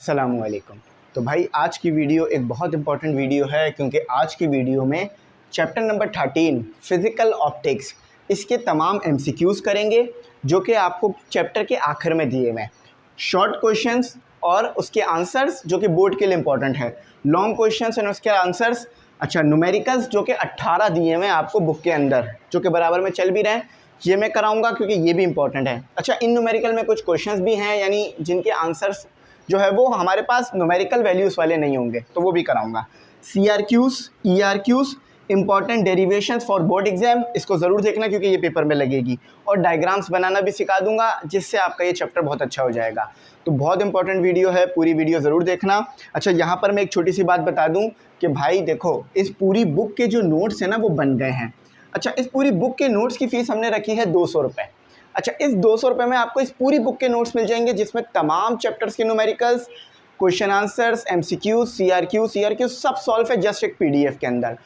अस्सलामुअलैकुम। तो भाई आज की वीडियो एक बहुत इंपॉर्टेंट वीडियो है, क्योंकि आज की वीडियो में चैप्टर नंबर 13 फिज़िकल ऑप्टिक्स, इसके तमाम एमसीक्यूज़ करेंगे जो कि आपको चैप्टर के आखिर में दिए हुए हैं। शॉर्ट क्वेश्चंस और उसके आंसर्स जो कि बोर्ड के लिए इंपॉर्टेंट है, लॉन्ग क्वेश्चंस एंड उसके आंसर्स। अच्छा, न्यूमेरिकल्स जो कि 18 दिए हुए हैं आपको बुक के अंदर, जो कि बराबर में चल भी रहे हैं, ये मैं कराऊंगा क्योंकि ये भी इंपॉर्टेंट है। अच्छा, इन न्यूमेरिकल में कुछ क्वेश्चंस भी हैं, यानी जिनके आंसर्स जो है वो हमारे पास न्यूमेरिकल वैल्यूज़ वाले नहीं होंगे, तो वो भी कराऊंगा। CRQs, ERQs, important derivations for board exam, इसको ज़रूर देखना क्योंकि ये पेपर में लगेगी। और डायग्राम्स बनाना भी सिखा दूंगा, जिससे आपका ये चैप्टर बहुत अच्छा हो जाएगा। तो बहुत इंपॉर्टेंट वीडियो है, पूरी वीडियो ज़रूर देखना। अच्छा, यहाँ पर मैं एक छोटी सी बात बता दूँ कि भाई देखो, इस पूरी बुक के जो नोट्स हैं ना वो बन गए हैं। अच्छा, इस पूरी बुक के नोट्स की फ़ीस हमने रखी है 200 रुपये। अच्छा, इस 200 रुपये में आपको इस पूरी बुक के नोट्स मिल जाएंगे, जिसमें तमाम चैप्टर्स के numericals, question answers, MCQs, CRQs सब सॉल्व है जस्ट एक PDF के अंदर।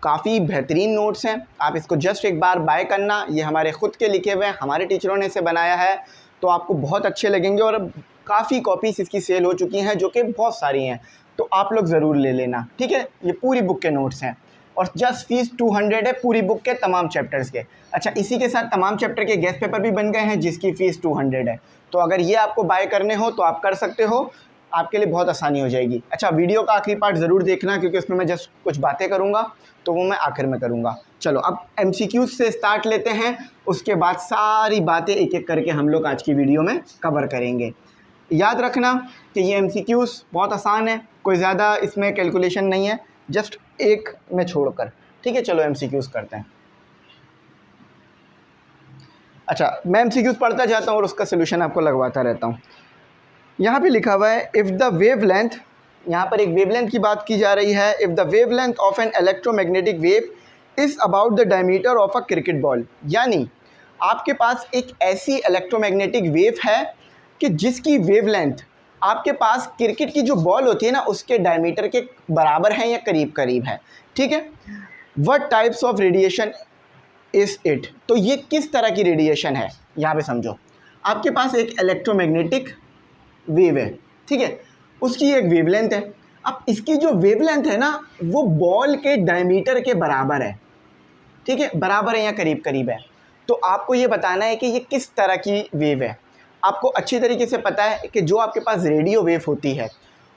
काफ़ी बेहतरीन नोट्स हैं, आप इसको जस्ट एक बार बाय करना। ये हमारे ख़ुद के लिखे हुए हैं, हमारे टीचरों ने इसे बनाया है, तो आपको बहुत अच्छे लगेंगे। और काफ़ी कॉपीज़ इसकी सेल हो चुकी हैं, जो कि बहुत सारी हैं, तो आप लोग ज़रूर ले लेना, ठीक है। ये पूरी बुक के नोट्स हैं और जस्ट फीस 200 है पूरी बुक के तमाम चैप्टर्स के। अच्छा, इसी के साथ तमाम चैप्टर के गेस्ट पेपर भी बन गए हैं, जिसकी फ़ीस 200 है। तो अगर ये आपको बाय करने हो तो आप कर सकते हो, आपके लिए बहुत आसानी हो जाएगी। अच्छा, वीडियो का आखिरी पार्ट ज़रूर देखना, क्योंकि उसमें मैं जस्ट कुछ बातें करूँगा, तो वो मैं आखिर में करूँगा। चलो, अब MCQs से स्टार्ट लेते हैं, उसके बाद सारी बातें एक एक करके हम लोग आज की वीडियो में कवर करेंगे। याद रखना कि ये MCQs बहुत आसान है, कोई ज़्यादा इसमें कैलकुलेशन नहीं है, जस्ट एक में छोड़कर, ठीक है। चलो MCQs करते हैं। अच्छा, मैं MCQs पढ़ता जाता हूँ और उसका सोल्यूशन आपको लगवाता रहता हूँ। यहाँ पे लिखा हुआ है, इफ़ द वेवलेंथ, यहाँ पर एक वेवलेंथ की बात की जा रही है। If the wavelength of an electromagnetic wave is about the diameter of a cricket ball, यानी आपके पास एक ऐसी इलेक्ट्रोमैग्नेटिक वेव है कि जिसकी वेवलेंथ आपके पास क्रिकेट की जो बॉल होती है ना, उसके डायमीटर के बराबर है या करीब करीब है, ठीक है। What types of radiation is it, तो ये किस तरह की रेडिएशन है, यहाँ पे समझो। आपके पास एक इलेक्ट्रोमैग्नेटिक वेव है, ठीक है, उसकी एक वेवलेंथ है। अब इसकी जो वेवलेंथ है ना, वो बॉल के डायमीटर के बराबर है, ठीक है, बराबर है या करीब करीब है। तो आपको ये बताना है कि ये किस तरह की वेव है। आपको अच्छी तरीके से पता है कि जो आपके पास रेडियो वेव होती है,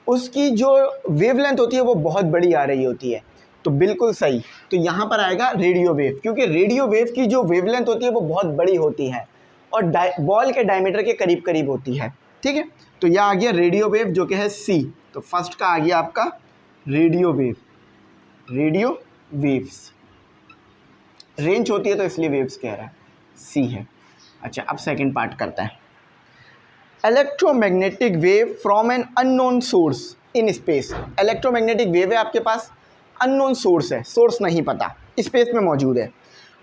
उसकी जो वेवलेंथ होती है वो बहुत बड़ी आ रही होती है, तो बिल्कुल सही। तो यहाँ पर आएगा रेडियो वेव, क्योंकि रेडियो वेव की जो वेवलेंथ होती है वो बहुत बड़ी होती है और बॉल के डायमीटर के करीब करीब होती है, ठीक है। तो यह आ गया रेडियो वेव, जो कि है C। तो फर्स्ट का आ गया आपका radio wave. Radio waves, range होती है तो इसलिए वेव्स कह रहा है, C है। अच्छा, अब सेकंड पार्ट करता है। Electromagnetic wave from an unknown source in space. Electromagnetic wave है आपके पास, अननोन सोर्स है, सोर्स नहीं पता, स्पेस में मौजूद है।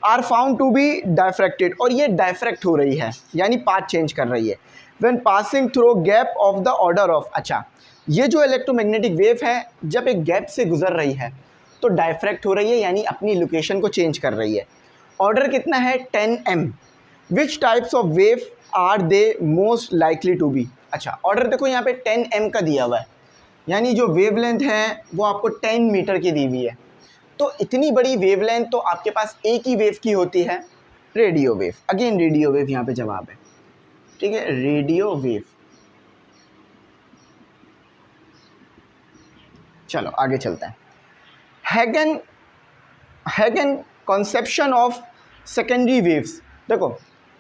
Are found to be diffracted, और ये डायफ्रैक्ट हो रही है, यानी पाथ चेंज कर रही है। When passing through gap of the order of, अच्छा, ये जो इलेक्ट्रोमैग्नेटिक वेव है जब एक गैप से गुजर रही है तो डायफ्रैक्ट हो रही है, यानी अपनी लोकेशन को चेंज कर रही है। ऑर्डर कितना है, 10m। Which types of wave are they most likely to be. अच्छा, ऑर्डर देखो यहाँ पे 10m का दिया हुआ है, यानी जो वेवलेंथ है वो आपको 10 मीटर की दी हुई है। तो इतनी बड़ी वेवलेंथ तो आपके पास एक ही वेव की होती है, radio wave. Again radio wave यहाँ पे जवाब है, ठीक है, रेडियो वेव। चलो आगे चलते हैं। Hagen conception of secondary waves. देखो,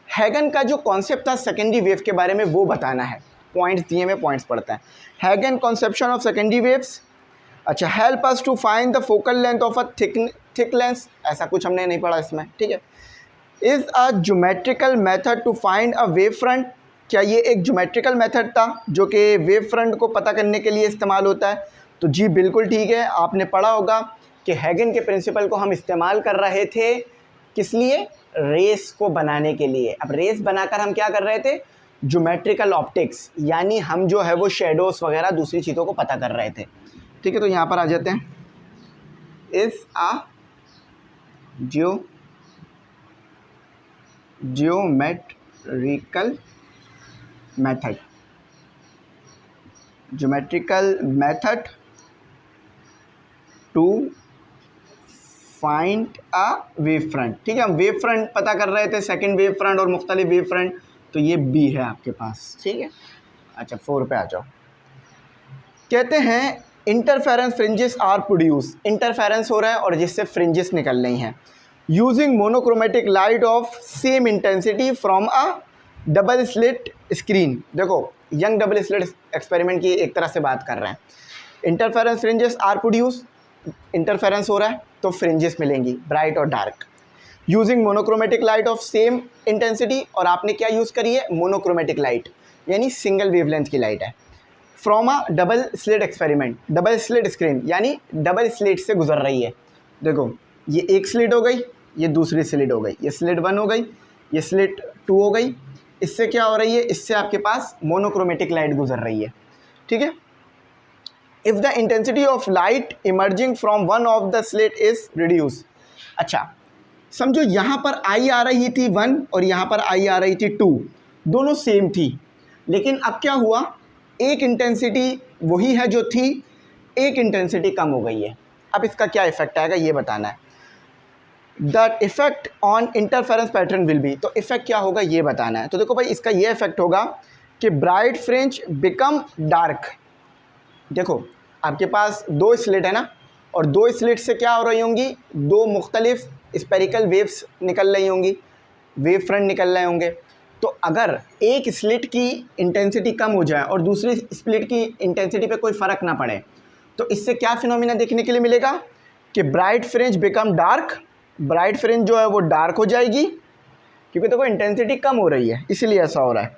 हैगन का जो कॉन्सेप्ट था सेकेंडरी वेव के बारे में वो बताना है, पॉइंट्स दिए में पॉइंट्स पढ़ता है। हैगन कॉन्सेप्शन ऑफ सेकेंडरी वेव्स, अच्छा, help us to find the focal length of a thick lens, ऐसा कुछ हमने नहीं पढ़ा इसमें, ठीक है। Is a geometrical method to find a wave front, क्या ये एक ज्योमेट्रिकल मेथड था जो कि वेव फ्रंट को पता करने के लिए इस्तेमाल होता है। तो जी बिल्कुल ठीक है, आपने पढ़ा होगा कि हैगन के प्रिंसिपल को हम इस्तेमाल कर रहे थे, किस लिए, रेस को बनाने के लिए। अब रेस बनाकर हम क्या कर रहे थे, ज्योमेट्रिकल ऑप्टिक्स, यानी हम जो है वो शेडोज़ वगैरह दूसरी चीज़ों को पता कर रहे थे, ठीक है। तो यहाँ पर आ जाते हैं, is a geometrical method, geometrical method to find a wave front. ठीक है, हम वेव फ्रंट पता कर रहे थे, सेकंड वेव फ्रंट और मुख्तलिफ वेव फ्रंट, तो ये बी है आपके पास। ठीक है, अच्छा 4 पे आ जाओ। कहते हैं interference fringes are produce, interference हो रहा है और जिससे फ्रिंजेस निकल रही हैं, using monochromatic light of same intensity from a double slit screen. देखो यंग डबल स्लिट एक्सपेरिमेंट की एक तरह से बात कर रहे हैं। Interference fringes are produce, interference हो रहा है तो फ्रिंजेस मिलेंगी ब्राइट और dark, using monochromatic light of same intensity, और आपने क्या यूज़ करी है, मोनोक्रोमेटिक लाइट, यानी सिंगल वेवलेंथ की लाइट है, from a double slit experiment, double slit screen यानी डबल स्लिट से गुजर रही है। देखो ये एक स्लिट हो गई, ये दूसरी स्लिट हो गई, ये स्लिट 1 हो गई, ये स्लिट 2 हो गई। इससे क्या हो रही है, इससे आपके पास मोनोक्रोमेटिक लाइट गुजर रही है। ठीक है, if the intensity of light emerging from one of the slit is reduce. अच्छा समझो यहाँ पर आई आ रही थी 1 और यहाँ पर आई आ रही थी 2, दोनों सेम थी, लेकिन अब क्या हुआ, एक इंटेंसिटी वही है जो थी, एक इंटेंसिटी कम हो गई है। अब इसका क्या इफेक्ट आएगा ये बताना है। The effect on interference pattern will be, तो इफेक्ट क्या होगा ये बताना है। तो देखो भाई इसका ये इफेक्ट होगा कि ब्राइट फ्रिंज बिकम डार्क। देखो आपके पास 2 स्लिट है ना, और 2 स्लिट से क्या हो रही होंगी, 2 मुख्तलिफ स्पेरिकल वेव्स निकल रही होंगी, वेव फ्रंट निकल रहे होंगे। तो अगर एक स्लिट की इंटेंसिटी कम हो जाए और दूसरी स्लिट की इंटेंसिटी पे कोई फ़र्क ना पड़े, तो इससे क्या फिनोमिना देखने के लिए मिलेगा कि bright fringe become dark, bright fringe जो है वो डार्क हो जाएगी, क्योंकि देखो इंटेंसिटी कम हो रही है इसलिए ऐसा हो रहा है।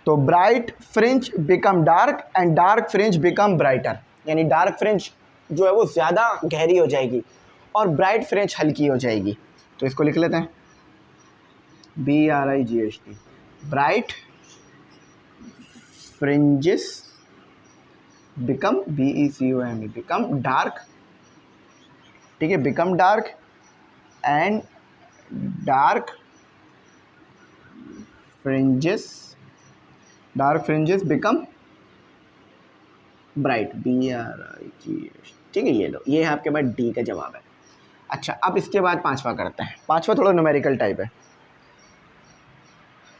तो bright fringe become dark and dark fringe become brighter, यानी डार्क फ्रिंज जो है वो ज़्यादा गहरी हो जाएगी और ब्राइट फ्रिंज हल्की हो जाएगी। तो इसको लिख लेते हैं BRIGHT, bright fringes become BECOME, become dark. ठीक है, become dark and dark fringes become bright, BRIGHT। ठीक है, ये लो, ये है आपके पास डी का जवाब है। अच्छा अब इसके बाद 5वां करते हैं, 5वां थोड़ा न्यूमेरिकल टाइप है।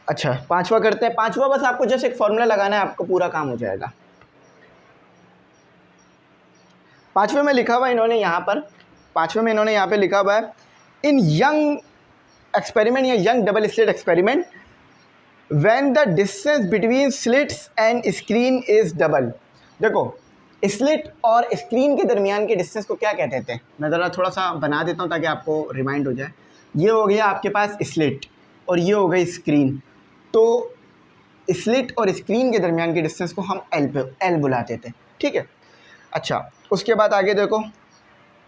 अच्छा 5वां करते हैं, 5वां बस आपको जस्ट एक फॉर्मूला लगाना है, आपको पूरा काम हो जाएगा। 5वें में लिखा हुआ है इन्होंने यहाँ पर, 5वें में इन्होंने यहाँ पे लिखा हुआ है, इन यंग एक्सपेरिमेंट या young double slit experiment when the distance between slits and screen is double. देखो स्लिट और स्क्रीन के दरमियान के डिस्टेंस को क्या कहते थे, मैं ज़रा थोड़ा सा बना देता हूँ ताकि आपको रिमाइंड हो जाए। ये हो गया आपके पास स्लिट और ये हो गई स्क्रीन, तो स्लिट और स्क्रीन के दरमियान के डिस्टेंस को हम एल बुलाते थे। ठीक है, अच्छा उसके बाद आगे देखो,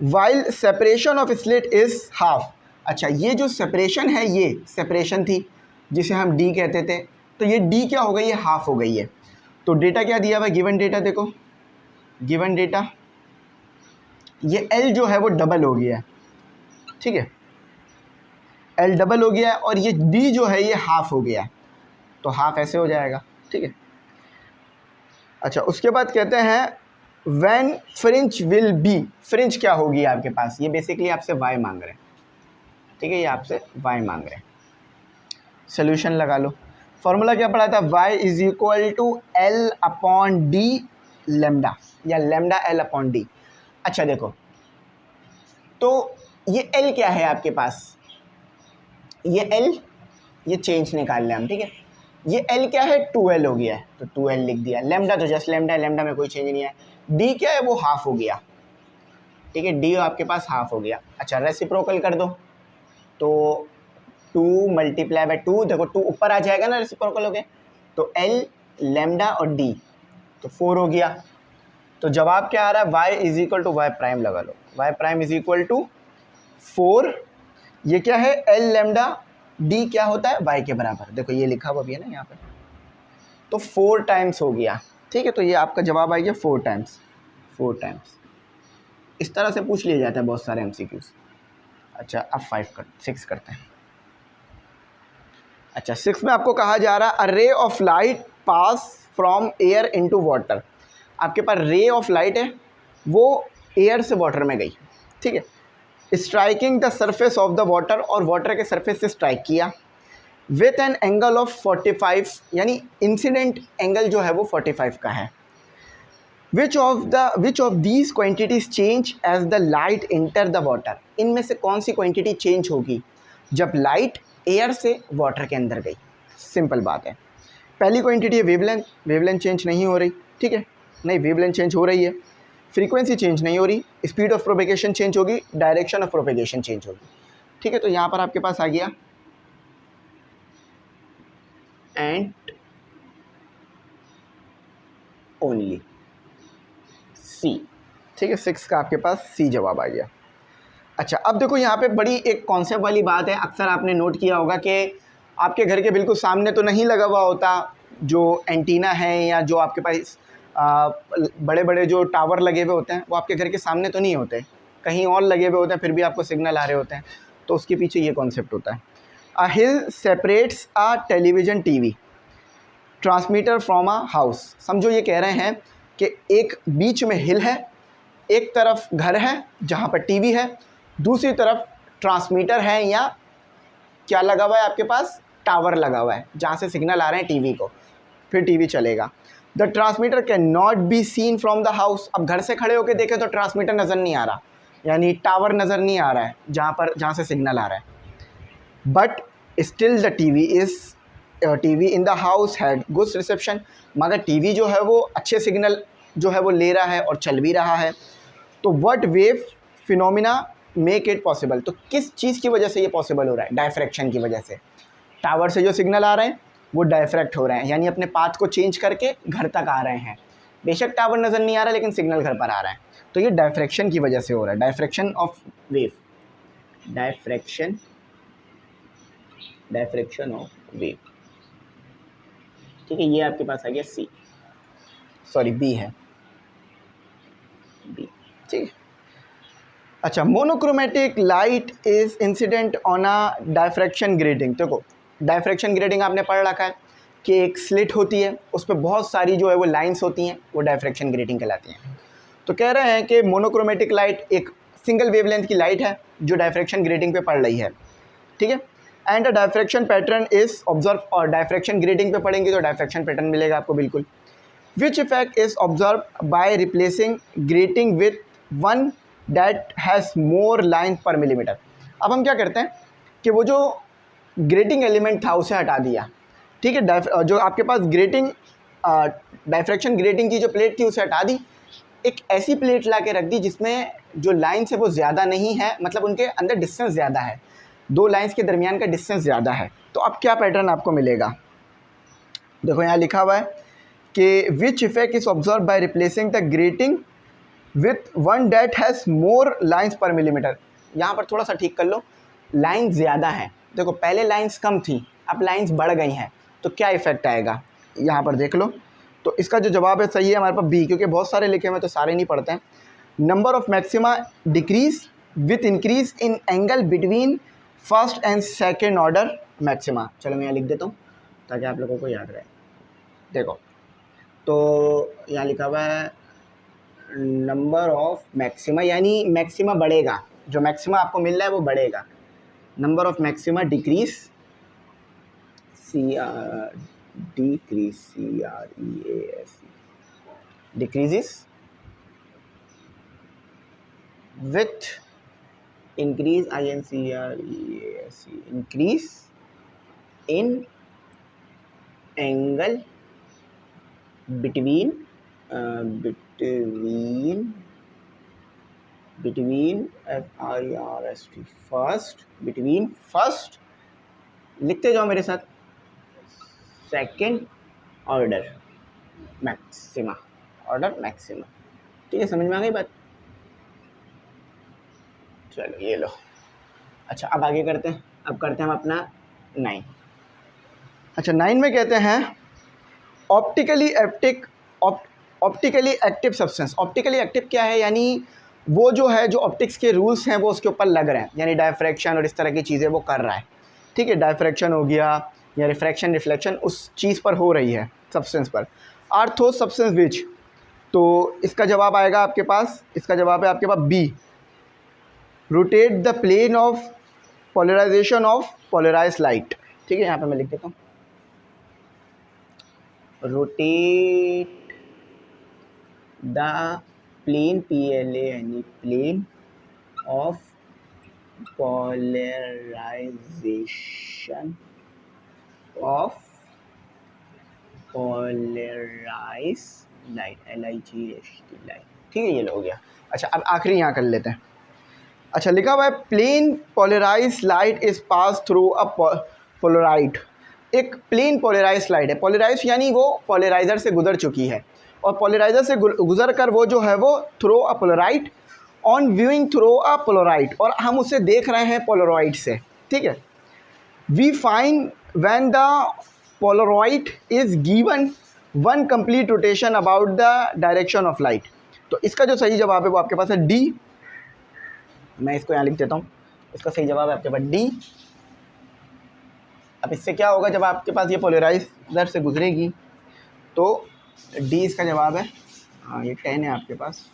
while separation of slit is half. अच्छा ये जो सेपरेशन है, ये सेपरेशन थी जिसे हम डी कहते थे, तो ये डी क्या हो गई है, हाफ हो गई है। तो डेटा क्या दिया हुआ है, गिवन डेटा, देखो गिवन डेटा, ये एल जो है वो डबल हो गया है। ठीक है, एल डबल हो गया है और ये डी जो है ये हाफ हो गया है, तो हाफ ऐसे हो जाएगा। ठीक है, अच्छा उसके बाद कहते हैं when fringe will be, fringe क्या होगी आपके पास, ये बेसिकली आपसे वाई मांग रहे हैं। ठीक है, ये आपसे वाई मांग रहे हैं, सोल्यूशन लगा लो। फॉर्मूला क्या पढ़ा था, y is equal to L upon D lambda, या लेमडा L अपॉन डी। अच्छा देखो तो ये L क्या है आपके पास, ये L, ये चेंज निकाल लें हम। ठीक है, ये L क्या है, 2L हो गया है, तो 2L लिख दिया। लेमडा तो जस्ट लेमडा है, लेमडा में कोई चेंज नहीं है। D क्या है, वो हाफ हो गया। ठीक है, D आपके पास हाफ हो गया। अच्छा रेसिप्रोकल कर दो, तो 2 मल्टीप्लाई बाई 2, देखो 2 ऊपर आ जाएगा ना रेसिप्रोकल हो गया, तो L लेमडा और D, तो 4 हो गया। तो जवाब क्या आ रहा है, y is equal to Y prime लगा लो, y prime is equal to 4, ये क्या है L लेमडा, D क्या होता है y के बराबर, देखो ये लिखा हुआ भी है ना यहाँ पे, तो 4 टाइम्स हो गया। ठीक है, तो ये आपका जवाब आ गया 4 टाइम्स, 4 टाइम्स। इस तरह से पूछ लिया जाता है बहुत सारे MCQs। अच्छा अब 6 करते हैं। अच्छा 6 में आपको कहा जा रहा है a ray of light pass from air into water. आपके पास रे ऑफ लाइट है वो एयर से वाटर में गई, ठीक है, striking the surface of the water, और वाटर के सरफेस से स्ट्राइक किया विथ एन एंगल ऑफ 45, यानी इंसिडेंट एंगल जो है वो 45 का है। Which of these quantities change as the light enter the water, इनमें से कौन सी क्वांटिटी चेंज होगी जब लाइट एयर से वाटर के अंदर गई? सिंपल बात है। पहली क्वांटिटी है वेवलेंथ, वेवलेंथ चेंज नहीं हो रही, ठीक है, नहीं वेवलेंथ चेंज हो रही है, फ्रीक्वेंसी चेंज नहीं हो रही, स्पीड ऑफ प्रोपेगेशन चेंज होगी, डायरेक्शन ऑफ प्रोपेगेशन चेंज होगी, ठीक है। तो यहाँ पर आपके पास आ गया एंड ओनली सी, ठीक है, 6 का आपके पास सी जवाब आ गया। अच्छा, अब देखो यहाँ पे बड़ी एक कॉन्सेप्ट वाली बात है, अक्सर आपने नोट किया होगा कि आपके घर के बिल्कुल सामने तो नहीं लगा हुआ होता जो एंटीना है, या जो आपके पास बड़े बड़े जो टावर लगे हुए होते हैं वो आपके घर के सामने तो नहीं होते, कहीं और लगे हुए होते हैं, फिर भी आपको सिग्नल आ रहे होते हैं। तो उसके पीछे ये कॉन्सेप्ट होता है। A hill separates a television TV transmitter from a house. समझो ये कह रहे हैं कि एक बीच में हिल है, एक तरफ घर है जहाँ पर टीवी है, दूसरी तरफ ट्रांसमीटर है या क्या लगा हुआ है आपके पास, टावर लगा हुआ है जहाँ से सिग्नल आ रहे हैं टीवी को, फिर टीवी चलेगा। The transmitter can not be seen from the house. अब घर से खड़े होकर देखें तो ट्रांसमीटर नज़र नहीं आ रहा, यानी टावर नज़र नहीं आ रहा है जहाँ से सिग्नल आ रहा है। But still the TV in the house had good reception, मगर टीवी जो है वो अच्छे सिग्नल जो है वो ले रहा है और चल भी रहा है। तो what wave phenomena make it possible, तो किस चीज़ की वजह से ये पॉसिबल हो रहा है? डायफ्रैक्शन की वजह से। टावर से जो सिग्नल आ रहे हैं वो डायफ्रैक्ट हो रहे हैं, यानी अपने पाथ को चेंज करके घर तक आ रहे हैं। बेशक टावर नज़र नहीं आ रहा लेकिन सिग्नल घर पर आ रहा है, तो ये डायफ्रैक्शन की वजह से हो रहा है, diffraction of wave, diffraction of wave, ठीक है। ये आपके पास आ गया सी, सॉरी बी है, बी, ठीक है। अच्छा, monochromatic light is incident on a diffraction grating. देखो डायफ्रैक्शन ग्रेटिंग आपने पढ़ रखा है कि एक स्लिट होती है, उस पर बहुत सारी जो है वो लाइंस होती हैं, वो डायफ्रैक्शन ग्रेटिंग कहलाती हैं। तो कह रहे हैं कि मोनोक्रोमेटिक लाइट एक सिंगल वेवलेंथ की लाइट है जो डायफ्रैक्शन ग्रेटिंग पे पड़ रही है, ठीक है। And a diffraction pattern is observe, और डायफ्रैक्शन ग्रेटिंग पे पढ़ेंगे तो डायफ्रैक्शन पैटर्न मिलेगा आपको बिल्कुल। Which effect is observe by replacing grating with one that has more line per millimetre. अब हम क्या करते हैं कि वो जो ग्रेटिंग एलिमेंट था उसे हटा दिया, ठीक है, जो आपके पास ग्रेटिंग डायफ्रैक्शन ग्रेटिंग की जो प्लेट थी उसे हटा दी, एक ऐसी प्लेट ला के रख दी जिसमें जो लाइन्स है वो ज़्यादा नहीं है, मतलब उनके अंदर डिस्टेंस ज़्यादा है, दो लाइन्स के दरमियान का डिस्टेंस ज़्यादा है। तो अब क्या पैटर्न आपको मिलेगा? देखो यहाँ लिखा हुआ है कि which effect is observe by replacing the grating with one that has more lines per millimetre. यहाँ पर थोड़ा सा ठीक कर लो, लाइन ज़्यादा है। देखो पहले लाइन्स कम थी, अब लाइन्स बढ़ गई हैं, तो क्या इफेक्ट आएगा यहाँ पर देख लो। तो इसका जो जवाब है सही है हमारे पास बी, क्योंकि बहुत सारे लिखे हुए तो सारे नहीं पढ़ते हैं। Number of maxima decrease with increase in angle between first and second order maxima. चलो मैं यहाँ लिख देता हूँ ताकि आप लोगों को याद रहे। देखो तो यहाँ लिखा हुआ है नंबर ऑफ मैक्सिमा, यानी मैक्सिमा बढ़ेगा, जो मैक्सिमा आपको मिल रहा है वो बढ़ेगा। Number of maxima decrease, decreases with increase increase in angle between first, लिखते जाओ मेरे साथ, सेकेंड ऑर्डर मैक्सिमा, ठीक है, समझ में आ गई बात? चलो ये लो। अच्छा अब आगे करते हैं, अब करते हैं हम अपना 9। अच्छा 9 में कहते हैं optically active substance. Optically active क्या है? यानी वो जो है, जो ऑप्टिक्स के रूल्स हैं वो उसके ऊपर लग रहे हैं, यानी डायफ्रैक्शन और इस तरह की चीज़ें वो कर रहा है, ठीक है। डायफ्रैक्शन हो गया या रिफ्रैक्शन रिफ्लेक्शन उस चीज़ पर हो रही है, सब्सटेंस पर। आर थोज सब्सटेंस विच तो इसका जवाब आएगा आपके पास, इसका जवाब है आपके पास B, rotate the plane of polarization of polarized light. ठीक है, यहाँ पे मैं लिख देता हूँ, rotate the plane, PLANE, plane of polarization of polarized light, LIGHT light. ठीक है, ये हो गया। अच्छा, अब आखिरी यहाँ कर लेते हैं। अच्छा, लिखा हुआ है plane polarised light is pass through a polaroid. एक प्लेन पोलराइज्ड लाइट है, पोलराइज यानी वो पोलराइजर से गुजर चुकी है, और पोलराइजर से गुजर कर वो जो है वो through a polaroid, on viewing through a polaroid, और हम उसे देख रहे हैं पोलराइड से। ठीक है, we find when the polaroid is given one complete rotation about the direction of light. तो इसका जो सही जवाब है वो आपके पास है डी। मैं इसको यहाँ लिख देता हूँ, इसका सही जवाब है आपके पास डी। अब इससे क्या होगा, जब आपके पास ये पोलराइजर से गुजरेगी तो डी इसका जवाब है। हाँ, ये 10 है आपके पास।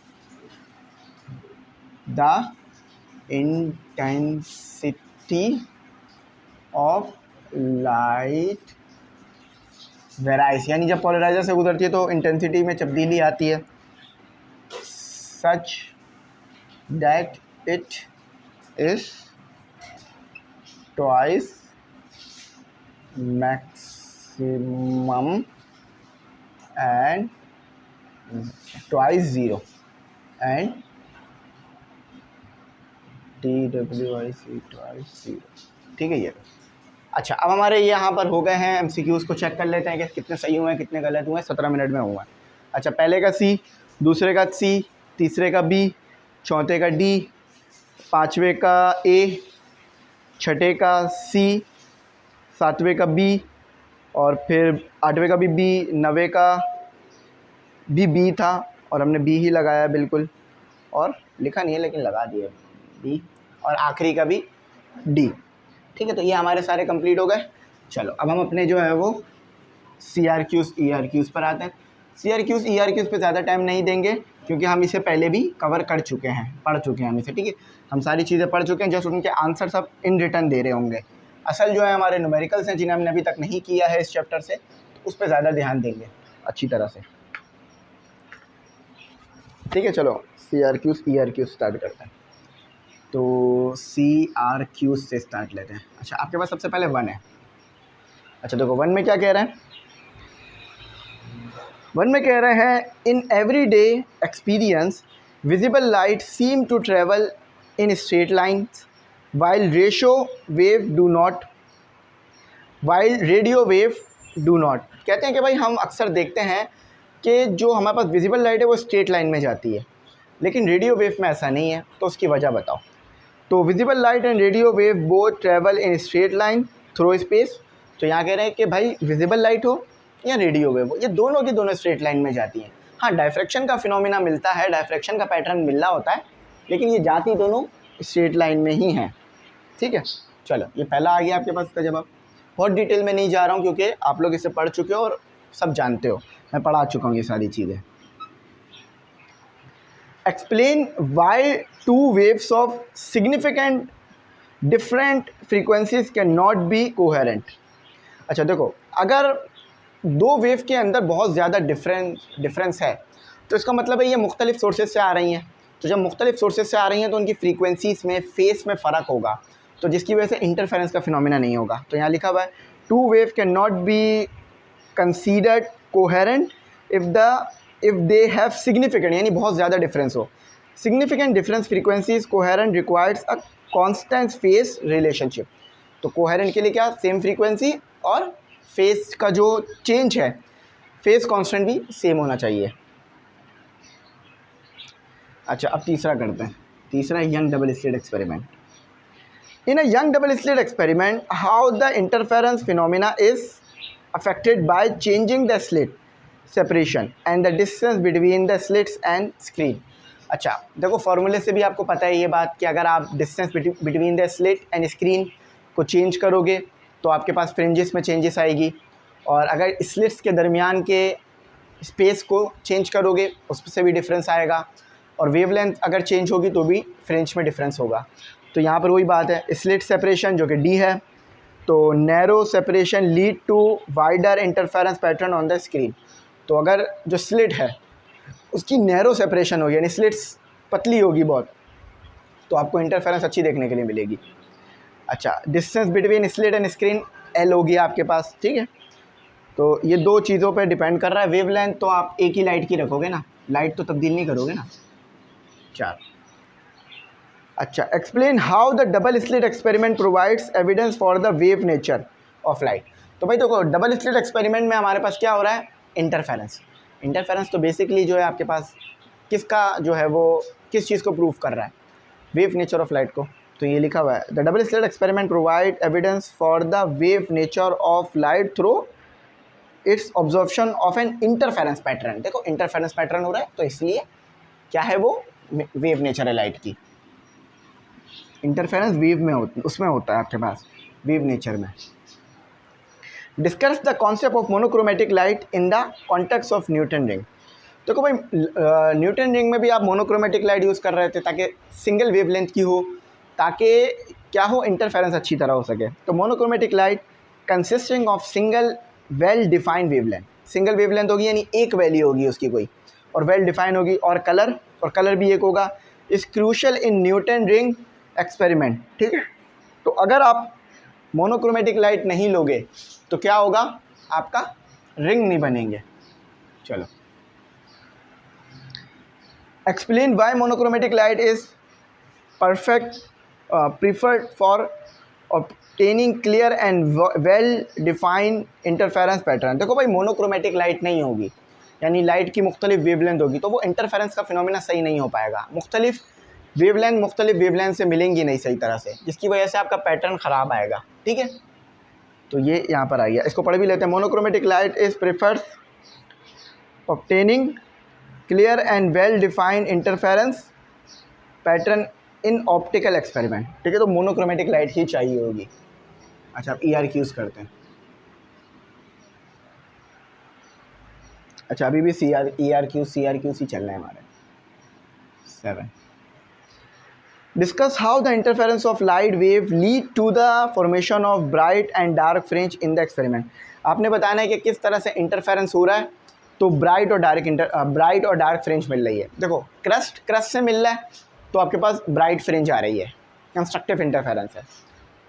The intensity of light varies, यानी जब पोलराइजर से गुजरती है तो इंटेंसिटी में तब्दीली आती है, such that it is twice maximum and twice zero and TWIC twice zero. ठीक है ये। अच्छा, अब हमारे यहाँ पर हो गए हैं MCQs को चेक कर लेते हैं कि कितने सही हुए हैं कितने गलत हुए हैं। 17 मिनट में हुआ है। अच्छा, पहले का C, दूसरे का C, तीसरे का B, चौथे का D, पाँचवें का A, छठे का C, सातवें का B, और फिर आठवें का भी B, नवे का भी B था और हमने B ही लगाया बिल्कुल, और लिखा नहीं है लेकिन लगा दिया B, और आखिरी का भी D। ठीक है, तो ये हमारे सारे कंप्लीट हो गए। चलो, अब हम अपने जो है वो CRQs ERQs पर आते हैं। CRQs ERQs पे ज़्यादा टाइम नहीं देंगे क्योंकि हम इसे पहले भी कवर कर चुके हैं, पढ़ चुके हैं हम इसे। ठीक है, हम सारी चीज़ें पढ़ चुके हैं, जस्ट उनके आंसर सब इन रिटर्न दे रहे होंगे। असल जो है हमारे न्यूमेरिकल्स हैं जिन्हें हमने अभी तक नहीं किया है इस चैप्टर से, तो उस पर ज़्यादा ध्यान देंगे अच्छी तरह से। ठीक है, चलो CRQs ERQs स्टार्ट करते हैं। तो CRQs से स्टार्ट लेते हैं। अच्छा, आपके पास सबसे पहले 1 है। अच्छा देखो, 1 में क्या कह रहे हैं, 1 में कह रहे हैं in everyday experience visible light seem to travel in straight lines while radio wave do not. कहते हैं कि भाई हम अक्सर देखते हैं कि जो हमारे पास विजिबल लाइट है वो स्ट्रेट लाइन में जाती है, लेकिन रेडियो वेव में ऐसा नहीं है। तो उसकी वजह बताओ। तो visible light and radio wave both travel in straight line through space. तो यहाँ कह रहे हैं कि भाई विजिबल लाइट हो या रेडियो वेव हो, ये दोनों की दोनों स्ट्रेट लाइन में जाती हैं। हाँ, डायफ्रैक्शन का फिनोमिना मिलता है, डायफ्रैक्शन का पैटर्न मिल रहा होता है, लेकिन ये जाती दोनों स्ट्रेट लाइन में ही हैं। ठीक है, चलो ये पहला आ गया आपके पास इसका जवाब। बहुत डिटेल में नहीं जा रहा हूँ क्योंकि आप लोग इसे पढ़ चुके हो और सब जानते हो, मैं पढ़ा चुका हूँ ये सारी चीज़ें। Explain why two waves of significant different frequencies can not B coherent. अच्छा देखो, अगर दो वेव के अंदर बहुत ज़्यादा डिफरेंस है तो इसका मतलब है ये मुख्तलिफ सोर्सेज से आ रही हैं। तो जब मुख्तलिफ सोर्सेज से आ रही हैं तो उनकी फ्रीक्वेंसीज़ में फेस में फ़र्क होगा, तो जिसकी वजह से इंटरफेरेंस का फिनोमिना नहीं होगा। तो यहाँ लिखा हुआ है two wave can not be considered coherent if they have significant, यानी बहुत ज़्यादा डिफरेंस हो। Significant difference frequencies coherent requires a constant phase relationship. तो कोहेरेंट के लिए क्या, सेम फ्रीक्वेंसी और फेस का जो चेंज है, फेस कांस्टेंट भी सेम होना चाहिए। अच्छा, अब तीसरा करते हैं। तीसरा young double slit experiment. In a young double slit experiment how the interference phenomena is affected by changing the slit separation and the distance between the slits and screen. अच्छा देखो, फार्मूले से भी आपको पता है ये बात कि अगर आप distance between the slit and screen को चेंज करोगे तो आपके पास फ्रिंजेस में चेंजेस आएगी, और अगर स्लिट्स के दरमियान के स्पेस को चेंज करोगे उससे भी डिफरेंस आएगा, और वेवलेंथ अगर चेंज होगी तो भी फ्रिंज में डिफरेंस होगा। तो यहाँ पर वही बात है, स्लिट सेपरेशन जो कि डी है, तो narrow separation lead to wider interference pattern on the screen. तो अगर जो स्लिट है उसकी नैरो सेपरेशन होगी, यानी स्लिट्स पतली होगी बहुत, तो आपको इंटरफेरेंस अच्छी देखने के लिए मिलेगी। अच्छा, distance between slit and screen L होगी आपके पास, ठीक है। तो ये दो चीज़ों पर डिपेंड कर रहा है। वेवलेंथ तो आप एक ही लाइट की रखोगे ना, लाइट तो तब्दील नहीं करोगे ना। 4। अच्छा, explain how the double slit experiment provides evidence for the wave nature of light. तो भाई देखो, डबल स्लिट एक्सपेरिमेंट में हमारे पास क्या हो रहा है, इंटरफेरेंस तो बेसिकली जो है आपके पास किसका जो है वो किस चीज़ को प्रूव कर रहा है, वेव नेचर ऑफ लाइट को। तो ये लिखा हुआ है, the double slit experiment provide evidence for the wave nature of light through its observation of an interference pattern. देखो इंटरफेरेंस पैटर्न हो रहा है, तो इसलिए क्या है वो वेव नेचर है लाइट की। इंटरफेरेंस वेव में उसमें होता है आपके पास, वेव नेचर में। Discuss the concept of monochromatic light in the context of Newton ring. देखो भाई, न्यूटन रिंग में भी आप मोनोक्रोमेटिक लाइट यूज़ कर रहे थे ताकि सिंगल वेवलेंथ की हो, ताकि क्या हो, इंटरफेरेंस अच्छी तरह हो सके। तो monochromatic light consisting of single well defined wavelength, single wavelength होगी यानी एक वैल्यू होगी उसकी कोई, और वेल डिफाइन होगी, और कलर भी एक होगा, is crucial in newton ring experiment, ठीक है। तो अगर आप मोनोक्रोमेटिक लाइट नहीं लोगे तो क्या होगा, आपका रिंग नहीं बनेंगे। चलो, explain why monochromatic light is perfect preferred for obtaining clear and well defined interference pattern. देखो भाई, मोनोक्रोमेटिक लाइट नहीं होगी यानी लाइट की मुख्तलिफ वेवलेंथ होगी, तो वो इंटरफेरेंस का फिनोमिना सही नहीं हो पाएगा। मुख्तलिफ वेवलेंथ से मिलेंगी नहीं सही तरह से, जिसकी वजह से आपका पैटर्न ख़राब आएगा, ठीक है। तो ये यहाँ पर आ गया, इसको पढ़ भी लेते हैं। Monochromatic light is prefers obtaining clear and well defined interference pattern in optical experiment, ठीक है। तो मोनोक्रोमेटिक लाइट ही चाहिए होगी। अच्छा, अब ERQs करते हैं। अच्छा, अभी भी ERQs ही चल रहे हैं हमारे। 7. Discuss how the interference of light wave lead to the formation of bright and dark fringe in the experiment। आपने बताना है कि किस तरह से इंटरफेरेंस हो रहा है, तो ब्राइट और डार्क फ्रिंज मिल रही है। देखो, क्रस्ट से मिल रहा है तो आपके पास ब्राइट फ्रिंज आ रही है, कंस्ट्रक्टिव इंटरफेरेंस है।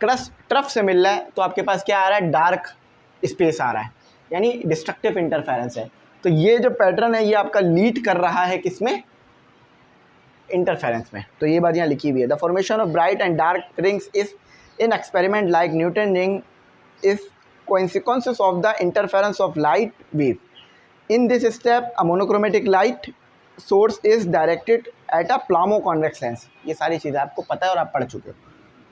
ट्रफ से मिल रहा है तो आपके पास क्या आ रहा है, डार्क स्पेस आ रहा है, यानी डिस्ट्रक्टिव इंटरफेरेंस है। तो ये जो पैटर्न है ये आपका लीड कर रहा है किसमें, इंटरफेरेंस में। तो ये बात यहाँ लिखी हुई है, the formation of bright and dark rings is in experiment like Newton ring is consequences of the interference of light wave. In this step a monochromatic light source is directed at a plano convex lens. ये सारी चीज़ें आपको पता है और आप पढ़ चुके हो,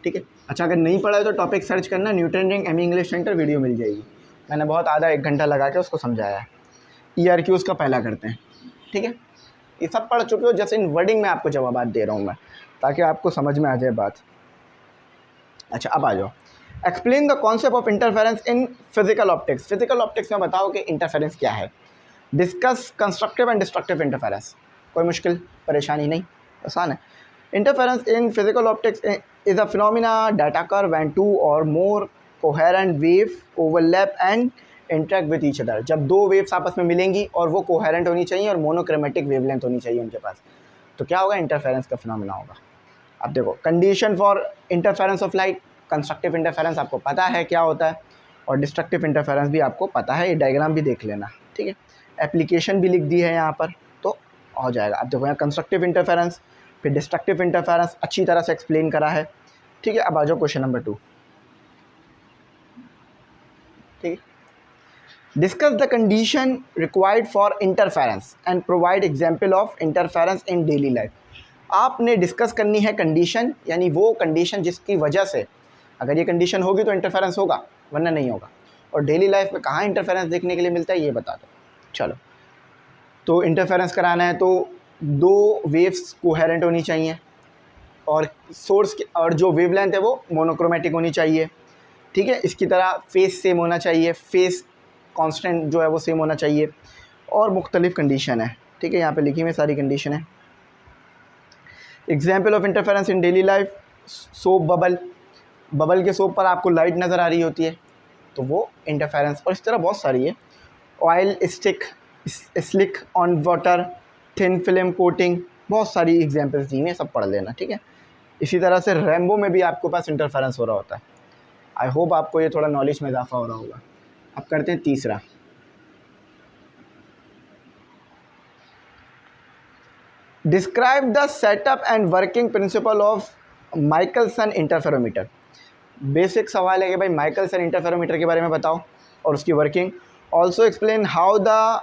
ठीक है। अच्छा, अगर नहीं पढ़ा है तो टॉपिक सर्च करना, Newton ring Amy English centre, video मिल जाएगी। मैंने बहुत आधा 1 घंटा लगा के उसको समझाया है। ERQs का पहला करते हैं, ठीक है। ये सब पढ़ चुके हो, जैसे इन वर्डिंग में आपको जवाब दे रहा हूँ मैं, ताकि आपको समझ में आ जाए बात। अच्छा, अब आ जाओ, explain the concept of interference in physical optics. Physical optics में बताओ कि इंटरफेरेंस क्या है। Discuss constructive and destructive interference. कोई मुश्किल परेशानी नहीं, आसान है। Interference in physical optics is a phenomena that occur when 2 or more coherent wave overlap and interact with each other. जब 2 वेव्स आपस में मिलेंगी और वो कोहेरेंट होनी चाहिए और मोनोक्रोमेटिक वेवलेंथ होनी चाहिए उनके पास, तो क्या होगा, इंटरफेरेंस का फिनोमिना होगा। अब देखो, condition for interference of light, constructive interference आपको पता है क्या होता है, और डिस्ट्रक्टिव इंटरफेरेंस भी आपको पता है, ये डायग्राम भी देख लेना, ठीक है। एप्लीकेशन भी लिख दी है यहाँ पर, तो हो जाएगा। अब देखो, यहाँ कंस्ट्रक्टिव इंटरफेरेंस फिर डिस्ट्रक्टिव इंटरफेरेंस अच्छी तरह से एक्सप्लेन करा है, ठीक है। अब आ जाओ क्वेश्चन नंबर 2, ठीक है। Discuss the condition required for interference and provide example of interference in daily life. आपने डिस्कस करनी है कंडीशन, यानी वो कंडीशन जिसकी वजह से अगर ये कंडीशन होगी तो इंटरफेरेंस होगा, वरना नहीं होगा। और डेली लाइफ में कहाँ इंटरफेरेंस देखने के लिए मिलता है ये बता दो। चलो, तो इंटरफेरेंस कराना है तो 2 वेव्स कोहेरेंट होनी चाहिए, और सोर्स और जो वेवलेंथ है वो मोनोक्रोमेटिक होनी चाहिए, ठीक है। इसकी तरह फेस सेम होना चाहिए, फेस कांस्टेंट जो है वो सेम होना चाहिए, और मुख्तलिफ़ कंडीशन है, ठीक है, यहाँ पे लिखी हुई सारी कंडीशन है। Example of interference in daily life, soap bubble, bubble के सोप पर आपको लाइट नज़र आ रही होती है तो वो इंटरफेरेंस, और इस तरह बहुत सारी है। Oil stick, slick on water, thin film coating, बहुत सारी एग्जांपल्स दी हैं, सब पढ़ लेना, ठीक है। इसी तरह से रेनबो में भी आपके पास इंटरफेरेंस हो रहा होता है। आई होप आपको ये थोड़ा नॉलेज में इजाफा हो रहा होगा। अब करते हैं तीसरा, describe the setup and working principle of Michelson interferometer. Basic सवाल है कि भाई माइकलसन इंटरफेरोमीटर के बारे में बताओ और उसकी working. Also explain how the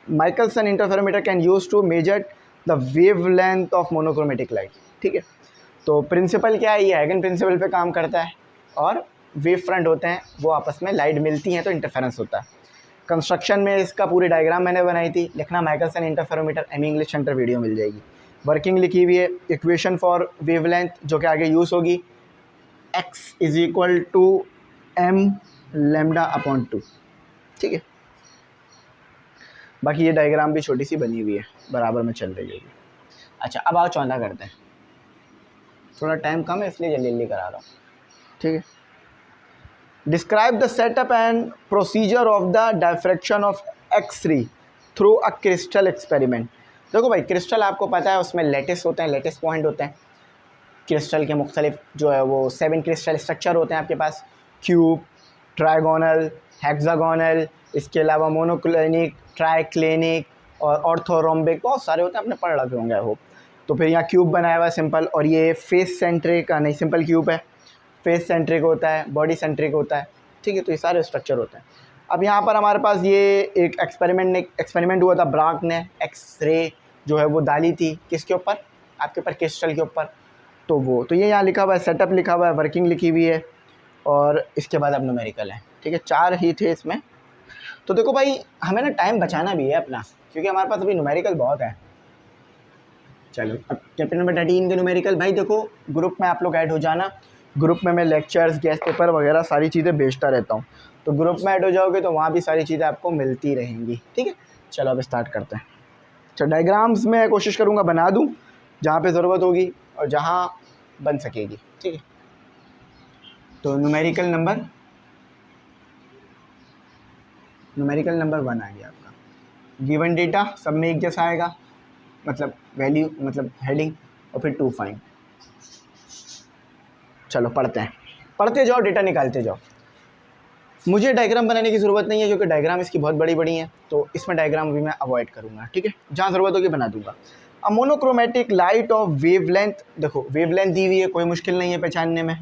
Michelson interferometer can use to measure the wavelength of monochromatic light, ठीक है। तो प्रिंसिपल क्या है, ये हैगन प्रिंसिपल पे काम करता है और वेव फ्रंट होते हैं, वो आपस में लाइट मिलती हैं तो इंटरफेरेंस होता है। कंस्ट्रक्शन में इसका पूरी डायग्राम मैंने बनाई थी, लिखना Michelson interferometer, M English centre video मिल जाएगी। वर्किंग लिखी हुई है, इक्वेशन फॉर वेवलेंथ जो कि आगे यूज़ होगी, x is equal to m lambda upon 2, ठीक है। बाकी ये डायग्राम भी छोटी सी बनी हुई है, बराबर में चल रही होगी। अच्छा, अब आओ चौथा करते हैं, थोड़ा टाइम कम है इसलिए जल्दी जल्दी करा रहा हूँ, ठीक है। Describe the setup and procedure of the diffraction of X-ray through a crystal experiment. देखो भाई, क्रिस्टल आपको पता है उसमें लेटिस होते हैं, लेटिस पॉइंट होते हैं। क्रिस्टल के मुख्तलिफ जो है वो 7 क्रिस्टल स्ट्रक्चर होते हैं आपके पास, क्यूब, ट्राइगोनल, हेक्सागोनल, इसके अलावा मोनोक्लिनिक, ट्राइक्लिनिक और ऑर्थोरोम्बिक, बहुत सारे होते हैं, आपने पढ़ रखे होंगे हो। तो फिर यहाँ क्यूब बनाया हुआ है सिंपल, और ये फेस सेंट्रिक का नहीं, सिंपल क्यूब है, फेस सेंट्रिक होता है, बॉडी सेंट्रिक होता है, ठीक है। तो ये सारे स्ट्रक्चर होते हैं। अब यहाँ पर हमारे पास ये एक एक्सपेरिमेंट हुआ था, ब्राक ने एक्स-रे जो है वो डाली थी किसके ऊपर, आपके ऊपर क्रिस्टल के ऊपर, तो वो तो ये यहाँ लिखा हुआ है, सेटअप लिखा हुआ है, वर्किंग लिखी हुई है, और इसके बाद अब न्यूमेरिकल है, ठीक है। 4 ही थे इसमें। तो देखो भाई, हमें ना टाइम बचाना भी है अपना, क्योंकि हमारे पास अभी न्यूमेरिकल बहुत है। चलो, अब चैप्टर नंबर 13 के न्यूमेरिकल। भाई देखो, ग्रुप में आप लोग ऐड हो जाना, ग्रुप में मैं लेक्चर्स, गेस्ट पेपर वगैरह सारी चीज़ें भेजता रहता हूँ, तो ग्रुप में ऐड हो जाओगे तो वहाँ भी सारी चीज़ें आपको मिलती रहेंगी, ठीक है। चलो अब स्टार्ट करते हैं। अच्छा, डायग्राम्स मैं कोशिश करूँगा बना दूँ जहाँ पे ज़रूरत होगी और जहाँ बन सकेगी, ठीक है। तो न्यूमेरिकल नंबर 1 आ गया आपका। गिवन डेटा सब में एक जैसा आएगा, मतलब वैल्यू, मतलब हेडिंग, और फिर टू फाइंड। चलो पढ़ते जाओ, डेटा निकालते जाओ। मुझे डायग्राम बनाने की ज़रूरत नहीं है क्योंकि डायग्राम इसकी बहुत बड़ी बड़ी हैं, तो इसमें डायग्राम भी मैं अवॉइड करूँगा, ठीक है। जहाँ ज़रूरत होगी बना दूँगा। अब मोनोक्रोमेटिक लाइट ऑफ वेवलेंथ, देखो वेवलेंथ दी हुई है, कोई मुश्किल नहीं है पहचानने में,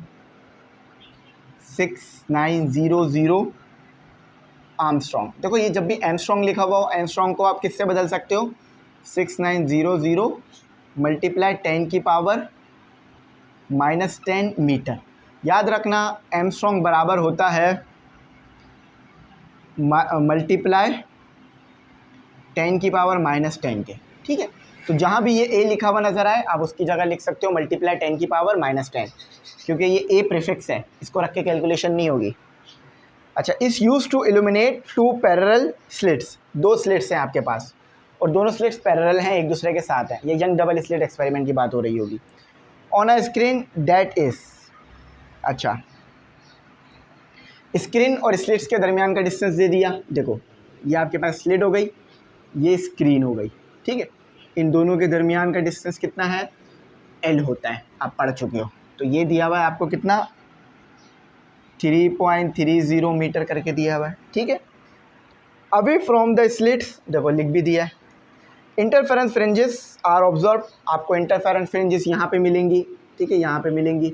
6900 आर्मस्ट्रॉन्ग। देखो ये जब भी एमस्ट्रॉन्ग लिखा हुआ हो, एमस्ट्रॉन्ग को आप किससे बदल सकते हो, 6900 मल्टीप्लाई 10 की पावर -10 मीटर। याद रखना, एमस्ट्रॉन्ग बराबर होता है मल्टीप्लाई 10 की पावर -10 के, ठीक है। तो जहाँ भी ये ए लिखा हुआ नज़र आए, आप उसकी जगह लिख सकते हो मल्टीप्लाई 10 की पावर -10, क्योंकि ये ए प्रीफिक्स है, इसको रख के कैलकुलेशन नहीं होगी। अच्छा, is use to illuminate 2 parallel slits, 2 slits हैं आपके पास और दोनों स्लिट्स पैरेलल हैं, एक दूसरे के साथ हैं। ये यंग डबल स्लिट एक्सपेरिमेंट की बात हो रही होगी। On a screen that is, अच्छा स्क्रीन और स्लिट्स के दरमियान का डिस्टेंस दे दिया। देखो ये आपके पास स्लिट हो गई, ये स्क्रीन हो गई, ठीक है। इन दोनों के दरमियान का डिस्टेंस कितना है, एल होता है, आप पढ़ चुके हो। तो ये दिया हुआ है आपको कितना, 3.30 मीटर करके दिया हुआ है, ठीक है। अवे फ्रॉम द स्लिट्स, देखो लिख भी दिया है। इंटरफेरेंस फ्रिंजेस आर ऑब्जर्व, आपको इंटरफेरेंस फ्रिंजेस यहाँ पे मिलेंगी, ठीक है, यहाँ पे मिलेंगी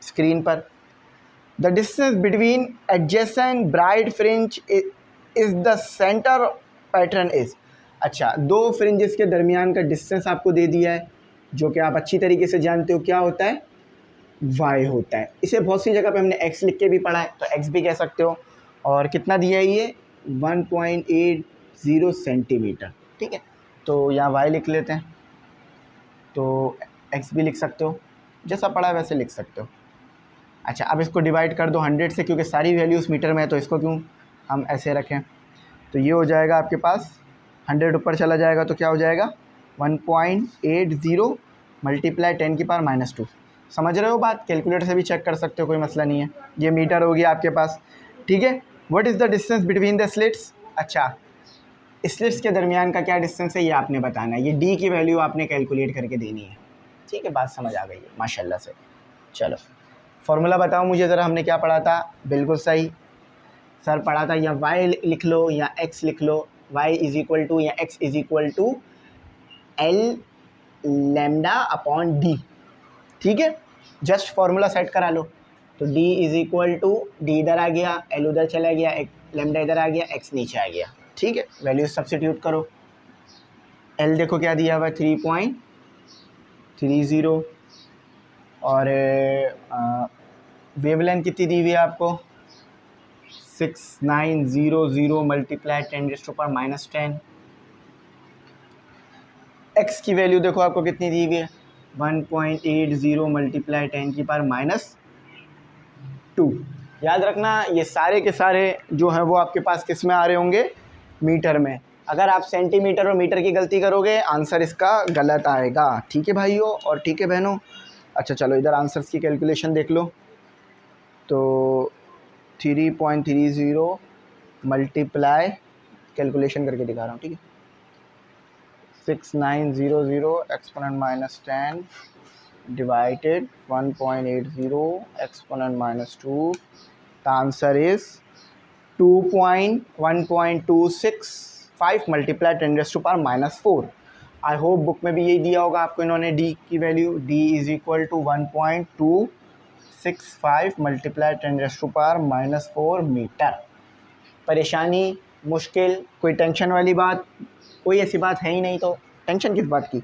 स्क्रीन पर। The distance between adjacent bright fringe is the centre pattern is, अच्छा 2 फ्रिंजेस के दरमियान का डिस्टेंस आपको दे दिया है, जो कि आप अच्छी तरीके से जानते हो क्या होता है, y होता है। इसे बहुत सी जगह पे हमने x लिख के भी पढ़ा है, तो x भी कह सकते हो। और कितना दिया है ये, 1.80 सेंटीमीटर, ठीक है। तो यहाँ y लिख लेते हैं, तो x भी लिख सकते हो, जैसा पढ़ा है वैसे लिख सकते हो। अच्छा, अब इसको डिवाइड कर दो 100 से, क्योंकि सारी वैल्यूज़ मीटर में है तो इसको क्यों हम ऐसे रखें। तो ये हो जाएगा आपके पास 100 ऊपर चला जाएगा तो क्या हो जाएगा 1.80 मल्टीप्लाई 10⁻²। समझ रहे हो बात? कैलकुलेटर से भी चेक कर सकते हो, कोई मसला नहीं है। ये मीटर हो गया आपके पास, ठीक है। What is the distance between the slits? अच्छा, स्लिट्स के दरमियान का क्या डिस्टेंस है ये आपने बताना है। ये डी की वैल्यू आपने कैलकुलेट करके देनी है, ठीक है। बात समझ आ गई है माशाल्लाह से। चलो फॉर्मूला बताओ मुझे ज़रा, हमने क्या पढ़ा था? बिल्कुल सही सर पढ़ा था, या y लिख लो या x लिख लो। y इज इक्वल टू या x is equal to L lambda upon D, ठीक है। जस्ट फार्मूला सेट करा लो। तो d is equal to, D इधर आ गया, L उधर चला गया, लैम्डा इधर आ गया, x नीचे आ गया, ठीक है। वैल्यू सब्स्टिट्यूट करो। L देखो क्या दिया हुआ है 3.30 और वेवलेंथ कितनी दी हुई है आपको 6900 मल्टीप्लाई 10⁻⁻10। x की वैल्यू देखो आपको कितनी दी हुई है 1.80 मल्टीप्लाई 10⁻²। याद रखना ये सारे के सारे जो है वो आपके पास किस में आ रहे होंगे? मीटर में। अगर आप सेंटीमीटर और मीटर की गलती करोगे आंसर इसका गलत आएगा, ठीक है भाइयों और ठीक है बहनों। अच्छा चलो इधर आंसर्स की कैलकुलेशन देख लो। तो 3.30 मल्टीप्लाई, कैलकुलेशन करके दिखा रहा हूँ, ठीक है, 6900 exponent -10 divided 1.80 exponent -2। The answer is 1.265 multiply 10⁻⁻4। I hope book में भी यही दिया होगा आपको इन्होंने डी की value. D is equal to 1.265 multiply 10⁻⁻4 metre. परेशानी, मुश्किल, कोई टेंशन वाली बात, कोई ऐसी बात है ही नहीं, तो टेंशन किस बात की।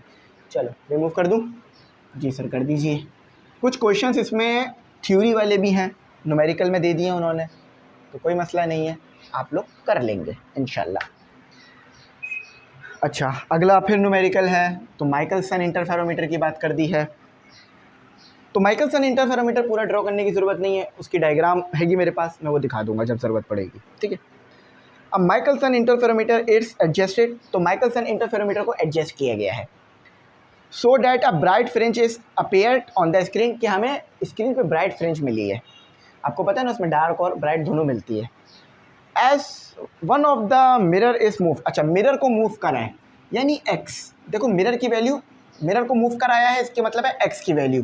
चलो रिमूव कर दूं? जी सर कर दीजिए। कुछ क्वेश्चंस इसमें थ्योरी वाले भी हैं, न्यूमेरिकल में दे दिए उन्होंने, तो कोई मसला नहीं है, आप लोग कर लेंगे इंशाल्लाह। अच्छा अगला फिर न्यूमेरिकल है, तो माइकलसन इंटरफेरोमीटर की बात कर दी है। तो माइकलसन इंटरफेरोमीटर पूरा ड्रॉ करने की ज़रूरत नहीं है, उसकी डायग्राम हैगी मेरे पास, मैं वो दिखा दूंगा जब ज़रूरत पड़ेगी, ठीक है। अब माइकलसन इंटरफेरोमीटर इट्स एडजस्टेड, तो माइकलसन इंटरफेरोमीटर को एडजस्ट किया गया है so that a bright fringe is appeared on the screen, कि हमें स्क्रीन पे ब्राइट फ्रिंज मिली है। आपको पता है ना उसमें डार्क और ब्राइट दोनों मिलती है। As one of the mirror is move, अच्छा मिरर को मूव कराएं यानी x, देखो मिरर की वैल्यू, मिरर को मूव कराया है इसके मतलब है x की वैल्यू,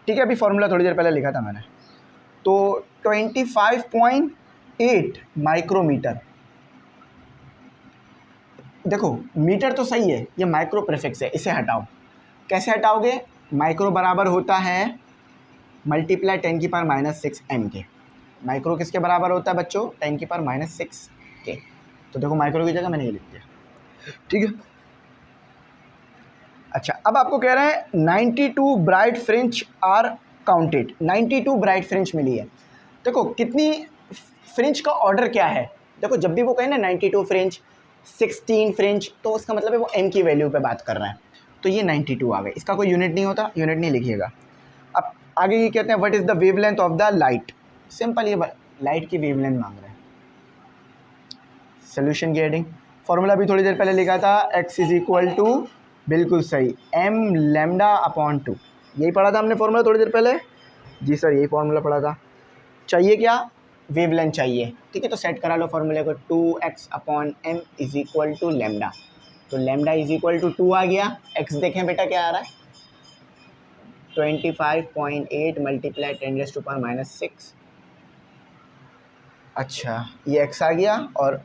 ठीक है। अभी फॉर्मूला थोड़ी देर पहले लिखा था मैंने। तो 25.8 माइक्रोमीटर, देखो मीटर तो सही है, ये माइक्रो प्रीफिक्स है, इसे हटाओ। कैसे हटाओगे? माइक्रो बराबर होता है मल्टीप्लाई 10⁻⁻6 m के। माइक्रो किसके बराबर होता है बच्चों? 10⁻⁻6 के। तो देखो माइक्रो की जगह मैंने ये लिख दिया, ठीक है। अच्छा अब आपको कह रहे हैं 92 bright fringe are counted, 92 bright fringe मिली है। देखो कितनी फ्रिंज का ऑर्डर क्या है, देखो जब भी वो कहें ना 92 फ्रिंज, 16 फ्रिंज, तो उसका मतलब है वो m की वैल्यू पे बात कर रहे हैं। तो ये 92 आ गए, इसका कोई यूनिट नहीं होता, यूनिट नहीं लिखिएगा। अब आगे ये कहते हैं what is the wavelength of the light, simple ये लाइट की वेवलेंथ मांग रहे हैं। सोल्यूशन की हेडिंग, फॉर्मूला भी थोड़ी देर पहले लिखा था, x इज इक्वल टू, बिल्कुल सही, m लैम्डा अपॉन 2, यही पढ़ा था हमने फॉर्मूला थोड़ी देर पहले। जी सर यही फॉर्मूला पढ़ा था। चाहिए क्या? वेवलेंथ चाहिए, ठीक है। तो सेट करा लो फॉर्मूले को, 2x upon m is equal to lambda, तो लैम्डा इज इक्वल टू 2 आ गया। x देखें बेटा क्या आ रहा है 25.8 मल्टीप्लाई 10⁻⁻6। अच्छा ये x आ गया और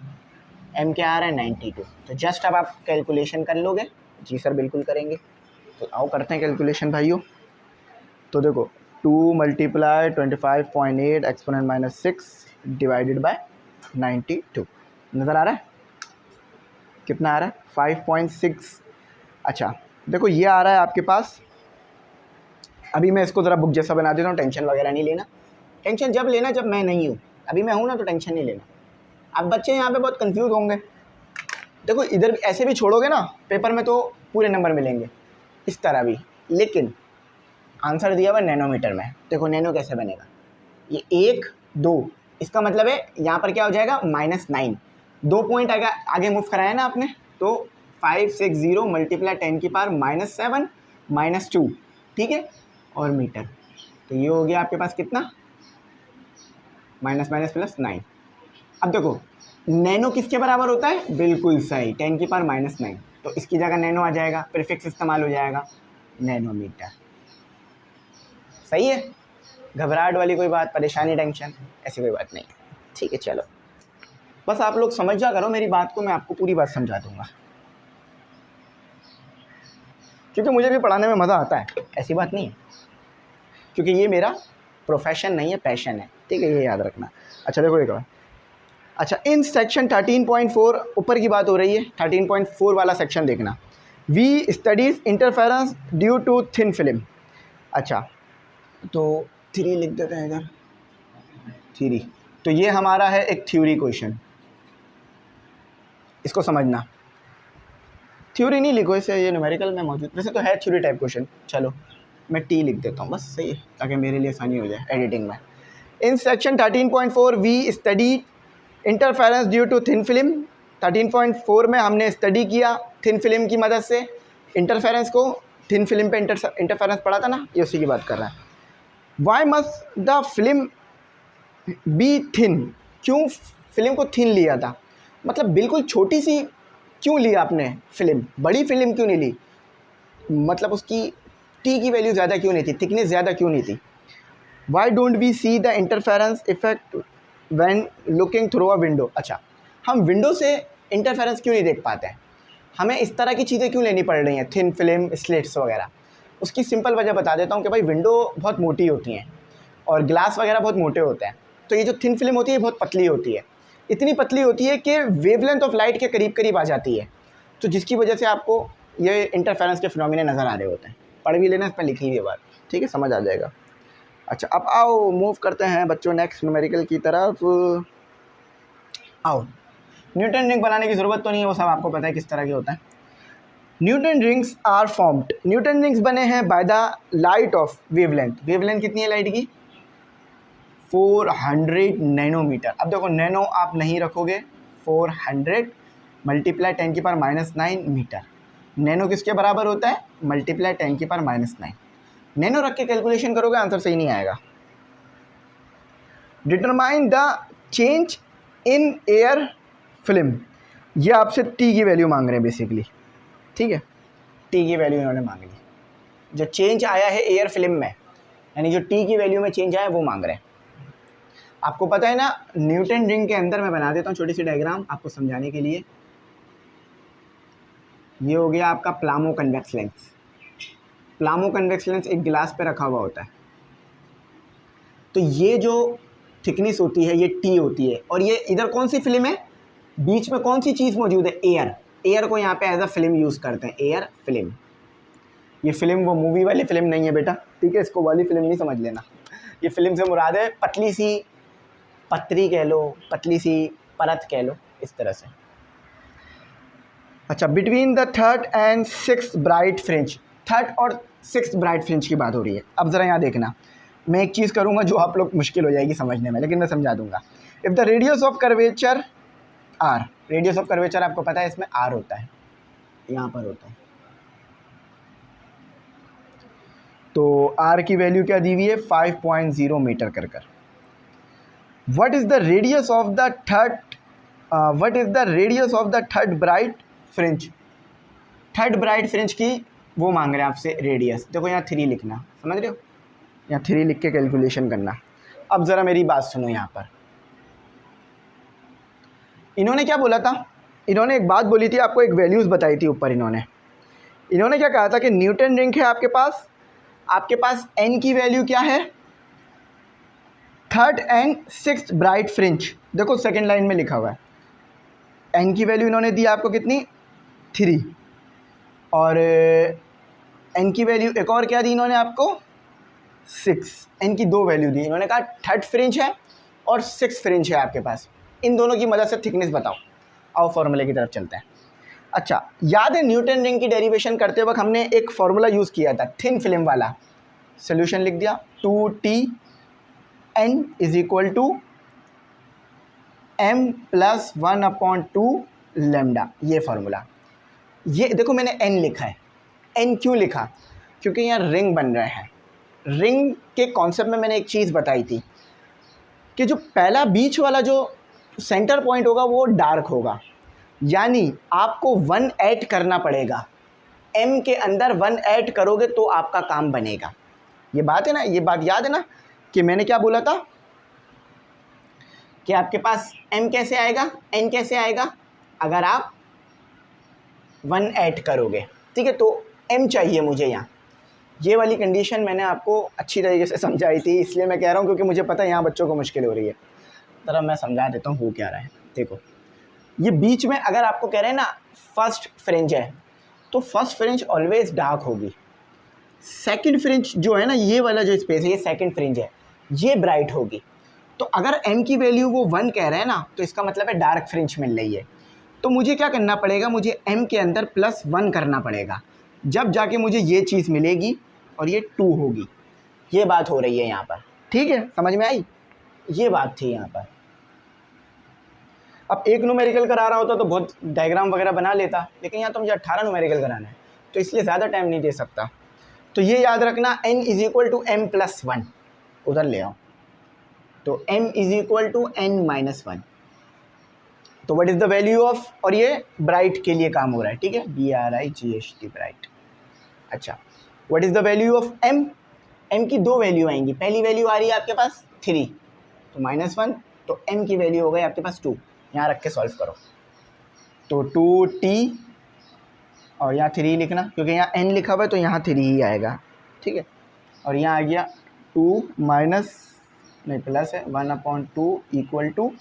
m क्या आ रहा है 92। तो जस्ट अब आप कैलकुलेशन कर लोगे? जी सर बिल्कुल करेंगे। तो आओ करते हैं कैलकुलेशन भाइयों। तो देखो 2 मल्टीप्लाई 25.8 एक्सपोनेंट -6 डिवाइडेड बाय 92, नज़र आ रहा है कितना आ रहा है 5.6। अच्छा देखो ये आ रहा है आपके पास, अभी मैं इसको ज़रा बुक जैसा बना देता हूँ, टेंशन वगैरह नहीं लेना। टेंशन जब लेना जब मैं नहीं हूँ, अभी मैं हूँ ना तो टेंशन नहीं लेना। अब बच्चे यहाँ पे बहुत कंफ्यूज होंगे, देखो इधर भी ऐसे भी छोड़ोगे ना पेपर में तो पूरे नंबर मिलेंगे, इस तरह भी, लेकिन आंसर दिया हुआ नैनोमीटर में। देखो नैनो कैसे बनेगा, ये 1 2, इसका मतलब है यहाँ पर क्या हो जाएगा -9, 2 पॉइंट आगे मूव कराया ना आपने, तो 560 मल्टीप्लाई 10 की पावर -7 -2, ठीक है, और मीटर। तो ये हो गया आपके पास कितना, माइनस माइनस प्लस 9। अब देखो नैनो किसके बराबर होता है, बिल्कुल सही, 10 की पावर -9, तो इसकी जगह नैनो आ जाएगा, प्रीफिक्स इस्तेमाल हो जाएगा, नैनोमीटर। सही है, घबराहट वाली कोई बात, परेशानी, टेंशन ऐसी कोई बात नहीं, ठीक है। चलो बस आप लोग समझ जा करो मेरी बात को, मैं आपको पूरी बात समझा दूंगा, क्योंकि मुझे भी पढ़ाने में मज़ा आता है, ऐसी बात नहीं है, क्योंकि ये मेरा प्रोफेशन नहीं है, पैशन है, ठीक है, ये याद रखना। अच्छा देखो एक और, अच्छा इन सेक्शन 13.4 ऊपर की बात हो रही है, 13.4 वाला सेक्शन देखना, we studies interference due to thin film. अच्छा तो 3 लिख देते हैं इधर, 3। तो ये हमारा है एक थ्योरी क्वेश्चन, इसको समझना, थ्योरी नहीं लिखो इसे, ये न्यूमेरिकल में मौजूद, वैसे तो है थ्योरी टाइप क्वेश्चन, चलो मैं टी लिख देता हूँ बस, सही है, ताकि मेरे लिए आसानी हो जाए एडिटिंग में। In section 13.4 we study interference due to thin film. 13.4 में हमने स्टडी किया थिन फिल्म की मदद से इंटरफेरेंस को, थिन फिल्म पे इंटरफेरेंस पढ़ा था ना, ये उसी की बात कर रहा है। Why must the film be thin, क्यों फिल्म को थिन लिया था, मतलब बिल्कुल छोटी सी क्यों लिया आपने फिल्म, बड़ी फिल्म क्यों नहीं ली, मतलब उसकी टी की वैल्यू ज़्यादा क्यों नहीं थी, थिकनेस ज़्यादा क्यों नहीं थी। Why don't we see the interference effect when looking through a window. अच्छा हम विंडो से इंटरफेरेंस क्यों नहीं देख पाते हैं, हमें इस तरह की चीज़ें क्यों लेनी पड़ रही हैं, थिन फिल्म, स्लिट्स वगैरह। उसकी सिंपल वजह बता देता हूँ कि भाई विंडो बहुत मोटी होती हैं और ग्लास वगैरह बहुत मोटे होते हैं, तो ये जो थिन फिल्म होती है बहुत पतली होती है, इतनी पतली होती है कि वेवलेंथ ऑफ लाइट के करीब करीब आ जाती है, तो जिसकी वजह से आपको ये इंटरफेरेंस के फिनोमिना नज़र आ रहे होते हैं। पढ़ भी लेना, इस पर लिखी हुई बात, ठीक है, समझ आ जाएगा। अच्छा अब आओ मूव करते हैं बच्चों नेक्स्ट न्यूमेरिकल की तरफ। आओ, न्यूटन रिंग बनाने की ज़रूरत तो नहीं है, वो सब आपको पता है किस तरह के होता है। Newton rings are formed, Newton rings बने हैं by the light of wavelength. Wavelength कितनी है लाइट की, 400 नैनोमीटर। अब देखो नैनो आप नहीं रखोगे, 400 मल्टीप्लाई 10 की पावर -9 मीटर। नैनो किसके बराबर होता है, मल्टीप्लाई 10 की पावर -9। नैनो रख के कैलकुलेशन करोगे आंसर सही नहीं आएगा। Determine the change in air film, ये आपसे टी की वैल्यू मांग रहे हैं बेसिकली, ठीक है, टी की वैल्यू इन्होंने मांग ली, जो चेंज आया है एयर फिल्म में, यानी जो टी की वैल्यू में चेंज आया वो मांग रहे हैं। आपको पता है ना न्यूटन रिंग के अंदर, मैं बना देता हूँ छोटी सी डायग्राम आपको समझाने के लिए। ये हो गया आपका प्लामो कन्वेक्स लेंस। प्लामो कन्वेक्स लेंस एक गिलास पे रखा हुआ होता है, तो ये जो थिकनेस होती है ये टी होती है, और ये इधर कौन सी फिल्म है, बीच में कौन सी चीज़ मौजूद है, एयर। एयर को यहाँ पे एज अ फिल्म यूज़ करते हैं, एयर फिल्म। ये फिल्म वो मूवी वाली फिल्म नहीं है बेटा, ठीक है, इसको वाली फिल्म नहीं समझ लेना। ये फिल्म से मुराद है पतली सी पतरी कह लो, पतली सी परत कह लो, इस तरह से। अच्छा between the third and sixth bright fringe, third और सिक्स्थ ब्राइट फ्रिंज की बात हो रही है। अब ज़रा यहाँ देखना, मैं एक चीज़ करूँगा जो आप लोग मुश्किल हो जाएगी समझने में, लेकिन मैं समझा दूँगा। If the radius of curvature R, radius of curvature आपको पता है इसमें आर होता है, यहाँ पर होता है, तो आर की वैल्यू क्या दी हुई है, 5.0 मीटर कर। What is the radius of the third bright fringe, third bright fringe की वो मांग रहे हैं आपसे रेडियस। देखो यहाँ 3 लिखना, समझ रहे हो, यहाँ 3 लिख के कैलकुलेशन करना। अब ज़रा मेरी बात सुनो, यहाँ पर इन्होंने क्या बोला था, इन्होंने एक बात बोली थी, आपको एक वैल्यूज़ बताई थी ऊपर। इन्होंने क्या कहा था कि न्यूटन रिंग है आपके पास एन की वैल्यू क्या है, third and sixth bright fringe. देखो सेकेंड लाइन में लिखा हुआ है, एन की वैल्यू इन्होंने दी आपको कितनी, 3, और एन की वैल्यू एक और क्या दी इन्होंने आपको, 6। एन की 2 वैल्यू दी, इन्होंने कहा थर्ड फ्रिंज है और सिक्स फ्रिंज है आपके पास, इन दोनों की मदद से थिकनेस बताओ। आओ फॉर्मूले की तरफ चलते हैं। अच्छा याद है न्यूटन रिंग की डेरिवेशन करते वक्त हमने एक फार्मूला यूज़ किया था थिन फिल्म वाला, सोल्यूशन लिख दिया, 2Tn is equal to m + 1/2 lambda, ये फार्मूला। ये देखो मैंने n लिखा है, n क्यों लिखा, क्योंकि यहाँ रिंग बन रहा है। रिंग के कॉन्सेप्ट में मैंने एक चीज़ बताई थी कि जो पहला बीच वाला जो सेंटर पॉइंट होगा वो डार्क होगा, यानी आपको 1 ऐड करना पड़ेगा, m के अंदर 1 ऐड करोगे तो आपका काम बनेगा। ये बात है ना, ये बात याद है ना कि मैंने क्या बोला था कि आपके पास m कैसे आएगा, n कैसे आएगा, अगर आप 1 ऐड करोगे, ठीक है। तो m चाहिए मुझे यहाँ, ये वाली कंडीशन मैंने आपको अच्छी तरीके से समझाई थी, इसलिए मैं कह रहा हूँ क्योंकि मुझे पता है यहाँ बच्चों को मुश्किल हो रही है। तरह मैं समझा देता हूँ हो क्या रहा है। देखो ये बीच में अगर आपको कह रहे हैं ना फर्स्ट फ्रिंज है, तो फर्स्ट फ्रिंज ऑलवेज डार्क होगी। सेकंड फ्रिंज जो है ना, ये वाला जो स्पेस है, ये सेकंड फ्रिंज है, ये ब्राइट होगी। तो अगर m की वैल्यू वो 1 कह रहे हैं ना, तो इसका मतलब है डार्क फ्रिंज मिल रही है। तो मुझे क्या करना पड़ेगा, मुझे m के अंदर +1 करना पड़ेगा, जब जाके मुझे ये चीज़ मिलेगी और ये 2 होगी। ये बात हो रही है यहाँ पर, ठीक है, समझ में आई, ये बात थी यहाँ पर। अब एक न्यूमेरिकल करा रहा होता तो बहुत डायग्राम वगैरह बना लेता, लेकिन यहाँ तो मुझे 18 न्यूमेरिकल कराना है, तो इसलिए ज़्यादा टाइम नहीं दे सकता। तो ये याद रखना, n = m+1 उधर ले आओ, तो m = n-1। तो what is the value of, और ये ब्राइट के लिए काम हो रहा है, ठीक है, BRIGHT ब्राइट। अच्छा, what is the value of m, m की 2 वैल्यू आएंगी। पहली वैल्यू आ रही है आपके पास 3, तो -1, तो m की वैल्यू हो गई आपके पास 2। यहाँ रख के सॉल्व करो, तो 2t और यहाँ 3 लिखना, क्योंकि यहाँ n लिखा हुआ है तो यहाँ 3 ही आएगा, ठीक है। और यहाँ आ गया 2 माइनस नहीं प्लस है 1/2 इक्वल टू,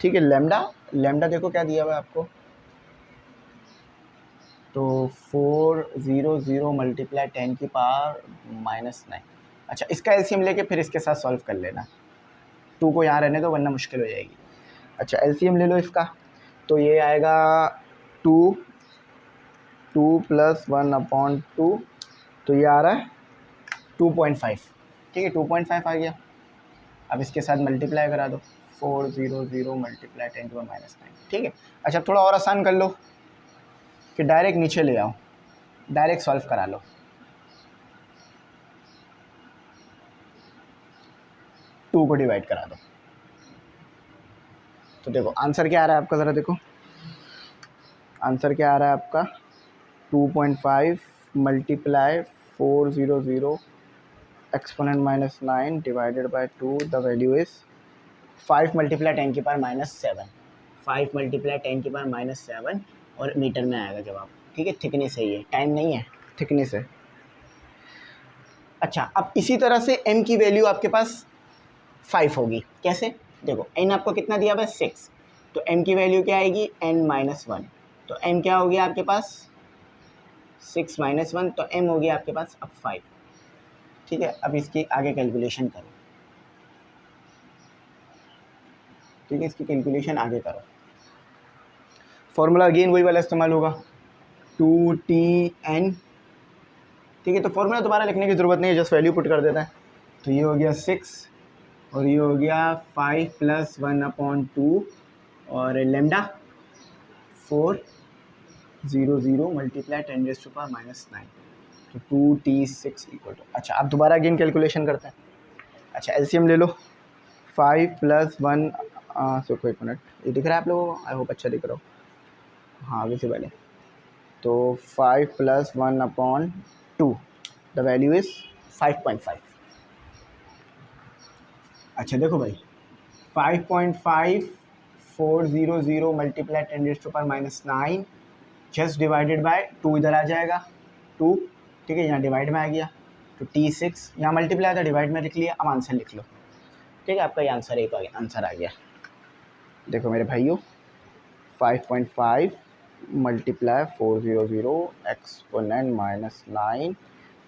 ठीक है, लेमडा देखो क्या दिया हुआ है आपको, तो 400 मल्टीप्लाई 10⁻⁻⁹। अच्छा, इसका एलसीएम लेके फिर इसके साथ सॉल्व कर लेना, 2 को यहाँ रहने दो वरना मुश्किल हो जाएगी। अच्छा, एलसीएम ले लो इसका, तो ये आएगा 2 + 1/2, तो ये आ रहा है 2.5, ठीक है, 2.5 आ गया। अब इसके साथ मल्टीप्लाई करा दो, 400 मल्टीप्लाई 10⁻⁹, ठीक है। अच्छा, थोड़ा और आसान कर लो कि डायरेक्ट नीचे ले आओ, डायरेक्ट सॉल्व करा लो। टू को डिवाइड करा दो, तो देखो आंसर क्या आ रहा है आपका, ज़रा देखो आंसर क्या आ रहा है आपका, 2.5 multiply 400 exponent -9 divided by 2, the value is 5 multiply 10⁻⁷, 5 multiply 10⁻⁷, और मीटर में आएगा जवाब, ठीक है। थिकनेस है ये, टाइम नहीं है, थिकनेस है। अच्छा, अब इसी तरह से m की वैल्यू आपके पास 5 होगी, कैसे, देखो n आपको कितना दिया हुआ है 6, तो m की वैल्यू क्या आएगी n-1, तो m क्या हो गया आपके पास 6 - 1, तो m हो गया आपके पास अब 5, ठीक है। अब इसकी आगे कैलकुलेशन करो, ठीक है, इसकी कैलकुलेशन आगे करो। फॉर्मूला अगेन वही वाला इस्तेमाल होगा, 2tn, ठीक है। तो फॉर्मूला दोबारा लिखने की ज़रूरत नहीं है, जस्ट वैल्यू पुट कर देता है। तो ये हो गया 6 और ये हो गया 5 + 1/2 और लेमडा 400 मल्टीप्लाई 10⁻⁹, तो 2t6 = अच्छा, अब दोबारा अगेन कैलकुलेशन करते हैं। अच्छा, एलसीएम ले लो, 5 + 1 सो एक मिनट, ये दिख रहा है आप लोगों को, आई होप अच्छा दिख रहा हो, हाँ विजिबल है। तो 5 + 1/2, द वैल्यू इज़ 5.5। अच्छा देखो भाई, 5.5 400 मल्टीप्लाई 10⁻⁹ जस्ट डिवाइडेड बाय 2, इधर आ जाएगा 2, ठीक है, यहाँ डिवाइड में आ गया, तो t6 यहाँ मल्टीप्लाई था, डिवाइड में लिख लिया। अब आंसर लिख लो, ठीक है, आपका ये आंसर एक आंसर आ गया। देखो मेरे भाइयों, 5.5 multiply 400 exponent -9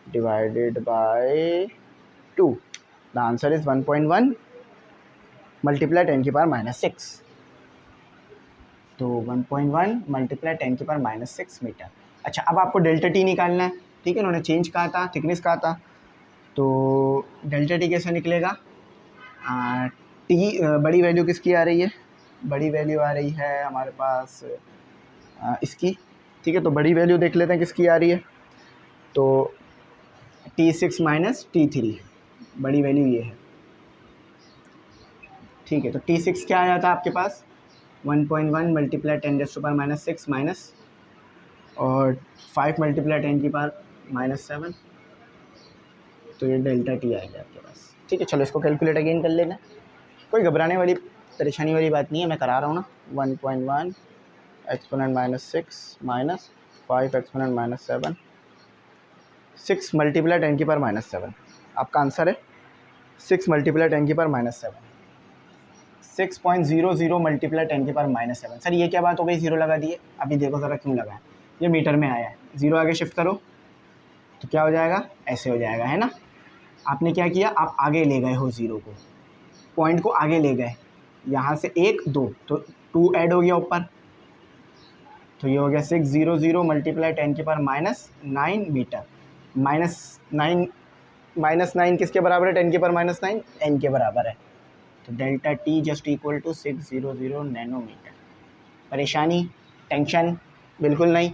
divided by 2, the answer is 1.1 multiply 10⁻⁻⁶, तो 1.1 मल्टीप्लाई 10⁻⁶ मीटर। अच्छा, अब आपको डेल्टा टी निकालना है, ठीक है, उन्होंने चेंज कहा था, थिकनेस कहा था, तो डेल्टा टी कैसे निकलेगा, टी बड़ी वैल्यू किसकी आ रही है, बड़ी वैल्यू आ रही है हमारे पास इसकी ठीक है, तो बड़ी वैल्यू देख लेते हैं किसकी आ रही है। तो T6 माइनस T3 बड़ी वैल्यू ये है। ठीक है, तो T6 क्या आ जाता है आपके पास 1.1 मल्टीप्लाई 10⁻⁻6 माइनस और 5 मल्टीप्लाई 10⁻⁻7, तो ये डेल्टा T आ गया आपके पास। ठीक है, चलो इसको कैलकुलेट अगेन कर लेना। कोई घबराने वाली परेशानी वाली बात नहीं है, मैं करा रहा हूँ ना। 1.1 exponent-6 माइनस 5 exponent-7, 6 मल्टीप्लाई 10⁻⁻7 आपका आंसर है। 6 मल्टीप्लाई 10⁻⁻7 6.00 मल्टीप्लाई 10⁻⁻7। सर ये क्या बात हो गई, ज़ीरो लगा दिए। अभी देखो ज़रा क्यों लगा है, ये मीटर में आया है, ज़ीरो आगे शिफ्ट करो तो क्या हो जाएगा, ऐसे हो जाएगा, है ना। आपने क्या किया, आप आगे ले गए हो ज़ीरो को, पॉइंट को आगे ले गए, यहाँ से 1 2 तो 2 ऐड हो गया ऊपर, तो ये हो गया 600 मल्टीप्लाई 10⁻⁻9 मीटर। -9 किसके बराबर है, 10⁻⁻9 n के बराबर है। तो delta T just equal to 600 nanometre. परेशानी टेंशन बिल्कुल नहीं।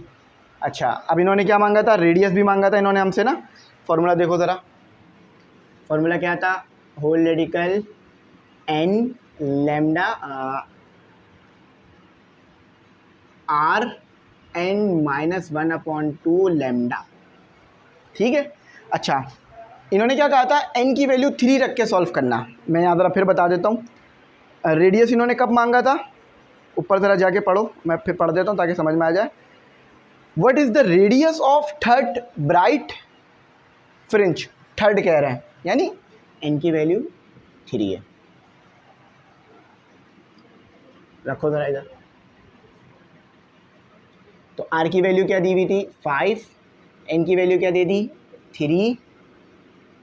अच्छा, अब इन्होंने क्या मांगा था, रेडियस भी मांगा था इन्होंने हमसे ना। फॉर्मूला देखो ज़रा, फॉर्मूला क्या था, whole radical n lambda r n-1/2 lambda. ठीक है। अच्छा, इन्होंने क्या कहा था, n की वैल्यू 3 रख के सॉल्व करना। मैं यहाँ ज़रा फिर बता देता हूँ। रेडियस इन्होंने कब मांगा था, ऊपर ज़रा जाके पढ़ो, मैं फिर पढ़ देता हूँ ताकि समझ में आ जाए। What is the radius of third bright fringe, third कह रहे हैं, यानी n की वैल्यू 3 है। रखो ज़रा इधर। तो r की वैल्यू क्या दी हुई थी 5, n की वैल्यू क्या दे दी 3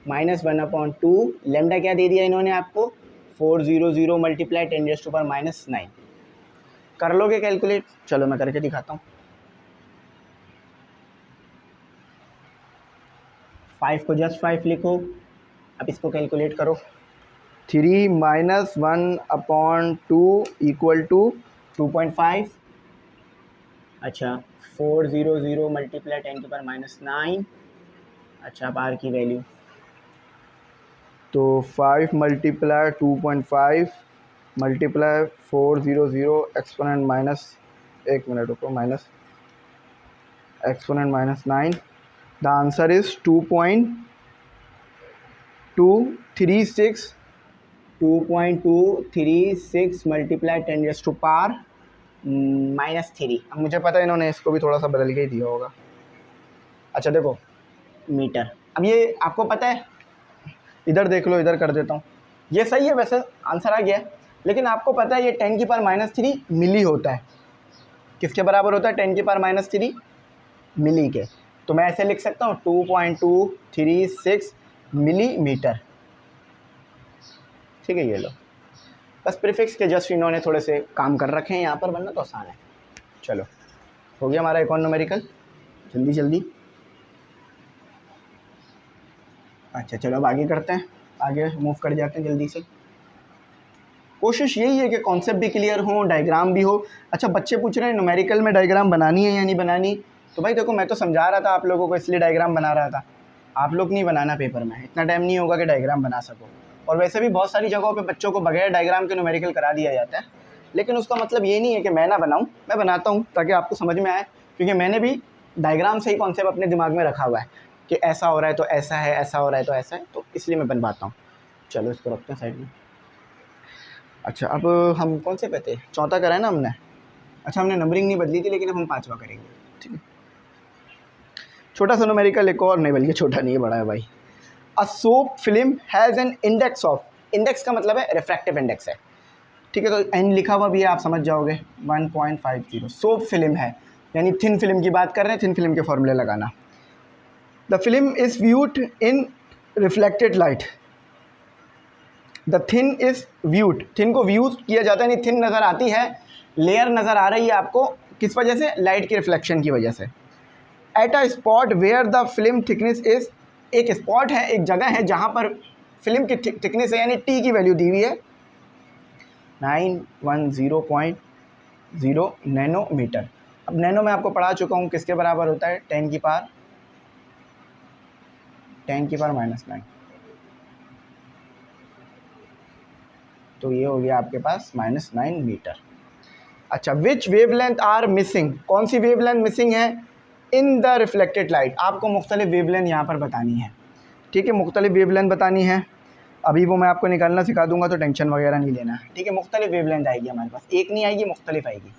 -1/2, लैम्डा क्या दे दिया इन्होंने आपको 400 मल्टीप्लाई 10⁻⁻9। कर लोगे कैलकुलेट, चलो मैं करके दिखाता हूँ। 5 को जस्ट 5 लिखो, अब इसको कैलकुलेट करो। 3 - 1/2 इक्वल टू 2.5। अच्छा, 400 मल्टीप्लाई 10⁻⁹। अच्छा, अब आर की वैल्यू तो 5 मल्टीप्लाई 2.5 मल्टीप्लाई 400 एक्सपोनेंट माइनस, एक मिनट रुको, minus exponent -9। The answer is 2.236 multiply 10⁻⁻3। अब मुझे पता है इन्होंने इसको भी थोड़ा सा बदल के ही दिया होगा। अच्छा देखो, मीटर, अब ये आपको पता है, इधर देख लो, इधर कर देता हूँ। ये सही है, वैसे आंसर आ गया, लेकिन आपको पता है ये 10⁻³ मिली होता है। किसके बराबर होता है 10⁻³ मिली के। तो मैं ऐसे लिख सकता हूँ 2.236 मिलीमीटर। ठीक है, ये लो, बस प्रीफिक्स के जस्ट इन्होंने थोड़े से काम कर रखे हैं यहाँ पर, वरना तो आसान है। चलो, हो गया हमारा इकोन न्यूमेरिकल, जल्दी जल्दी। अच्छा चलो, अब आगे करते हैं, आगे मूव कर जाते हैं जल्दी से। कोशिश यही है कि कॉन्सेप्ट भी क्लियर हो, डायग्राम भी हो। अच्छा, बच्चे पूछ रहे हैं न्यूमेरिकल में डायग्राम बनानी है या नहीं बनानी। तो भाई देखो, मैं तो समझा रहा था आप लोगों को, इसलिए डायग्राम बना रहा था। आप लोग नहीं बनाना पेपर में, इतना टाइम नहीं होगा कि डायग्राम बना सको। और वैसे भी बहुत सारी जगहों पे बच्चों को बगैर डायग्राम के न्यूमेरिकल करा दिया जाता है, लेकिन उसका मतलब ये नहीं है कि मैं ना बनाऊँ, मैं बनाता हूँ ताकि आपको समझ में आए, क्योंकि मैंने भी डायग्राम से ही कॉन्सेप्ट अपने दिमाग में रखा हुआ है कि ऐसा हो रहा है तो ऐसा है, ऐसा हो रहा है तो ऐसा है, तो इसलिए मैं बनवाता हूँ। चलो इसको रखते हैं साइड में। अच्छा, अब हम कौन से पे थे, चौथा करा है ना हमने। अच्छा, हमने नंबरिंग नहीं बदली थी, लेकिन अब हम 5वां करेंगे। ठीक है, छोटा सा न्यूमेरिकल एक और, नहीं बल्कि छोटा नहीं है, बड़ा है भाई। A soap film has an index of, index का मतलब है रिफ्रैक्टिव इंडेक्स है। ठीक है, तो एन लिखा हुआ भी है, आप समझ जाओगे 1.50। सोप फिल्म है यानी थिन फिल्म की बात कर रहे हैं, थिन फिल्म के फॉर्मूले लगाना। The film is viewed in reflected light. The thin is viewed, thin को व्यू किया जाता है, यानी थिन नज़र आती है, लेयर नज़र आ रही है आपको, किस वजह से, लाइट के रिफ्लेक्शन की वजह से। At a spot where the film thickness is, एक स्पॉट है, एक जगह है जहाँ पर फिल्म की थिकनेस है, यानी टी की वैल्यू दी हुई है 910.0 नैनोमीटर। अब नैनो में आपको पढ़ा चुका हूँ किसके बराबर होता है, 10 की पावर -9। तो ये हो गया आपके पास -9 मीटर। अच्छा, विच वेवलेंथ आर मिसिंग, कौन सी वेवलेंथ मिसिंग है इन द रिफ्लेक्टेड लाइट। आपको मुख्तलिफ वेवलेंथ यहाँ पर बतानी है, ठीक है, मुख्तलिफ वेवलेंथ बतानी है। अभी वो मैं आपको निकालना सिखा दूंगा, तो टेंशन वगैरह नहीं लेना है, ठीक है। मुख्तलिफ वेवलेंथ आएगी हमारे पास, एक नहीं आएगी, मुख्तलिफ आएगी।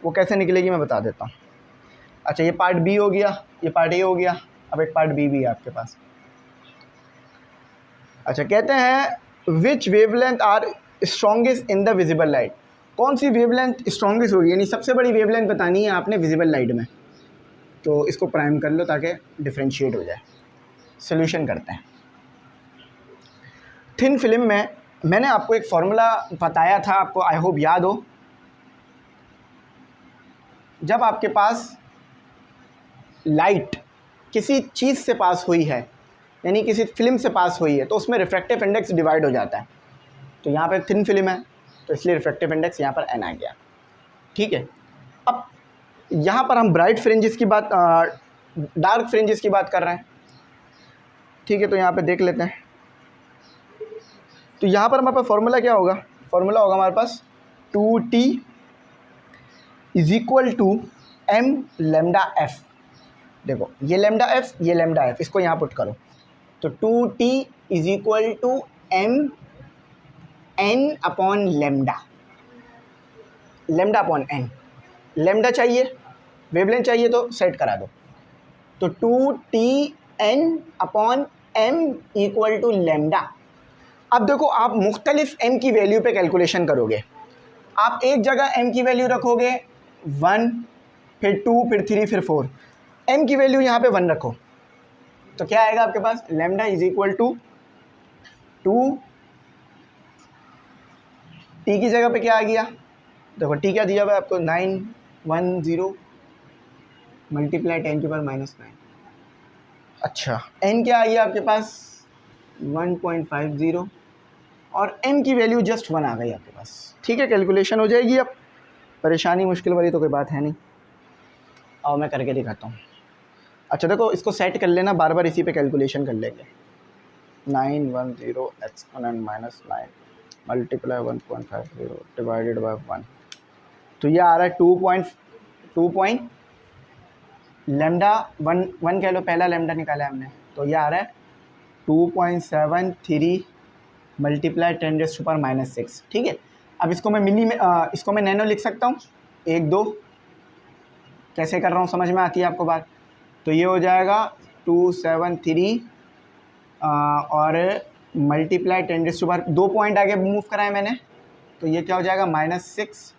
वो कैसे निकलेगी मैं बता देता हूँ। अच्छा, ये पार्ट बी हो गया, ये पार्ट ए हो गया, अब एक पार्ट बी भी है आपके पास। अच्छा, कहते हैं which wavelength are strongest in the visible light, कौन सी वेवलेंथ स्ट्रॉन्गेस्ट होगी, यानी सबसे बड़ी वेवलेंथ बतानी है आपने विजिबल लाइट में। तो इसको प्राइम कर लो ताकि डिफ्रेंशिएट हो जाए। सोल्यूशन करते हैं। थिन फिल्म में मैंने आपको एक फॉर्मूला बताया था, आपको आई होप याद हो। जब आपके पास लाइट किसी चीज़ से पास हुई है, यानी किसी फिल्म से पास हुई है, तो उसमें रिफ्रैक्टिव इंडेक्स डिवाइड हो जाता है। तो यहाँ पे थिन फिल्म है, तो इसलिए रिफ्रैक्टिव इंडेक्स यहाँ पर n आ गया, ठीक है। अब यहाँ पर हम ब्राइट फ्रिंजेस की बात, डार्क फ्रिंजेस की बात कर रहे हैं, ठीक है। तो यहाँ पे देख लेते हैं। तो यहाँ पर हमारे पास फॉर्मूला क्या होगा, फॉर्मूला होगा हमारे पास 2t = m लैम्डा f। देखो ये लैम्डा f, ये लैम्डा f, इसको यहाँ पुट करो। तो 2t = m n upon lambda, lambda upon n। Lambda चाहिए, वेवलेंथ चाहिए, तो सेट करा दो। तो 2t n upon m = lambda. अब देखो, आप मुख्तलिफ m की वैल्यू पे कैलकुलेशन करोगे। आप एक जगह m की वैल्यू रखोगे 1, फिर 2, फिर 3, फिर 4। m की वैल्यू यहाँ पे 1 रखो, तो क्या आएगा आपके पास, लैम्डा = 2 t की जगह पे क्या आ गया, देखो t क्या दिया हुआ है आपको, 910 मल्टीप्लाई 10⁻⁹। अच्छा, n क्या आ गया आपके पास 1.50, और m की वैल्यू जस्ट 1 आ गई आपके पास, ठीक है। कैलकुलेशन हो जाएगी। अब परेशानी मुश्किल वाली तो कोई बात है नहीं, और मैं करके दिखाता हूँ। अच्छा देखो, इसको सेट कर लेना, बार बार इसी पे कैलकुलेशन कर लेंगे। 910 एक्सपोनेंट -9 मल्टीप्लाई 1.50 डिवाइडेड बाय 1, तो ये आ रहा है 2 लैम्डा 1 कह लो, पहला लैम्डा निकाला है हमने, तो ये आ रहा है 2.73 मल्टीप्लाई 10⁻⁻6, ठीक है। अब इसको मैं मिली में इसको मैं नैनो लिख सकता हूँ, 1 2, कैसे कर रहा हूँ समझ में आती है आपको बात। तो ये हो जाएगा 273 और मल्टीप्लाई 10⁻, 2 पॉइंट आगे मूव करा है मैंने, तो ये क्या हो जाएगा -6।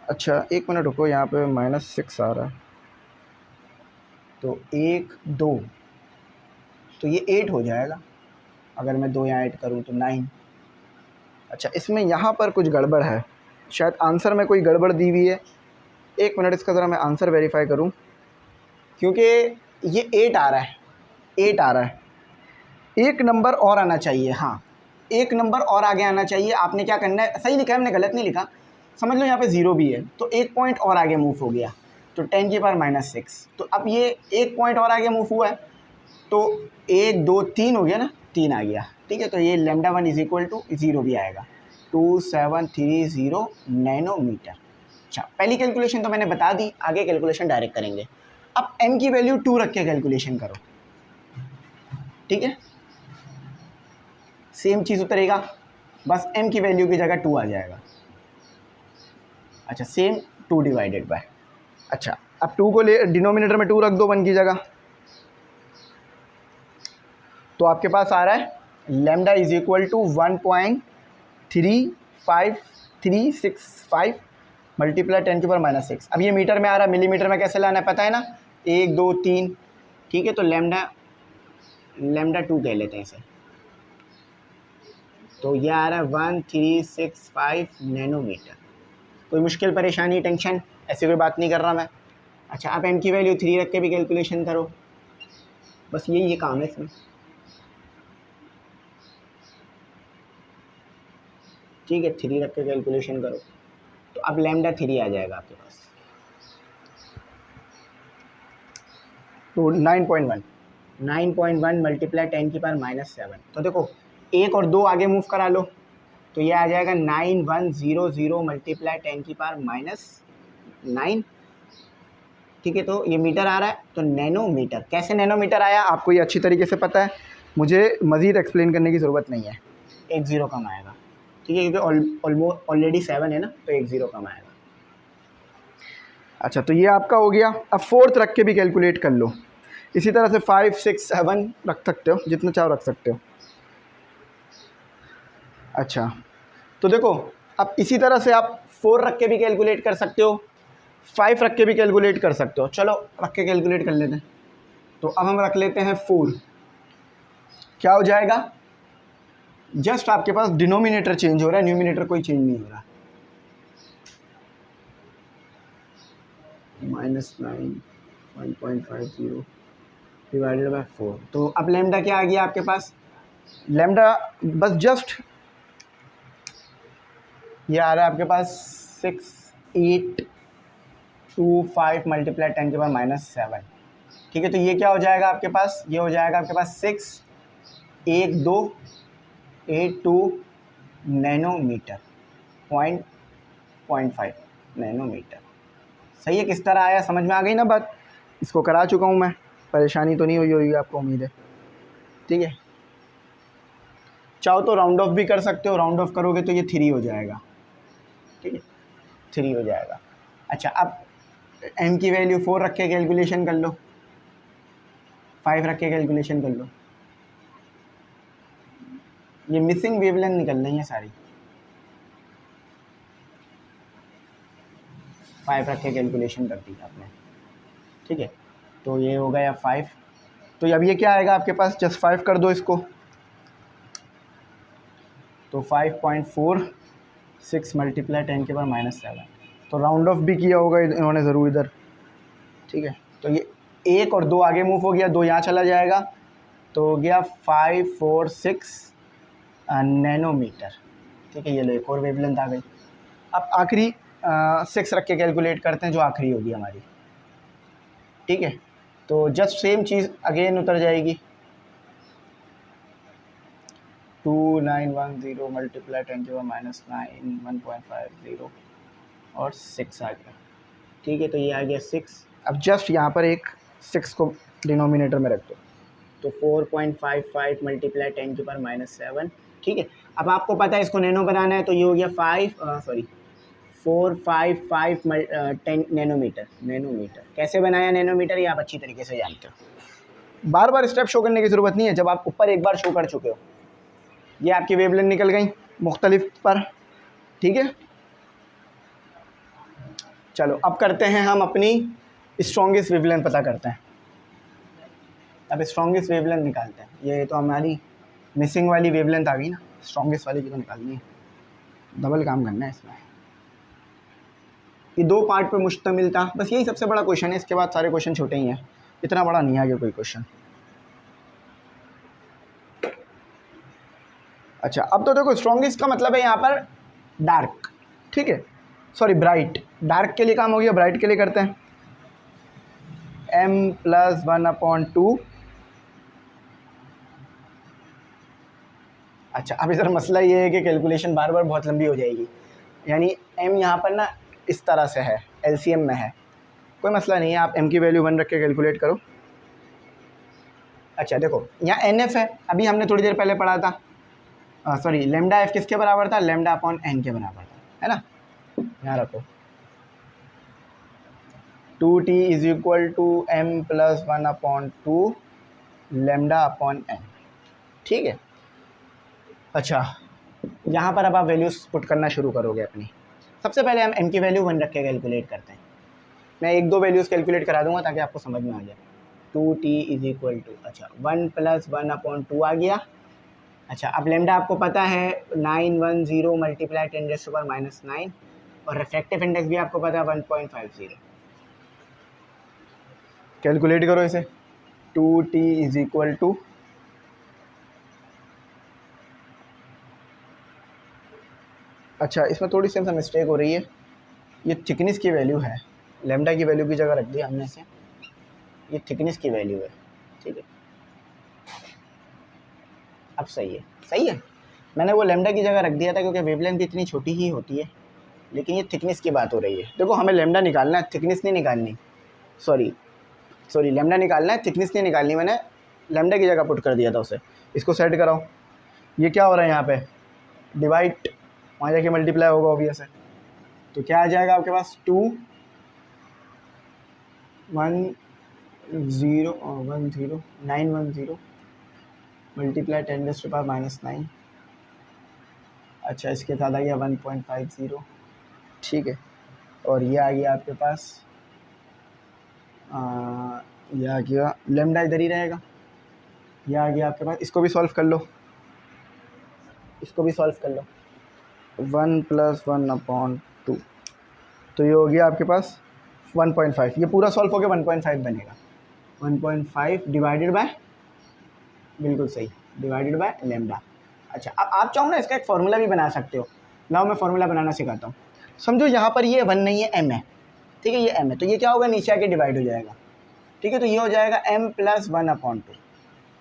अच्छा एक मिनट रुको, यहाँ पे -6 आ रहा है, तो 1 2, तो ये 8 हो जाएगा। अगर मैं 2 यहाँ ऐड करूँ तो 9। अच्छा, इसमें यहाँ पर कुछ गड़बड़ है, शायद आंसर में कोई गड़बड़ दी हुई है। एक मिनट, इसका ज़रा मैं आंसर वेरीफाई करूँ, क्योंकि ये 8 आ रहा है, 8 आ रहा है, एक नंबर और आना चाहिए। हाँ, एक नंबर और आगे आना चाहिए। आपने क्या करना है, सही लिखा है हमने, गलत नहीं लिखा, समझ लो यहाँ पे 0 भी है, तो 1 पॉइंट और आगे मूव हो गया, तो 10⁻⁻6। तो अब ये 1 पॉइंट और आगे मूव हुआ है, तो 1 2 3 हो गया ना, 3 आ गया, ठीक है। तो ये लैम्डा 1 = 0 भी आएगा, 2730 नैनोमीटर। अच्छा, पहली कैलकुलेशन तो मैंने बता दी, आगे कैलकुलेशन डायरेक्ट करेंगे। अब m की वैल्यू 2 रख के कैलकुलेशन करो, ठीक है। सेम चीज़ उतरेगा, बस m की वैल्यू की जगह 2 आ जाएगा। अच्छा, सेम 2 डिवाइडेड बाय, अच्छा अब 2 को ले डिनोमिनेटर में 2 रख दो 1 की जगह, तो आपके पास आ रहा है लैम्डा = 1.35365 मल्टीप्लाई 10⁻⁻6। अब ये मीटर में आ रहा है, मिलीमीटर में कैसे लाना है पता है ना, 1 2 3, ठीक है। तो लैम्डा 2 कह लेते हैं इसे, तो ये आ रहा है 1365 नैनोमीटर। कोई मुश्किल परेशानी टेंशन ऐसी कोई बात नहीं कर रहा मैं। अच्छा, आप m की वैल्यू 3 रख के भी कैलकुलेशन करो, बस यही काम है इसमें, ठीक है। 3 रख के कैलकुलेशन करो, तो अब लैम्डा 3 आ जाएगा आपके पास, तो 9.1 मल्टीप्लाई 10⁻⁷। तो देखो 1 और 2 आगे मूव करा लो, तो ये आ जाएगा 9100 मल्टीप्लाई 10⁻⁹। ठीक है, तो ये मीटर आ रहा है, तो नैनोमीटर। कैसे नैनोमीटर आया आपको ये अच्छी तरीके से पता है, मुझे मज़ीद एक्सप्लेन करने की ज़रूरत नहीं है। एक ज़ीरो कम आएगा, ठीक है, क्योंकि ऑलरेडी 7 है ना, तो एक ज़ीरो कम आएगा। अच्छा, तो ये आपका हो गया। अब फोर्थ रख के भी कैलकुलेट कर लो। इसी तरह से 5, 6, 7 रख सकते हो, जितना चाहो रख सकते हो। अच्छा, तो देखो अब इसी तरह से आप 4 रख के भी कैलकुलेट कर सकते हो, 5 रख के भी कैलकुलेट कर सकते हो। चलो रख के कैलकुलेट कर लेते हैं। तो अब हम रख लेते हैं 4। क्या हो जाएगा, जस्ट आपके पास डिनोमिनेटर चेंज हो रहा है, न्यूमिनेटर कोई चेंज नहीं हो रहा। -9 1.50 डिवाइडेड बाय 4। तो अब लैम्डा क्या आ गया आपके पास, लैम्डा बस जस्ट ये आ रहा है आपके पास 6825 मल्टीप्लाई 10⁻⁷। ठीक है, तो ये क्या हो जाएगा आपके पास, ये हो जाएगा आपके पास 61282 नैनोमीटर, 0.5 नैनोमीटर। सही है, किस तरह आया, समझ में आ गई ना बात। इसको करा चुका हूँ मैं, परेशानी तो नहीं हुई होगी आपको, उम्मीद है। ठीक है, चाहो तो राउंड ऑफ भी कर सकते हो, राउंड ऑफ करोगे तो ये 3 हो जाएगा। ठीक है, 3 हो जाएगा। अच्छा, अब m की वैल्यू 4 रख के कैलकुलेशन कर लो, 5 रख के कैलकुलेशन कर लो। ये मिसिंग वेवलेंथ निकल रही है सारी। 5 रख के कैलकुलेशन कर दी आपने। ठीक है, तो ये हो गया 5। तो अब ये क्या आएगा आपके पास, जस्ट 5 कर दो इसको, तो 5.46 मल्टीप्लाई 10⁻⁷। तो राउंड ऑफ भी किया होगा इन्होंने ज़रूर इधर। ठीक है, तो ये 1 और 2 आगे मूव हो गया, 2 यहाँ चला जाएगा, तो हो गया 546 नैनोमीटर। ठीक है, ये लो एक और वेवलेंथ आ गई। अब आखिरी 6 रख के कैलकुलेट करते हैं, जो आखिरी होगी हमारी। ठीक है, तो जस्ट सेम चीज़ अगेन उतर जाएगी, 2910 मल्टीप्लाई 10⁻⁹ 1.50 और 6 आ गया। ठीक है, तो ये आ गया 6। अब जस्ट यहाँ पर एक 6 को डिनोमिनेटर में रख दो, तो 4.55 मल्टीप्लाई 10⁻⁷। ठीक है, अब आपको पता है इसको नैनो बनाना है, तो ये हो गया 455 10 नैनोमीटर। कैसे बनाया नैनोमीटर, ये आप अच्छी तरीके से जानते हो, बार बार स्टेप शो करने की ज़रूरत नहीं है। जब आप ऊपर एक बार शो कर चुके हो, ये आपकी वेवलेंथ निकल गई मुख्तलिफ पर। ठीक है, चलो अब करते हैं हम अपनी स्ट्रॉन्गेस्ट वेवलेंथ पता करते हैं। अब स्ट्रॉन्गेस्ट वेवलेंथ निकालते हैं। ये तो हमारी मिसिंग वाली वेवलेंथ आ गई ना, स्ट्रॉन्गेस्ट वाली की तो निकालनी है, डबल काम करना है इसमें। ये 2 पार्ट पे मुश्तमिल था, बस यही सबसे बड़ा क्वेश्चन है, इसके बाद सारे क्वेश्चन छोटे ही हैं, इतना बड़ा नहीं आ गया कोई क्वेश्चन। अच्छा, अब तो देखो स्ट्रॉन्गेस्ट का मतलब है यहाँ पर डार्क। ठीक है, सॉरी ब्राइट। डार्क के लिए काम हो गया, ब्राइट के लिए करते हैं m+1/2। अच्छा, अब इधर मसला ये है कि कैलकुलेशन बार बार बहुत लंबी हो जाएगी, यानी m यहाँ पर ना इस तरह से है, LCM में है, कोई मसला नहीं है, आप m की वैल्यू 1 रख के कैलकुलेट करो। अच्छा देखो, यहाँ NF है, अभी हमने थोड़ी देर पहले पढ़ा था, सॉरी लैम्डा f किसके बराबर था, λ/n के बराबर था, है ना। यहाँ रखो 2t = m+1/2 λ/n। ठीक है, अच्छा यहाँ पर अब आप वैल्यूज़ पुट करना शुरू करोगे अपनी। सबसे पहले हम m की वैल्यू 1 रख के कैलकुलेट करते हैं। मैं 1-2 वैल्यूज़ कैलकुलेट करा दूंगा ताकि आपको समझ में आ जाए। 2t = अच्छा 1 + 1/2 आ गया। अच्छा, अब लैम्डा आपको पता है 910 मल्टीप्लाई 10⁻⁹, और रिफ्रैक्टिव इंडेक्स भी आपको पता है 1.50। कैलकुलेट करो इसे। 2t = अच्छा, इसमें थोड़ी सी हमसे मिस्टेक हो रही है, ये थिकनेस की वैल्यू है, लैम्डा की वैल्यू की जगह रख दी हमने इसे, ये थिकनेस की वैल्यू है, ठीक है। अब सही है। मैंने वो लेमडा की जगह रख दिया था क्योंकि वेवलेंथ इतनी छोटी ही होती है, लेकिन ये थिकनेस की बात हो रही है। देखो हमें लेमडा निकालना है, थिकनेस नहीं निकालनी। सॉरी लेमडा निकालना है, थिकनेस नहीं निकालनी। मैंने लेमडा की जगह पुट कर दिया था उसे। इसको सेट कराओ। ये क्या हो रहा है यहाँ पे, डिवाइड, वहाँ जाके मल्टीप्लाई होगा ऑब्वियस है। तो क्या आ जाएगा आपके पास, 2 1 0 1 0 9 1 0 मल्टीप्लाई 10⁻⁻⁹। अच्छा, इसके साथ आ गया 1.50, ठीक है। और ये आ गया आपके पास, ये आ गया लेमडा इधर ही रहेगा। ये आ गया आपके पास, इसको भी सॉल्व कर लो, 1 + 1/2। तो ये हो गया आपके पास 1.5। ये पूरा सॉल्व हो गया 1.5 बनेगा। 1.5 डिवाइडेड बाय, बिल्कुल सही, डिवाइडेड बाय लेमडा। अच्छा, अब आप चाहो ना इसका एक फार्मूला भी बना सकते हो। लाओ मैं फार्मूला बनाना सिखाता हूँ। समझो यहाँ पर ये 1 नहीं है, m है, ठीक है। ये m है तो ये क्या होगा, नीचे आके डिवाइड हो जाएगा, ठीक है। तो ये हो जाएगा m + 1/2,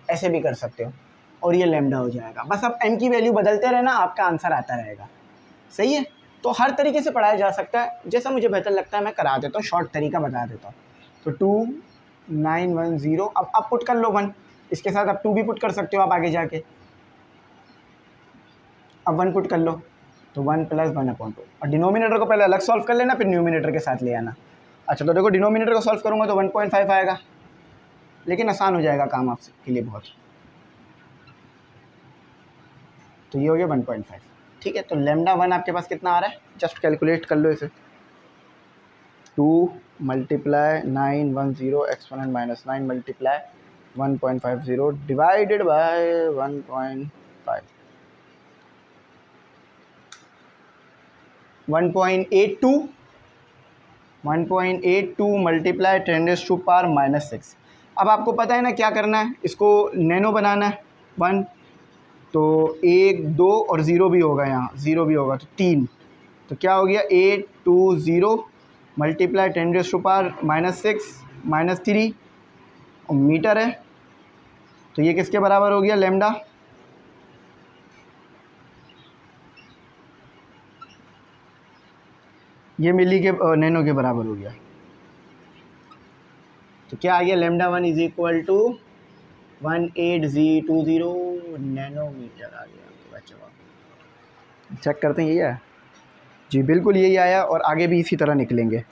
ऐसे भी कर सकते हो। और ये लेमडा हो जाएगा। बस अब m की वैल्यू बदलते रहना, आपका आंसर आता रहेगा, सही है। तो हर तरीके से पढ़ाया जा सकता है, जैसा मुझे बेहतर लगता है मैं करा देता हूँ, शॉर्ट तरीका बता देता हूँ। तो 2910, अब पुट कर लो 1, इसके साथ अब 2 भी पुट कर सकते हो आप आगे जाके। अब 1 पुट कर लो, तो 1 + 1/2। और डिनोमिनेटर को पहले अलग सॉल्व कर लेना, फिर न्यूमिनेटर के साथ ले आना। अच्छा, तो देखो डिनोमिनेटर को सॉल्व करूँगा तो 1.5 आएगा, लेकिन आसान हो जाएगा काम आपके लिए बहुत। तो ये हो गया 1.5, ठीक है। तो लेमडा 1 आपके पास कितना आ रहा है, जस्ट कैलकुलेट कर लो इसे। 2 × 910 exponent -9 multiply 1.50 divided bye 1.5, 1.82 multiply 10⁻⁻⁶। अब आपको पता है ना क्या करना है, इसको नैनो बनाना है 1, तो 1 2 और 0 भी होगा, यहाँ 0 भी होगा, तो 3। तो क्या हो गया, 820 मल्टीप्लाई 10⁻⁻⁶ -3 और मीटर है। तो ये किसके बराबर हो गया, लेमडा। ये मिली के नैनो के बराबर हो गया। तो क्या आ गया, लेमडा 1 = 18020 नैनोमीटर आ गया आपके पास जवाब। चेक करते हैं, यही है जी, बिल्कुल यही आया, और आगे भी इसी तरह निकलेंगे।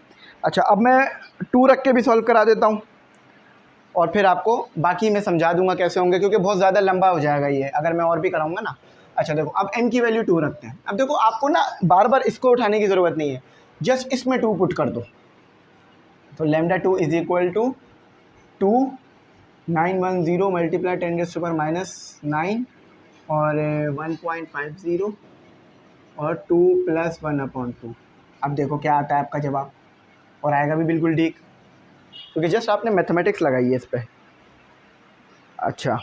अच्छा, अब मैं 2 रख के भी सॉल्व करा देता हूँ, और फिर आपको बाकी मैं समझा दूंगा कैसे होंगे, क्योंकि बहुत ज़्यादा लंबा हो जाएगा ये अगर मैं और भी कराऊंगा ना। अच्छा देखो, अब m की वैल्यू 2 रखते हैं। अब देखो आपको ना बार बार इसको उठाने की ज़रूरत नहीं है, जस्ट इसमें 2 पुट कर दो। तो लेमडा 2 = 2910 मल्टीप्लाई 10⁻⁻⁹ और 1.50 और 2 + 1/2। अब देखो क्या आता है आपका जवाब, और आएगा भी बिल्कुल ठीक, क्योंकि जस्ट आपने मैथमेटिक्स लगाई है इस पर। अच्छा,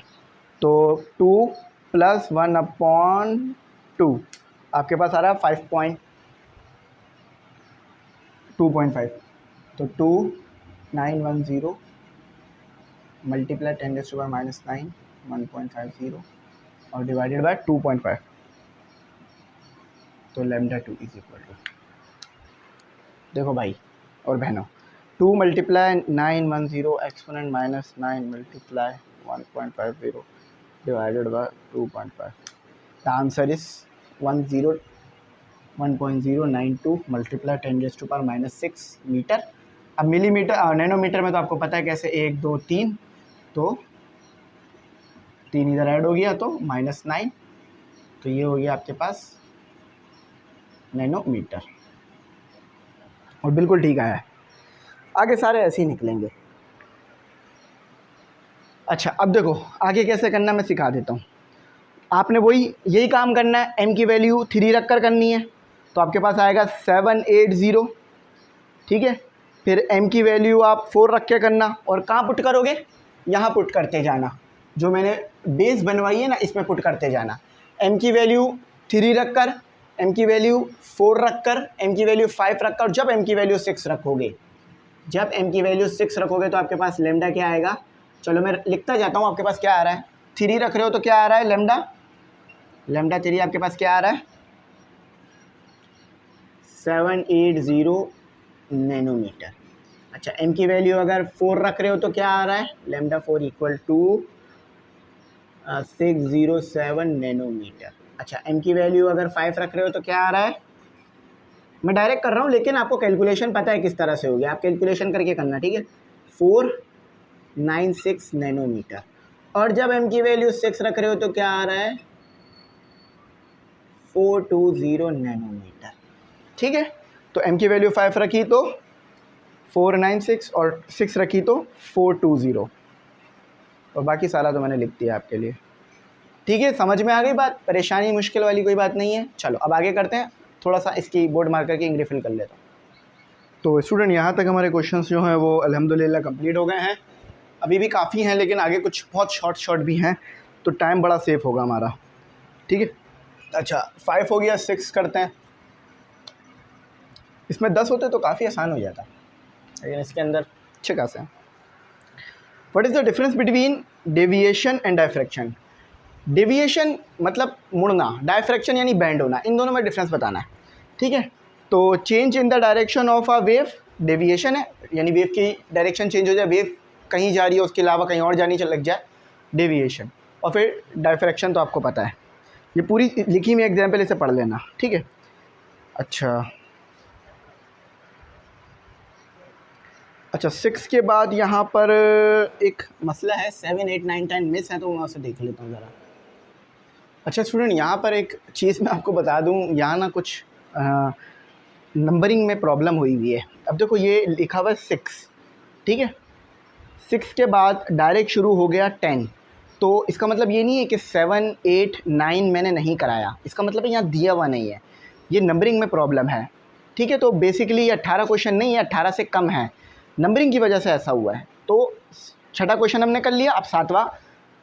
तो 2 + 1/2 आपके पास आ रहा है 2.5। तो 2910 मल्टीप्लाई 10⁻⁻⁹ 1.50 और डिवाइडेड बाय 2.5। तो लेमडा 2 = देखो भाई और बहनों, 2 × 910 exponent -9 multiply 1.50 divided by 2.5। The answer is 1.092 multiply 10⁻⁻⁶ metre. अब मिलीमीटर नैनोमीटर में तो आपको पता है कैसे, 1 2 3, तो 3 इधर ऐड हो गया तो -9, तो ये हो गया आपके पास नैनोमीटर, और बिल्कुल ठीक आया है। आगे सारे ऐसे ही निकलेंगे। अच्छा, अब देखो आगे कैसे करना मैं सिखा देता हूँ। आपने यही काम करना है, m की वैल्यू 3 रख कर करनी है, तो आपके पास आएगा 780, ठीक है। फिर m की वैल्यू आप 4 रख के करना, और कहाँ पुट करोगे, यहाँ पुट करते जाना, जो मैंने बेस बनवाई है ना इसमें पुट करते जाना। m की वैल्यू 3 रख कर, m की वैल्यू 4 रख कर, m की वैल्यू 5 रख कर, जब m की वैल्यू 6 रखोगे जब m की वैल्यू 6 रखोगे तो आपके पास लेमडा क्या आएगा, चलो मैं लिखता जाता हूँ, आपके पास क्या आ रहा है, 3 रख रहे हो तो क्या आ रहा है लेमडा 3 आपके पास क्या आ रहा है 780 नैनोमीटर। अच्छा m की वैल्यू अगर 4 रख रहे हो तो क्या आ रहा है लेमडा 4 इक्वल टू 607 नैनोमीटर। अच्छा m की वैल्यू अगर 5 रख रहे हो तो क्या आ रहा है, मैं डायरेक्ट कर रहा हूँ लेकिन आपको कैलकुलेशन पता है किस तरह से होगी, आप कैलकुलेशन करके करना, ठीक है। 496 नैनोमीटर। और जब m की वैल्यू 6 रख रहे हो तो क्या आ रहा है 420 नैनोमीटर, ठीक है। तो m की वैल्यू 5 रखी तो 496 और 6 रखी तो 420, और बाकी सारा तो मैंने लिख दिया आपके लिए, ठीक है। समझ में आ गई बात, परेशानी मुश्किल वाली कोई बात नहीं है। चलो अब आगे करते हैं, थोड़ा सा इसकी बोर्ड मार्कर की रिफिल कर लेता हूँ। तो स्टूडेंट यहाँ तक हमारे क्वेश्चंस जो हैं वो अल्हम्दुलिल्लाह कंप्लीट हो गए हैं, अभी भी काफ़ी हैं लेकिन आगे कुछ बहुत शॉर्ट भी हैं तो टाइम बड़ा सेफ होगा हमारा, ठीक है। अच्छा 5 हो गया, 6 करते हैं। इसमें 10 होते तो काफ़ी आसान हो जाता, लेकिन इसके अंदर अच्छे खासे हैं। What is the difference between deviation and diffraction. Deviation मतलब मुड़ना, डायफ्रैक्शन यानी बैंड होना, इन दोनों में डिफरेंस बताना है, ठीक है। तो change in the direction of a wave deviation है, यानी वेव की डायरेक्शन चेंज हो जाए, वेव कहीं जा रही है उसके अलावा कहीं और जानी लग जाए, डेविएशन। और फिर डायफ्रैक्शन तो आपको पता है, ये पूरी लिखी में एग्जाम्पल इसे पढ़ लेना, ठीक है। अच्छा 6 के बाद यहाँ पर एक मसला है, 7, 8, 9, 10 मिस है तो मैं उसे देख लेता हूँ ज़रा। अच्छा स्टूडेंट यहाँ पर एक चीज़ मैं आपको बता दूँ, यहाँ ना कुछ नंबरिंग में प्रॉब्लम हुई हुई है। अब देखो ये लिखा हुआ है 6, ठीक है, 6 के बाद डायरेक्ट शुरू हो गया 10, तो इसका मतलब ये नहीं है कि 7, 8, 9 मैंने नहीं कराया, इसका मतलब है यहाँ दिया हुआ नहीं है, ये नंबरिंग में प्रॉब्लम है, ठीक है। तो बेसिकली ये 18 क्वेश्चन नहीं है, 18 से कम है, नंबरिंग की वजह से ऐसा हुआ है। तो छठा क्वेश्चन हमने कर लिया, अब 7वां,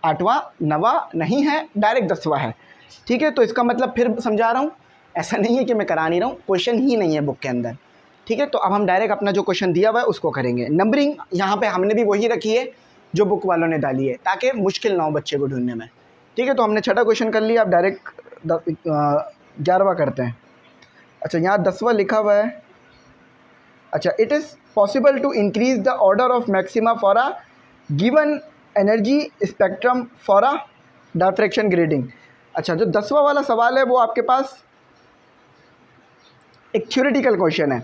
8वां, 9वां नहीं है, डायरेक्ट 10वां है, ठीक है। तो इसका मतलब फिर समझा रहा हूँ, ऐसा नहीं है कि मैं करा नहीं रहा हूँ, क्वेश्चन ही नहीं है बुक के अंदर, ठीक है। तो अब हम डायरेक्ट अपना जो क्वेश्चन दिया हुआ है उसको करेंगे। नंबरिंग यहाँ पे हमने भी वही रखी है जो बुक वालों ने डाली है, ताकि मुश्किल ना हो बच्चे को ढूंढने में, ठीक है। तो हमने छठा क्वेश्चन कर लिया, अब डायरेक्ट 11वां करते हैं। अच्छा यहाँ 10वां लिखा हुआ है, अच्छा it is possible to increase the order of maxima for a given energy spectrum for a diffraction grating. अच्छा जो 10वां वाला सवाल है वो आपके पास एक थ्योरेटिकल क्वेश्चन है,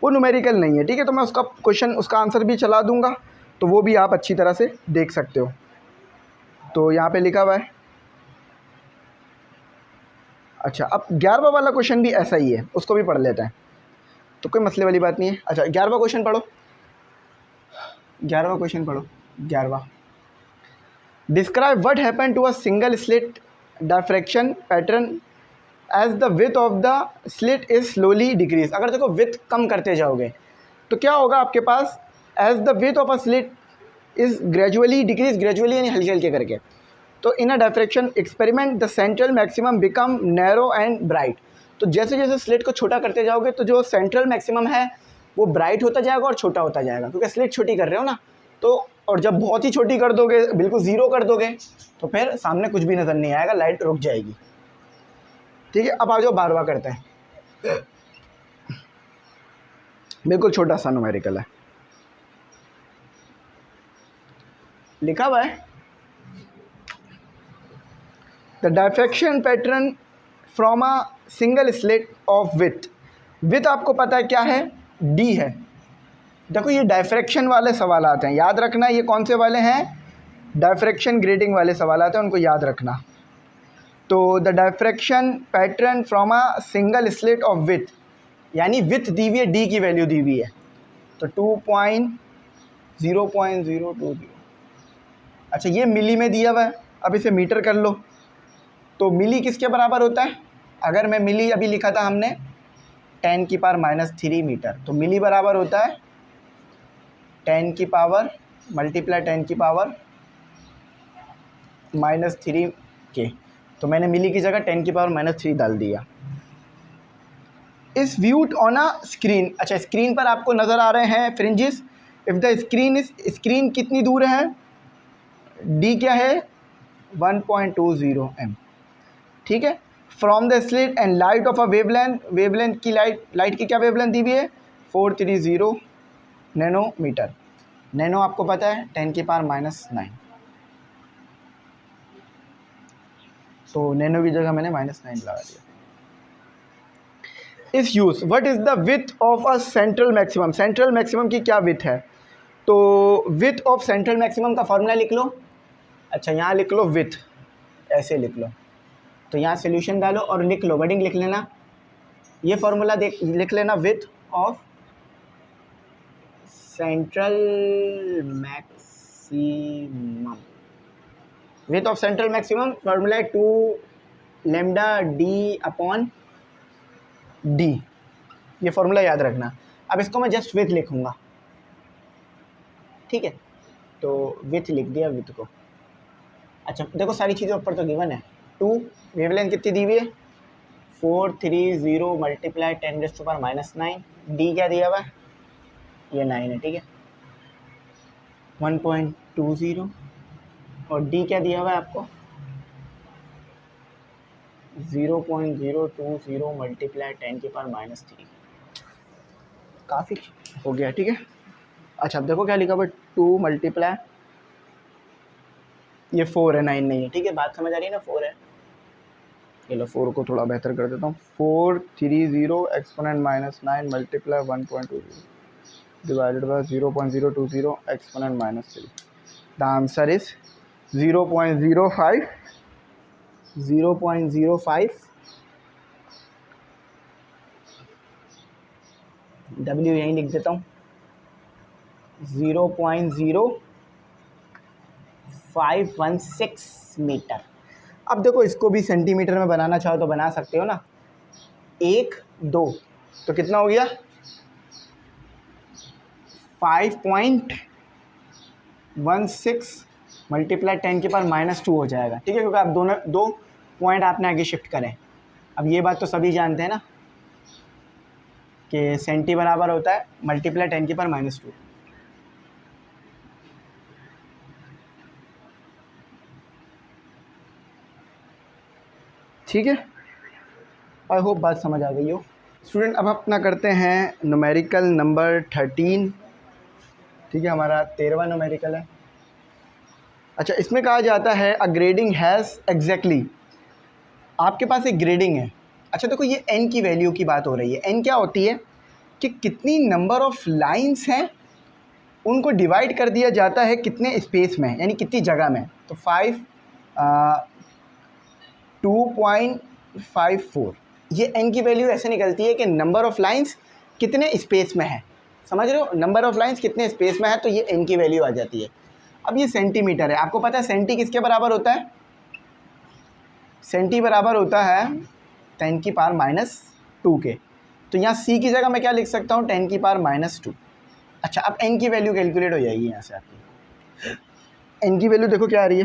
वो न्यूमेरिकल नहीं है, ठीक है। तो मैं उसका क्वेश्चन, उसका आंसर भी चला दूंगा, तो वो भी आप अच्छी तरह से देख सकते हो। तो यहाँ पे लिखा हुआ है, अच्छा अब 11वां वाला क्वेश्चन भी ऐसा ही है, उसको भी पढ़ लेते हैं, तो कोई मसले वाली बात नहीं है। अच्छा 11वां क्वेश्चन पढ़ो, 11वां क्वेश्चन पढ़ो, 11वां। Describe what happen to a single slit diffraction pattern as the width of the slit is slowly decrease. अगर देखो विथ कम करते जाओगे तो क्या होगा आपके पास, as the width of a slit is gradually decrease, gradually यानी हल्के हल्के करके। तो in a diffraction experiment the central maximum become narrow and bright. तो जैसे जैसे स्लिट को छोटा करते जाओगे तो जो सेंट्रल मैक्सिमम है वो ब्राइट होता जाएगा और छोटा होता जाएगा, क्योंकि स्लिट छोटी कर रहे हो ना। तो और जब बहुत ही छोटी कर दोगे, बिल्कुल ज़ीरो कर दोगे, तो फिर सामने कुछ भी नज़र नहीं आएगा, लाइट रुक जाएगी, ठीक है। अब आ जाओ 12वां करते हैं, बिल्कुल छोटा सा न्यूमेरिकल है, लिखा हुआ है the diffraction pattern from a single slit of with. With आपको पता है क्या है, डी है। देखो ये डायफ्रैक्शन वाले सवाल आते हैं, याद रखना ये कौन से वाले हैं, डायफ्रैक्शन ग्रेडिंग वाले सवाल आते हैं, उनको याद रखना। तो the diffraction pattern from a single slit of with, यानी विथ दी हुई है, डी की वैल्यू दी हुई है, तो 2.0.020। अच्छा ये मिली में दिया हुआ है, अब इसे मीटर कर लो, तो मिली किसके बराबर होता है, अगर मैं मिली अभी लिखा था हमने 10 की पावर -3 मीटर, तो मिली बराबर होता है 10 की पावर मल्टीप्लाई 10 की पावर -3 के। तो मैंने मिली की जगह 10 की पावर -3 डाल दिया। इस व्यूड ऑन अ स्क्रीन, अच्छा स्क्रीन पर आपको नज़र आ रहे हैं फ्रिंजेस इफ़ द स्क्रीन कितनी दूर है, डी क्या है 1.20 m, ठीक है। From the slit and light of a wavelength की लाइट की क्या वेवलेंथ दी हुई है 430 नैनोमीटर। नैनो आपको पता है 10⁻⁹, तो नैनो की जगह मैंने -9 लगा दिया। इस use what is the width of a central maximum, central maximum की क्या विथ है, तो विथ ऑफ सेंट्रल मैक्सिमम का फॉर्मूला लिख लो। अच्छा यहाँ लिख लो विथ, ऐसे लिख लो, तो यहाँ सोल्यूशन डालो और लिख लो, वर्डिंग लिख लेना, ये फॉर्मूला लिख लेना, width of central maximum, width of central maximum formula है 2λd/d, ये फॉर्मूला याद रखना। अब इसको मैं जस्ट विथ लिखूंगा, ठीक है, तो विथ लिख दिया विथ को। अच्छा देखो सारी चीज़ें ऊपर तो गिवन है, 2 वेवलेंथ कितनी दी हुई है 430 मल्टीप्लाई 10⁻⁹, डी क्या दिया हुआ है ये 9 है, ठीक है 1.20, और डी क्या दिया हुआ है आपको 0.020 मल्टीप्लाई 10⁻³ काफ़ी हो गया, ठीक है। अच्छा अब देखो क्या लिखा हुआ 2 मल्टीप्लाई, ये 4 है 9 नहीं है, ठीक है, बात समझ आ रही है ना, 4 है, चलो 4 को थोड़ा बेहतर कर देता हूँ, 430 exponent -9 multiply 1.20 divided by 0.020 exponent -3, the answer is 0.05 W यहीं लिख देता हूँ 0.0516 मीटर। अब देखो इसको भी सेंटीमीटर में बनाना चाहो तो बना सकते हो ना, 1 2 तो कितना हो गया 5.16 मल्टीप्लाई 10⁻² हो जाएगा, ठीक है, क्योंकि आप दो पॉइंट आपने आगे शिफ्ट करें। अब ये बात तो सभी जानते हैं ना कि सेंटी बराबर होता है मल्टीप्लाई 10⁻², ठीक है। आई होप बात समझ आ गई हो स्टूडेंट। अब अपना करते हैं न्यूमेरिकल नंबर 13, ठीक है, हमारा 13वां न्यूमेरिकल है। अच्छा इसमें कहा जाता है अ ग्रेडिंग हैज़ एग्जैक्टली, आपके पास एक ग्रेडिंग है। अच्छा देखो ये n की वैल्यू की बात हो रही है, n क्या होती है कि कितनी नंबर ऑफ लाइंस हैं उनको डिवाइड कर दिया जाता है कितने स्पेस में, यानी कितनी जगह में, तो 2.54, ये n की वैल्यू ऐसे निकलती है कि नंबर ऑफ लाइंस कितने स्पेस में है, समझ रहे हो, नंबर ऑफ लाइंस कितने स्पेस में है, तो ये n की वैल्यू आ जाती है। अब ये सेंटीमीटर है, आपको पता है सेंटी किसके बराबर होता है, सेंटी बराबर होता है 10⁻⁻² के, तो यहाँ c की जगह मैं क्या लिख सकता हूँ 10⁻⁻²। अच्छा अब n की वैल्यू कैलकुलेट हो जाएगी यहाँ से आपकी, n की वैल्यू देखो क्या आ रही है,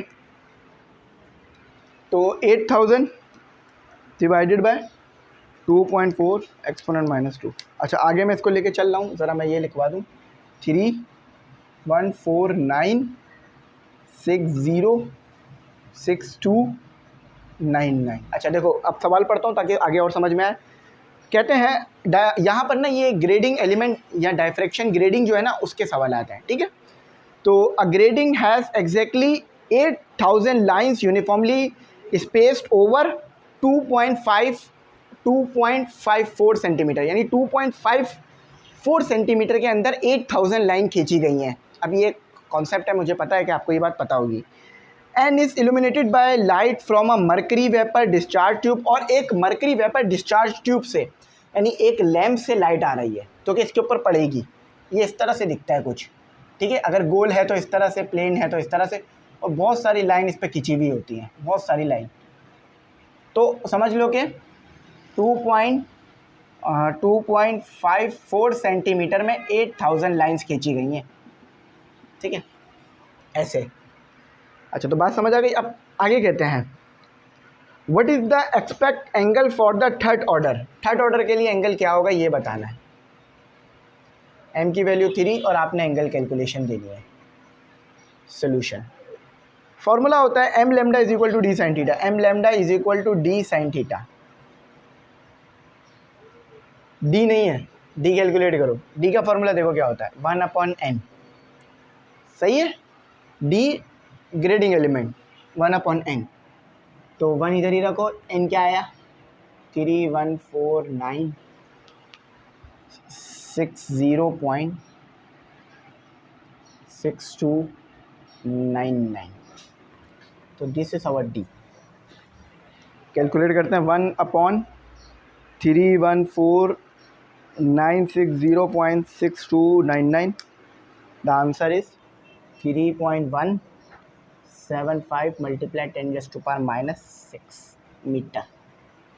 तो 8000 डिवाइडेड बाय 2.4 एक्सपोनेंट -2। अच्छा आगे मैं इसको लेके चल रहा हूँ, ज़रा मैं ये लिखवा दूँ 31496062999। अच्छा देखो अब सवाल पढ़ता हूँ ताकि आगे और समझ में आए। कहते हैं यहाँ पर ना ये ग्रेडिंग एलिमेंट या डायफ्रैक्शन ग्रेडिंग जो है ना उसके सवाल आते हैं, ठीक है। तो a grating has exactly 8000 lines uniformly spaced over 2.54 centimetre, यानी 2.54 सेंटीमीटर के अंदर 8000 लाइन खींची गई हैं। अब ये कॉन्सेप्ट है, मुझे पता है कि आपको ये बात पता होगी। And is illuminated by light from a mercury vapour discharge tube, और एक मर्करी वेपर डिस्चार्ज ट्यूब से यानी एक लैम्प से लाइट आ रही है तो कि इसके ऊपर पड़ेगी, ये इस तरह से दिखता है कुछ, ठीक है, अगर गोल है तो इस तरह से, प्लेन है तो इस तरह से, और बहुत सारी लाइन इस पर खिंची हुई होती हैं, बहुत सारी लाइन। तो समझ लो कि 2.54 सेंटीमीटर में 8000 लाइंस खींची गई हैं, ठीक है, ऐसे। अच्छा तो बात समझ आ गई। अब आगे कहते हैं what is the expect angle for the third order, third order के लिए एंगल क्या होगा ये बताना है। m की वैल्यू 3 और आपने एंगल कैलकुलेशन देनी है। सोल्यूशन फॉर्मूला होता है m lambda is equal to D sine theta, m lambda is equal to D sine theta. D नहीं है, डी कैलकुलेट करो, डी का फॉर्मूला देखो क्या होता है 1/n, सही है। डी ग्रेडिंग एलिमेंट 1/n, तो 1 इधर ही रखो, n क्या आया 314960.6299, तो this is our D. Calculate करते हैं 1/314960.6299, the answer is 3.175 multiply 10⁻⁻⁶ metre.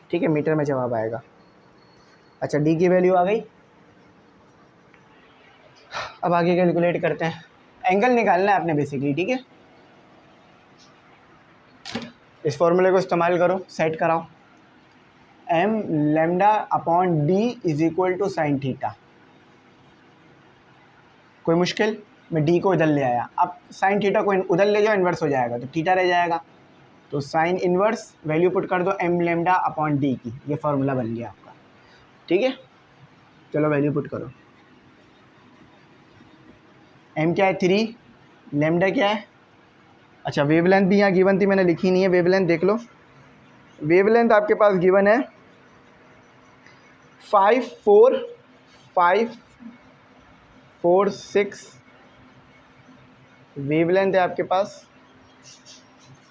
ठीक है, मीटर में जवाब आएगा। अच्छा, डी की वैल्यू आ गई। अब आगे कैलकुलेट करते हैं, एंगल निकालना है आपने बेसिकली। ठीक है, इस फॉर्मूले को इस्तेमाल करो, सेट कराओ, m lambda upon D is equal to sine theta. कोई मुश्किल, मैं डी को इधर ले आया, अब साइन थीटा को उधर ले जाओ, इन्वर्स हो जाएगा तो थीटा रह जाएगा, तो साइन इन्वर्स वैल्यू पुट कर दो m लैम्डा अपॉन डी की, ये फार्मूला बन गया आपका। ठीक है, चलो वैल्यू पुट करो। m क्या है 3, लैम्डा क्या है, अच्छा वेवलेंथ भी यहाँ गिवन थी, मैंने लिखी नहीं है, वेवलेंथ देख लो। वेवलेंथ आपके पास गिवन है 54546, वेवलेंथ है आपके पास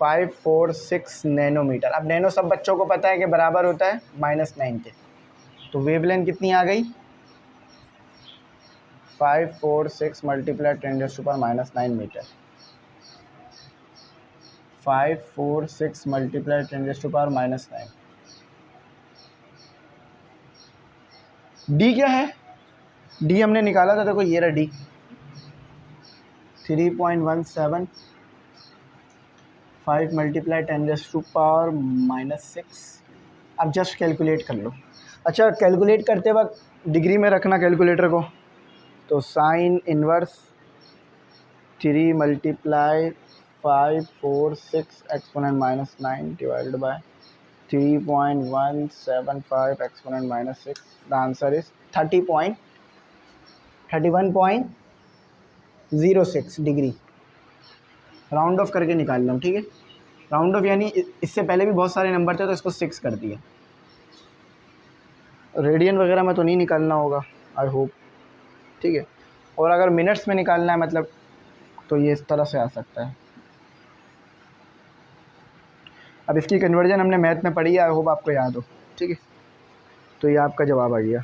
546 नैनोमीटर। अब नैनो सब बच्चों को पता है कि बराबर होता है -9 के, तो वेवलेंथ कितनी आ गई 546 मल्टीप्लाई 10⁻⁻⁹ मीटर। 546 मल्टीप्लाई 10⁻⁻⁹। डी क्या है, डी हमने निकाला था, देखो ये रहा डी 3.175 मल्टीप्लाई 10⁻⁻⁶। अब जस्ट कैलकुलेट कर लो। अच्छा, कैलकुलेट करते वक्त डिग्री में रखना कैलकुलेटर को, तो sign inverse 3 multiply 546 exponent -9 divided by 3.175 exponent -6, the answer is 31.06 degree. Round of करके निकाल रहा हूँ। ठीक है, राउंड ऑफ यानी इससे पहले भी बहुत सारे नंबर थे तो इसको 6 कर दिया। रेडियन वगैरह में तो नहीं निकालना होगा, आई होप। ठीक है, और अगर मिनट्स में निकालना है मतलब, तो ये इस तरह से आ सकता है। अब इसकी कन्वर्जन हमने मैथ में पढ़ी है, आई होप आपको याद हो। ठीक है, तो ये आपका जवाब आ गया।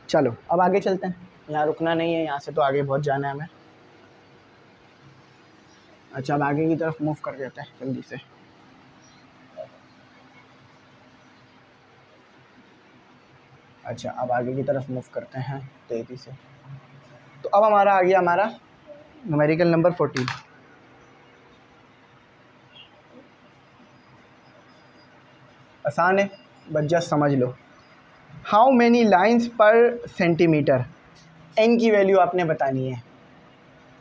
चलो अब आगे चलते हैं, यहाँ रुकना नहीं है, यहाँ से तो आगे बहुत जाना है हमें। अच्छा, अब आगे की तरफ मूव कर देते हैं जल्दी से। अच्छा, अब आगे की तरफ मूव करते हैं तेज़ी से। तो अब हमारा आ गया हमारा न्यूमेरिकल नंबर 14। आसान है, बस जस्ट समझ लो। How many lines per centimetre, n की वैल्यू आपने बतानी है।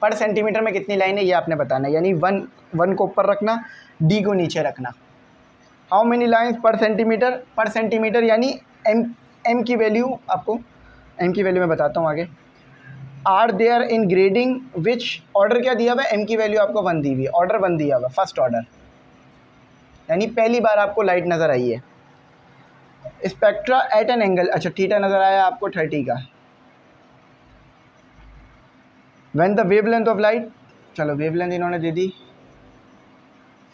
पर सेंटीमीटर में कितनी लाइन है ये आपने बताना है, यानी 1 को ऊपर रखना, d को नीचे रखना। How many lines per centimetre यानी m की वैल्यू, आपको m की वैल्यू मैं बताता हूँ आगे। Are there in grating which, order क्या दिया हुआ है, m की वैल्यू आपको 1 दी हुई है, ऑर्डर 1 दिया हुआ, फर्स्ट ऑर्डर, यानी पहली बार आपको लाइट नज़र आई है। स्पेक्ट्रा एट एन एंगल, अच्छा थीटा नज़र आया आपको 30 का। When the wavelength of light, चलो वेवलेंथ इन्होंने दे दी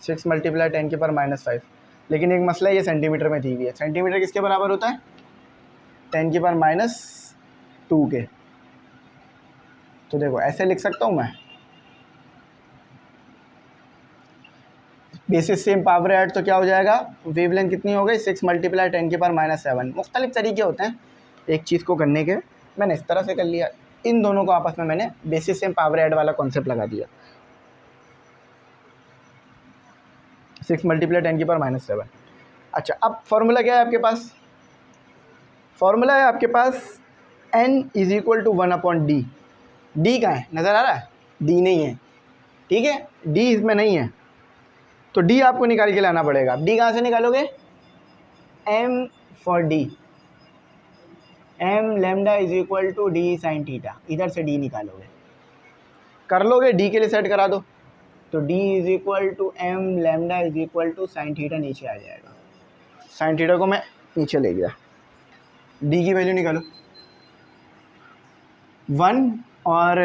6 मल्टीप्लाई 10⁻⁻⁵, लेकिन एक मसला ये सेंटीमीटर में दी हुई है। सेंटीमीटर किसके बराबर होता है 10⁻⁻² के। तो देखो ऐसे लिख सकता हूँ मैं, बेसिस सेम पावर ऐड, तो क्या हो जाएगा, वेवलेंथ कितनी हो गई 6 मल्टीप्लाई 10⁻⁷। मुख्तलिफ तरीके होते हैं एक चीज़ को करने के, मैंने इस तरह से कर लिया। इन दोनों को आपस में मैंने बेसिस सेम पावर ऐड वाला कॉन्सेप्ट लगा दिया। 6 मल्टीप्लाई 10⁻⁷। अच्छा, अब फॉर्मूला क्या है आपके पास, फॉर्मूला है आपके पास n is equal to 1/d। d कहाँ है, नज़र आ रहा है? d नहीं है, ठीक है, d इसमें नहीं है, तो d आपको निकाल के लाना पड़ेगा। d कहाँ से निकालोगे? m for d, m lambda is equal to d sine theta, इधर से d निकालोगे, कर लोगे, d के लिए सेट करा दो, तो d is equal to m lambda is equal to sine theta, नीचे आ जाएगा, साइन थीटा को मैं नीचे ले गया, d की वैल्यू निकालो 1, और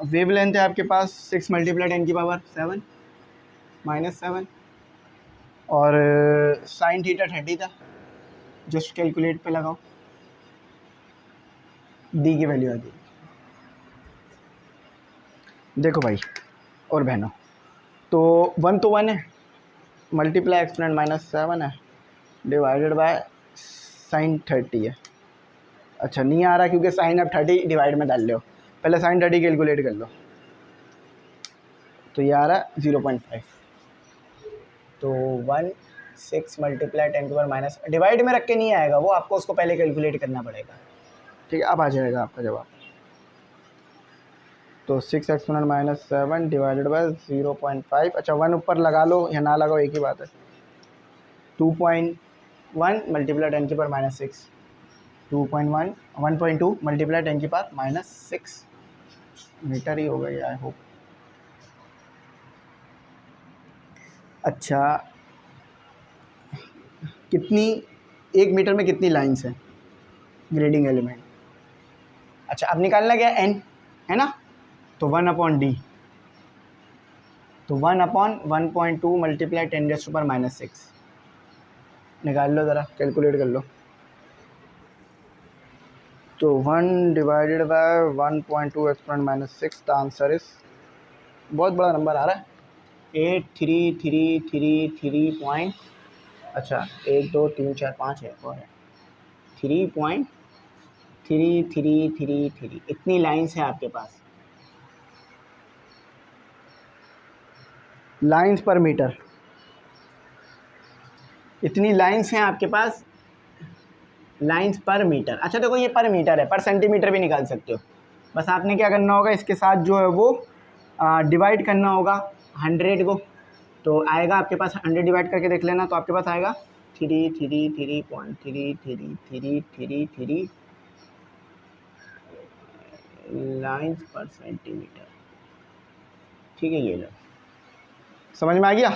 वेव लेंथ है आपके पास 6 मल्टीप्लाई 10 की पावर 7 -7, और साइन थीटा 30 था, जस्ट कैलकुलेट पे लगाओ, डी की वैल्यू आती है। देखो भाई और बहनों, तो 1 तो 1 है, मल्टीप्लाई एक्सपोनेंट -7 है, डिवाइडेड बाय साइन 30 है। अच्छा नहीं आ रहा क्योंकि साइन अब 30 डिवाइड में डाल लो, पहले साइन 30 कैलकुलेट कर लो, तो ये आ रहा है 0.5, तो 1 6 मल्टीप्लाई 10 की पावर माइनस, डिवाइड में रख के नहीं आएगा वो, आपको उसको पहले कैलकुलेट करना पड़ेगा, ठीक है। अब आ जाएगा आपका जवाब, तो 6 एक्सपोनेंट -7 डिवाइडेड बाय 0.5, अच्छा 1 ऊपर लगा लो या ना लगाओ एक ही बात है, 2.1 मल्टीप्लाई 10 की पावर -6, 2.1 1.2 मल्टीप्लाई 10 की पावर -6 मीटर ही हो गई आई होप। अच्छा कितनी, 1 मीटर में कितनी लाइन्स हैं ग्रेडिंग एलिमेंट? अच्छा अब निकालना क्या, n है ना, तो 1/d, तो 1/1.2 मल्टीप्लाई 10⁻⁻6 निकाल लो ज़रा, कैलकुलेट कर लो, तो 1 divided by 1.2 exponent -6, the answer is, बहुत बड़ा नंबर आ रहा है, 8333 पॉइंट, अच्छा 1 2 3 4 5 है और 3.3333, इतनी लाइन्स हैं आपके पास, लाइन्स पर मीटर, इतनी लाइन्स हैं आपके पास, लाइन्स पर मीटर। अच्छा देखो ये पर मीटर है, पर सेंटीमीटर भी निकाल सकते हो, बस आपने क्या करना होगा, इसके साथ जो है वो डिवाइड करना होगा 100 को, तो आएगा आपके पास, 100 डिवाइड करके देख लेना, तो आपके पास आएगा 333.3333 लाइन्स पर सेंटीमीटर, ठीक है। ये लो, समझ में आ गया,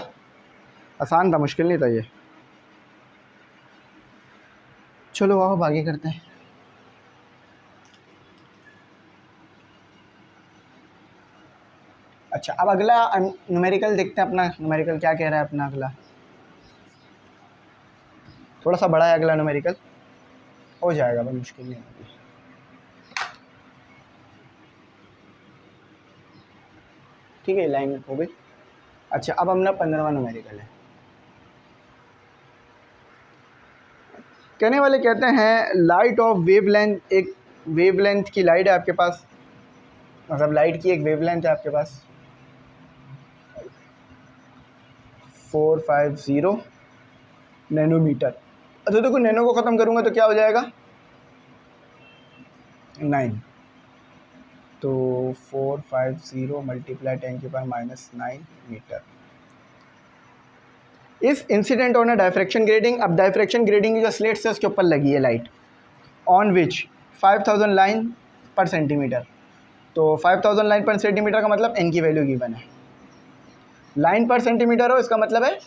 आसान था, मुश्किल नहीं था ये। चलो आओ आगे करते हैं। अच्छा अब अगला न्यूमेरिकल देखते हैं, अपना न्यूमेरिकल क्या कह रहा है अपना अगला, थोड़ा सा बड़ा है अगला न्यूमेरिकल, हो जाएगा भाई, मुश्किल नहीं होगी। ठीक है लाइन हो गई। अच्छा अब अपना 15वां न्यूमेरिकल है। कहने वाले कहते हैं लाइट ऑफ वेवलेंथ, एक वेवलेंथ की लाइट है आपके पास, मतलब लाइट की एक वेवलेंथ है आपके पास 450 नैनोमीटर। अच्छा देखो नैनो को ख़त्म करूँगा तो क्या हो जाएगा 9, तो 450 मल्टीप्लाई 10 की पावर -9 मीटर। इस incident on a diffraction grading, अब डायफ्रैक्शन ग्रेडिंग की जो स्लेट्स है उसके ऊपर लगी है लाइट, ऑन विच 5000 लाइन पर सेंटीमीटर, तो 5000 लाइन पर सेंटीमीटर का मतलब n की वैल्यू गिवन है, लाइन पर सेंटीमीटर हो इसका मतलब है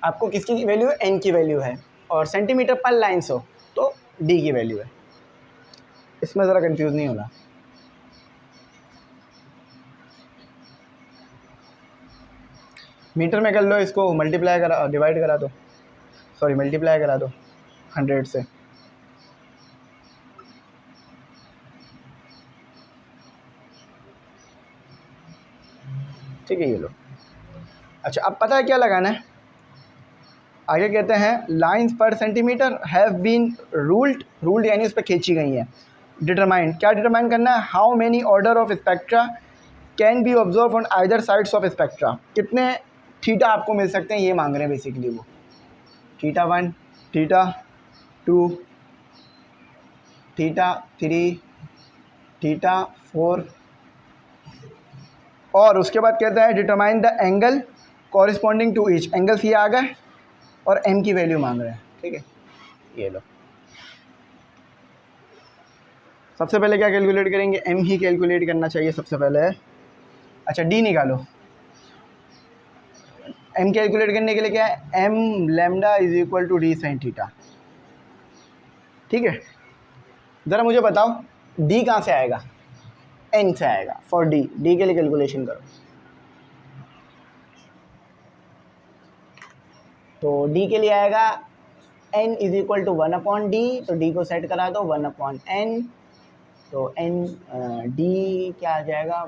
आपको किसकी वैल्यू है, n की वैल्यू है, और सेंटीमीटर पर लाइन्स हो तो d की वैल्यू है। इसमें ज़रा कंफ्यूज नहीं होना। मीटर में कर लो, इसको मल्टीप्लाई करा, डिवाइड करा दो, सॉरी मल्टीप्लाई करा दो 100 से, ठीक है ये लो। अच्छा अब पता है क्या लगाना है, आगे कहते हैं लाइंस पर सेंटीमीटर हैव बीन रूल्ड यानी उस पर खींची गई हैं। डिटरमाइन, क्या डिटरमाइन करना है, how many order of spectra can be observe on either sides of spectra, कितने थीटा आपको मिल सकते हैं ये मांग रहे हैं बेसिकली वो, θ1 θ2 थीटा 3, थीटा 4, और उसके बाद कहता है determine the angle corresponding to each. Angles ये आ गए और m की वैल्यू मांग रहे हैं। ठीक है, ये लो। सबसे पहले क्या कैलकुलेट करेंगे, m ही कैलकुलेट करना चाहिए सबसे पहले। अच्छा, d निकालो। m कैलकुलेट करने के लिए क्या है, m lambda is equal to D sine theta. ठीक है, ज़रा मुझे बताओ d कहाँ से आएगा, n से आएगा। फॉर d के लिए कैलकुलेशन करो। तो d के लिए आएगा n is equal to 1/d। तो d को सेट करा दो 1/n। तो n d क्या आ जाएगा,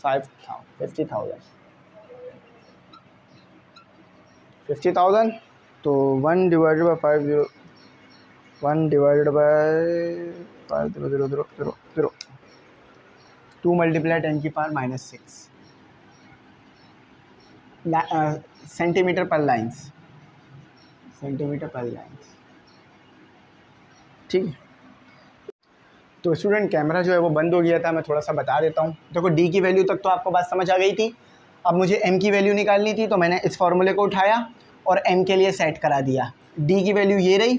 50,000। तो 1 डिवाइडेड बाई 5,000 2 मल्टीप्लाई 10 की पावर -6 सेंटीमीटर पर लाइन्स, सेंटीमीटर पर लाइन्स। ठीक है, तो स्टूडेंट कैमरा जो है वो बंद हो गया था, मैं थोड़ा सा बता देता हूँ। देखो डी की वैल्यू तक तो आपको बात समझ आ गई थी। अब मुझे एम की वैल्यू निकालनी थी, तो मैंने इस फॉर्मूले को उठाया और एम के लिए सेट करा दिया। डी की वैल्यू ये रही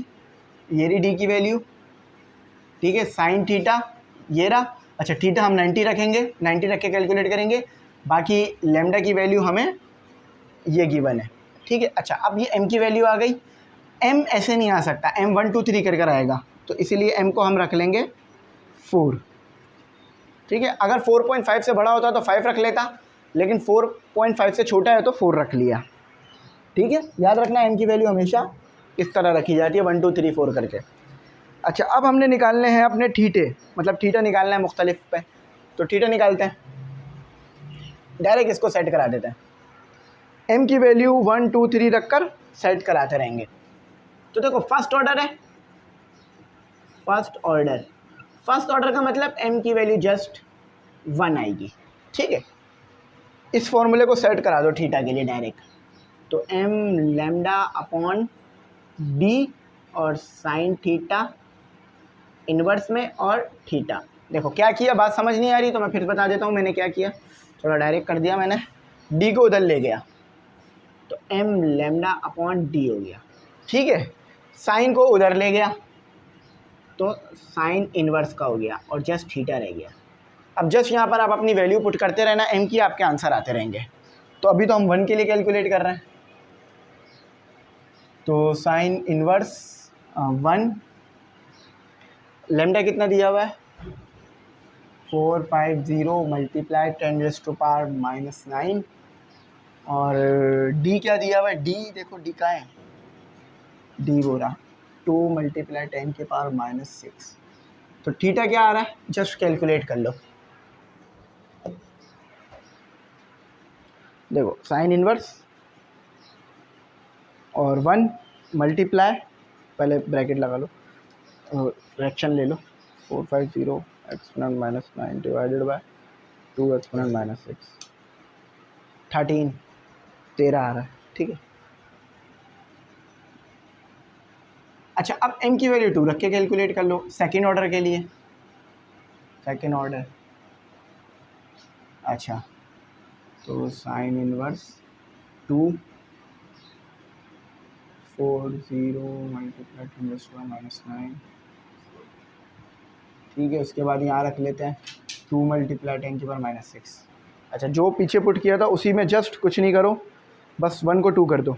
डी की वैल्यू। ठीक है, साइन थीटा ये रहा। अच्छा, थीटा हम 90 रखेंगे, 90 रख के कैलकुलेट करेंगे। बाकी लैम्डा की वैल्यू हमें ये गिवन है। ठीक है, अच्छा अब ये m की वैल्यू आ गई। m ऐसे नहीं आ सकता, m 1 2 3 कर आएगा, तो इसीलिए m को हम रख लेंगे 4। ठीक है, अगर 4.5 से बड़ा होता तो 5 रख लेता, लेकिन 4.5 से छोटा है तो 4 रख लिया। ठीक है, याद रखना m की वैल्यू हमेशा इस तरह रखी जाती है, 1 2 3 4 करके। अच्छा, अब हमने निकालने हैं अपने थीटे, मतलब थीटा निकालना है मुख्तलिफ पे। तो थीटा निकालते हैं, डायरेक्ट इसको सेट करा देते हैं। m की वैल्यू 1 2 3 रख कर सेट कराते रहेंगे। तो देखो फर्स्ट ऑर्डर है, फर्स्ट ऑर्डर का मतलब m की वैल्यू जस्ट 1 आएगी। ठीक है, इस फॉर्मूले को सेट करा दो थीटा के लिए डायरेक्ट। तो m लैम्डा अपॉन d और साइन थीटा इन्वर्स में और थीटा। देखो क्या किया, बात समझ नहीं आ रही तो मैं फिर बता देता हूँ मैंने क्या किया। थोड़ा डायरेक्ट कर दिया मैंने, d को उधर ले गया तो m लैम्डा अपॉन d हो गया। ठीक है, साइन को उधर ले गया तो साइन इन्वर्स का हो गया और जस्ट थीटा रह गया। अब जस्ट यहाँ पर आप अपनी वैल्यू पुट करते रहना m की, आपके आंसर आते रहेंगे। तो अभी तो हम 1 के लिए कैलकुलेट कर रहे हैं, तो साइन इन्वर्स 1, लैम्डा कितना दिया हुआ है 450 मल्टीप्लाई 10⁻⁻⁹ और d क्या दिया हुआ है, d देखो d का है, d हो रहा 2 मल्टीप्लाई 10⁻⁻⁶। तो थीटा क्या आ रहा है, जस्ट कैलकुलेट कर लो। देखो साइन इन्वर्स और 1 मल्टीप्लाई, पहले ब्रैकेट लगा लो, फ्रैक्शन ले लो, 450 एक्सपोनेंट -9 डिवाइडेड बाय 2 एक्सपोनेंट -6, 13 आ रहा है। ठीक है, अच्छा अब m की वैल्यू 2 रख के कैलकुलेट कर लो सेकेंड ऑर्डर के लिए, सेकेंड ऑर्डर। अच्छा, तो साइन इन्वर्स 2 40 मल्टीप्लाई 10⁻⁻⁹। ठीक है, उसके बाद यहाँ रख लेते हैं 2 मल्टीप्लाई 10⁻⁻⁶। अच्छा, जो पीछे पुट किया था उसी में जस्ट कुछ नहीं करो, बस 1 को 2 कर दो,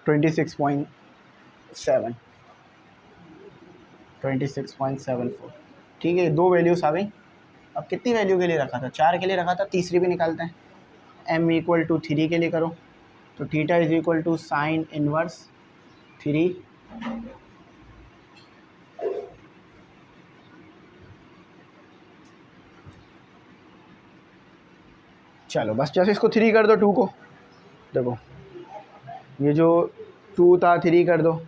26.74। ठीक है, 2 वैल्यूज़ आ गई। अब कितनी वैल्यू के लिए रखा था, 4 के लिए रखा था, तीसरी भी निकालते हैं। m इक्वल टू 3 के लिए करो, तो theta is equal to sine inverse 3 चलो बस जैसे इसको 3 कर दो 2 को, देखो ये जो 2 था 3 कर दो,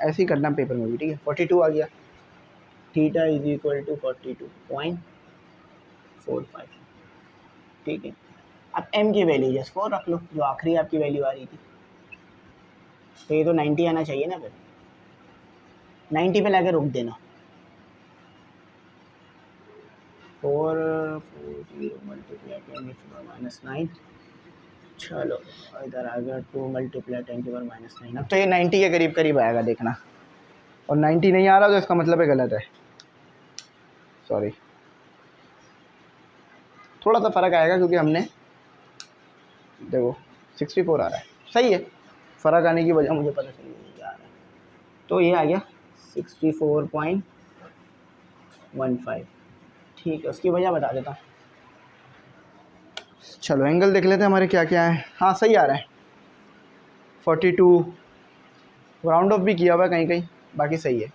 ऐसे ही करना पेपर में भी। ठीक है, 42 आ गया, थीटा इज इक्वल टू 42.45। ठीक है, अब m की वैल्यू जस्ट 4 रख लो, जो आखिरी आपकी वैल्यू आ रही थी। तो ये तो 90 आना चाहिए ना, फिर 90 पे लाके रोक देना। 4 मल्टीप्लाई 10⁻⁹। चलो इधर आ गया 2 मल्टीप्लाई 10⁻⁹। अब तो ये 90 के करीब करीब आएगा, देखना। और 90 नहीं आ रहा तो इसका मतलब है गलत है, सॉरी। थोड़ा सा फ़र्क आएगा क्योंकि हमने, देखो 64 आ रहा है, सही है। फ़र्क आने की वजह मुझे पता चल गई आ रहा है, तो ये आ गया 64.15। ठीक है, उसकी वजह बता देता हूँ। चलो एंगल देख लेते हैं हमारे क्या क्या है। हाँ सही आ रहा है, 42, राउंड ऑफ भी किया हुआ है कहीं कहीं, बाकी सही है।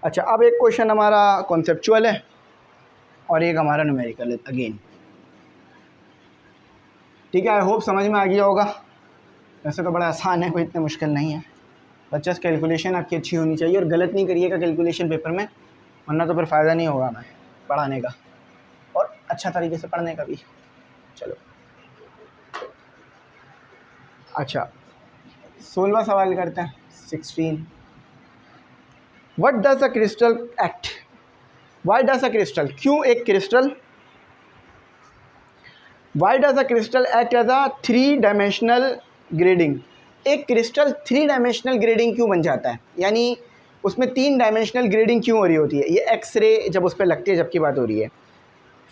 अच्छा, अब एक क्वेश्चन हमारा कॉन्सेप्चुअल है और एक हमारा न्यूमेरिकल है अगेन। ठीक है, आई होप समझ में आ गया होगा। वैसे तो बड़ा आसान है, कोई इतना मुश्किल नहीं है, बस कैलकुलेशन आपकी अच्छी होनी चाहिए। और गलत नहीं करिएगा कैलकुलेशन पेपर में, वरना तो फिर फ़ायदा नहीं होगा हमें पढ़ाने का और अच्छा तरीके से पढ़ने का भी। चलो अच्छा, 16वां सवाल करते हैं, 16। What does a crystal act, why does a crystal, क्यों एक crystal, why does a crystal act as a 3 dimensional grating, एक क्रिस्टल 3 डायमेंशनल ग्रेडिंग क्यों बन जाता है, यानी उसमें 3 डायमेंशनल ग्रेडिंग क्यों हो रही होती है। ये एक्सरे जब उस पर लगती है, जबकि बात हो रही है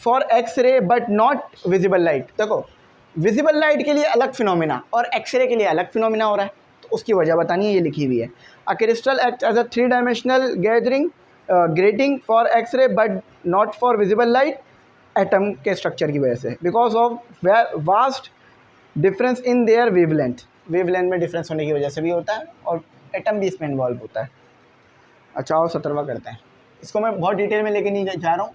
for x-ray but not visible light. देखो विजिबल लाइट के लिए अलग फिनोमिना और एक्सरे के लिए अलग फिनोमिना हो रहा है, तो उसकी वजह बतानी है, ये लिखी हुई है। A crystal act as a 3 dimensional gathering grating for x-ray but not for visible light, atom के स्ट्रक्चर की वजह से, because of vast difference in their wavelength, wavelength में डिफरेंस होने की वजह से भी होता है, और एटम भी इसमें इन्वॉल्व होता है। अच्छा और 17वां करते हैं, इसको मैं बहुत डिटेल में लेके नहीं जा रहा हूँ,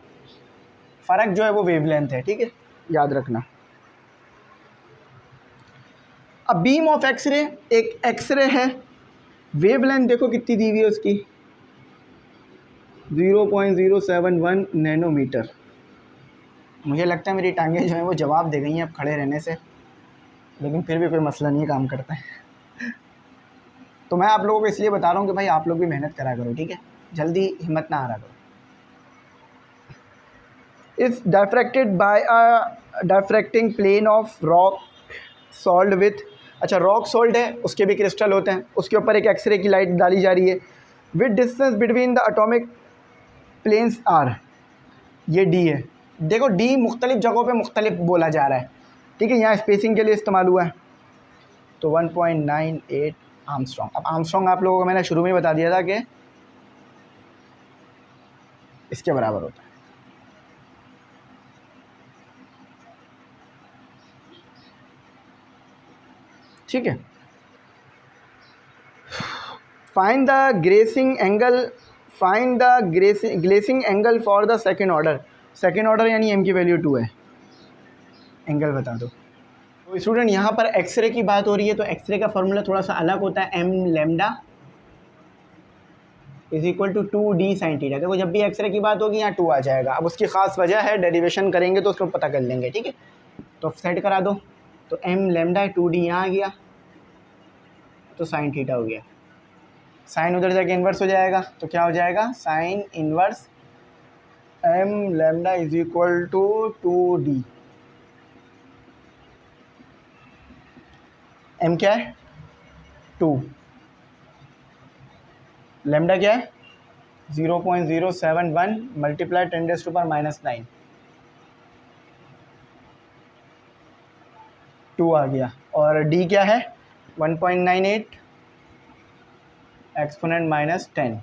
फ़र्क जो है वो वेवलेंथ है, ठीक है, याद रखना। अब बीम ऑफ एक्सरे, एक एक्सरे है, वेवलेंथ देखो कितनी दी हुई है उसकी, 0.071 नैनोमीटर। मुझे लगता है मेरी टांगें जो हैं वो जवाब दे गई हैं अब खड़े रहने से, लेकिन फिर भी कोई मसला नहीं है, काम करता है। तो मैं आप लोगों को इसलिए बता रहा हूँ कि भाई आप लोग भी मेहनत करा करो, ठीक है, जल्दी हिम्मत ना हारा करो। Is diffracted by a diffracting plane of rock salt with, अच्छा रॉक सॉल्ट है, उसके भी क्रिस्टल होते हैं, उसके ऊपर एक एक्सरे की लाइट डाली जा रही है, with distance between the atomic planes are, ये डी है। देखो डी मुख्तलिफ जगहों पे मुख्तलिफ बोला जा रहा है, ठीक है, यहाँ स्पेसिंग के लिए इस्तेमाल हुआ है। तो 1.98 आर्मस्ट्रॉन्ग। अब आर्मस्ट्रॉन्ग आप लोगों को मैंने शुरू में बता दिया था कि इसके बराबर होता है। ठीक है, find the glancing angle, find the glancing angle for the second order, second order यानी एम की वैल्यू 2 है, एंगल बता दो। तो स्टूडेंट यहाँ पर एक्सरे की बात हो रही है, तो एक्सरे का फॉर्मूला थोड़ा सा अलग होता है, m lambda is equal to 2d sine theta. देखो जब भी एक्सरे की बात होगी यहाँ 2 आ जाएगा, अब उसकी ख़ास वजह है, डेरिवेशन करेंगे तो उसको पता कर लेंगे, ठीक है। तो सेट करा दो, तो एम लैम्डा 2d यहाँ आ गया, तो साइन थीटा हो गया, साइन उधर जाके इन्वर्स हो जाएगा, तो क्या हो जाएगा, sine inverse m lambda is equal to 2d। M क्या है 2, लैम्डा क्या है 0.071 मल्टीप्लाई 10⁻⁹, 2 आ गया, और डी क्या है 1.98 एक्सपोनेंट -10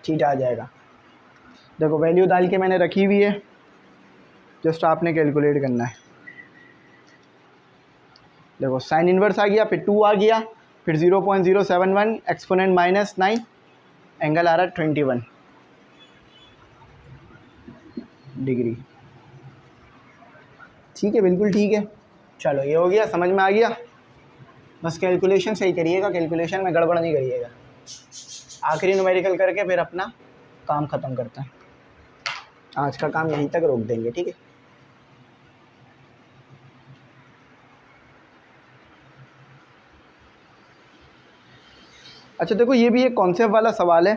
थीटा आ जाएगा। देखो वैल्यू डाल के मैंने रखी हुई है, जस्ट आपने कैलकुलेट करना है। देखो साइन इन्वर्स आ गया, फिर 2 आ गया, फिर 0.071 एक्सपोनेंट -9, एंगल आ रहा है 21 डिग्री। ठीक है, बिल्कुल ठीक है। चलो ये हो गया, समझ में आ गया। बस कैलकुलेशन सही करिएगा, कैलकुलेशन में गड़बड़ नहीं करिएगा। आखिरी न्यूमेरिकल करके फिर अपना काम ख़त्म करते हैं, आज का काम यहीं तक रोक देंगे, ठीक है। अच्छा देखो, ये भी एक कॉन्सेप्ट वाला सवाल है,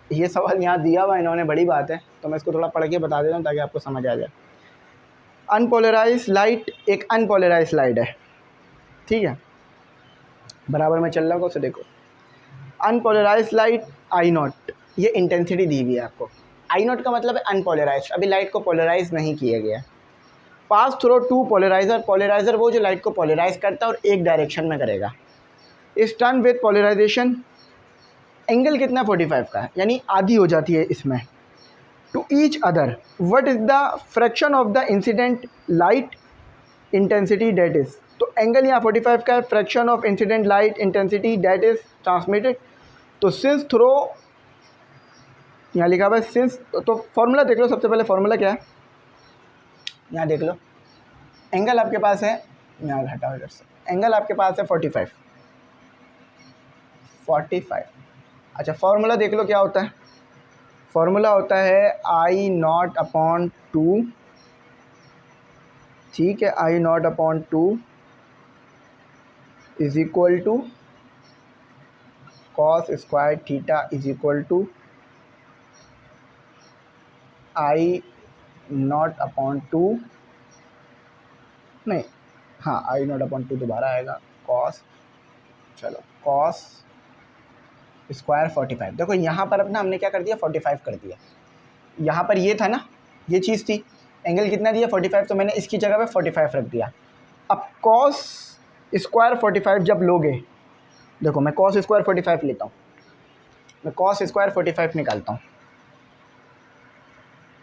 ये सवाल यहाँ दिया हुआ इन्होंने, बड़ी बात है, तो मैं इसको थोड़ा पढ़ के बता देता हूँ ताकि आपको समझ आ जाए। अनपोलराइज लाइट एक अनपोलराइज लाइट है, ठीक है, बराबर में चल रहा होगा, उसे देखो। अनपोलराइज लाइट आई नॉट, ये इंटेंसिटी दी हुई है आपको। आई नॉट का मतलब है अनपोलराइज, अभी लाइट को पोलराइज नहीं किया गया। Pass through two polariser, polariser वो जो लाइट को पोलराइज करता है और एक डायरेक्शन में करेगा। इस टर्न विद पोलराइजेशन, एंगल कितना 45 का है, यानी आधी हो जाती है इसमें। To each other, what is the fraction of the incident light intensity that is, तो एंगल यहाँ 45 का है, fraction of incident light intensity that is transmitted. तो सिंस थ्रो, यहाँ लिखा हुआ है सिंस, तो फॉर्मूला देख लो, सबसे पहले फॉर्मूला क्या है, यहाँ देख लो। एंगल आपके पास है, यहाँ हटाओ इधर से, एंगल आपके पास है 45। अच्छा फॉर्मूला देख लो क्या होता है, फॉर्मूला होता है आई नॉट अपॉन टू, ठीक है, I nought upon two is equal to cos square theta is equal to I nought upon two, नहीं हाँ आई नॉट अपॉन टू दोबारा आएगा, कॉस, चलो कॉस स्क्वायर 45। देखो यहाँ पर अपना हमने क्या कर दिया, 45 कर दिया। यहाँ पर ये था ना, ये चीज़ थी, एंगल कितना दिया 45, तो मैंने इसकी जगह पे 45 रख दिया। अब कॉस स्क्वायर 45 जब लोगे, देखो मैं कॉस स्क्वायर 45 लेता हूँ, मैं कॉस स्क्वायर 45 निकालता हूँ,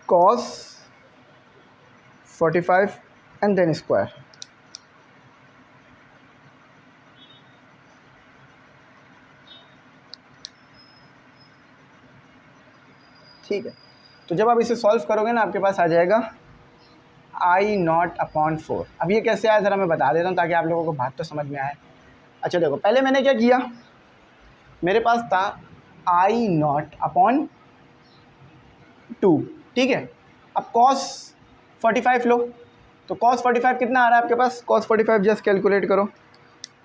कॉस 45 एंड देन स्क्वायर, ठीक है। तो जब आप इसे सॉल्व करोगे ना, आपके पास आ जाएगा आई नॉट अपॉन 4। अब ये कैसे आया ज़रा मैं बता देता हूँ ताकि आप लोगों को बात तो समझ में आए। अच्छा देखो, पहले मैंने क्या किया, मेरे पास था आई नॉट अपॉन 2, ठीक है। अब कॉस 45 लो, तो कॉस 45 कितना आ रहा है आपके पास, कॉस 45 जस्ट कैलकुलेट करो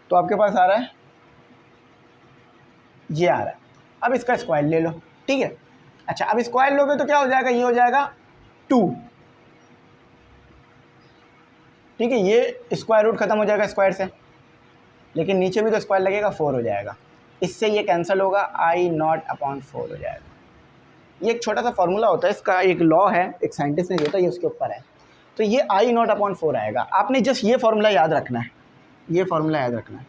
तो आपके पास आ रहा है, ये आ रहा है। अब इसका स्क्वायर ले लो, ठीक है। अच्छा अब स्क्वायर लोगे तो क्या हो जाएगा, ये हो जाएगा 2, ठीक है, ये स्क्वायर रूट खत्म हो जाएगा स्क्वायर से, लेकिन नीचे भी तो स्क्वायर लगेगा, 4 हो जाएगा, इससे ये कैंसिल होगा, आई नॉट अपॉन 4 हो जाएगा। ये एक छोटा सा फॉर्मूला होता है, इसका एक लॉ है, एक साइंटिस्ट ने दिया था, ये उसके ऊपर है। तो ये आई नॉट अपॉन 4 आएगा। आपने जस्ट ये फार्मूला याद रखना है, ये फार्मूला याद रखना है,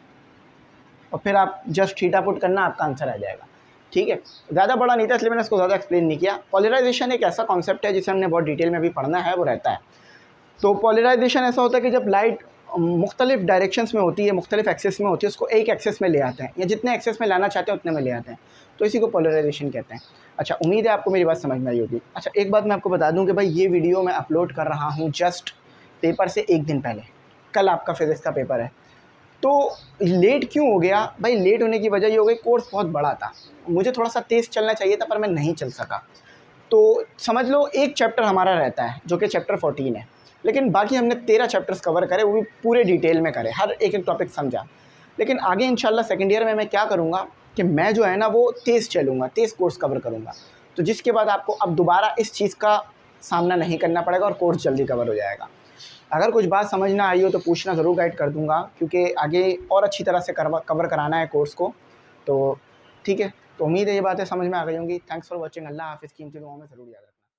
और फिर आप जस्ट थीटा पुट करना, आपका आंसर आ जाएगा, ठीक है। ज़्यादा बड़ा नहीं था इसलिए मैंने इसको ज़्यादा एक्सप्लेन नहीं किया। पॉलराइजेशन एक ऐसा कॉन्सेप्ट है जिसे हमने बहुत डिटेल में भी पढ़ना है, वो रहता है। तो पॉलराइजेशन ऐसा होता है कि जब लाइट मुख्तलिफ डायरेक्शंस में होती है, मुख्तलिफ एक्सेस में होती है, उसको एक एक्सेस में ले आते हैं, या जितने एक्सेस में लाना चाहते हैं उतने में ले आते हैं, तो इसी को पॉलराइजेशन कहते हैं। अच्छा उम्मीद है आपको मेरी बात समझ में आई होगी। अच्छा एक बात मैं आपको बता दूं कि भाई ये वीडियो मैं अपलोड कर रहा हूं जस्ट पेपर से एक दिन पहले, कल आपका फिज़िक्स का पेपर है। तो लेट क्यों हो गया भाई, लेट होने की वजह ये हो गई, कोर्स बहुत बड़ा था, मुझे थोड़ा सा तेज़ चलना चाहिए था पर मैं नहीं चल सका। तो समझ लो एक चैप्टर हमारा रहता है जो कि चैप्टर 14 है, लेकिन बाकी हमने 13 चैप्टर्स कवर करे, वो भी पूरे डिटेल में करे, हर एक एक टॉपिक समझा। लेकिन आगे इंशाल्लाह सेकेंड ईयर में मैं क्या करूँगा कि मैं जो है ना वो तेज़ चलूँगा, तेज़ कोर्स कवर करूँगा, तो जिसके बाद आपको अब दोबारा इस चीज़ का सामना नहीं करना पड़ेगा और कोर्स जल्दी कवर हो जाएगा। अगर कुछ बात समझ ना आई हो तो पूछना, ज़रूर गाइड कर दूँगा, क्योंकि आगे और अच्छी तरह से कवर कराना है कोर्स को। तो ठीक है, तो उम्मीद है ये बातें समझ में आ गई होंगी। Thanks for watching. अल्लाह हाफ़िज़। कीमती दुआओं में ज़रूर याद रखना।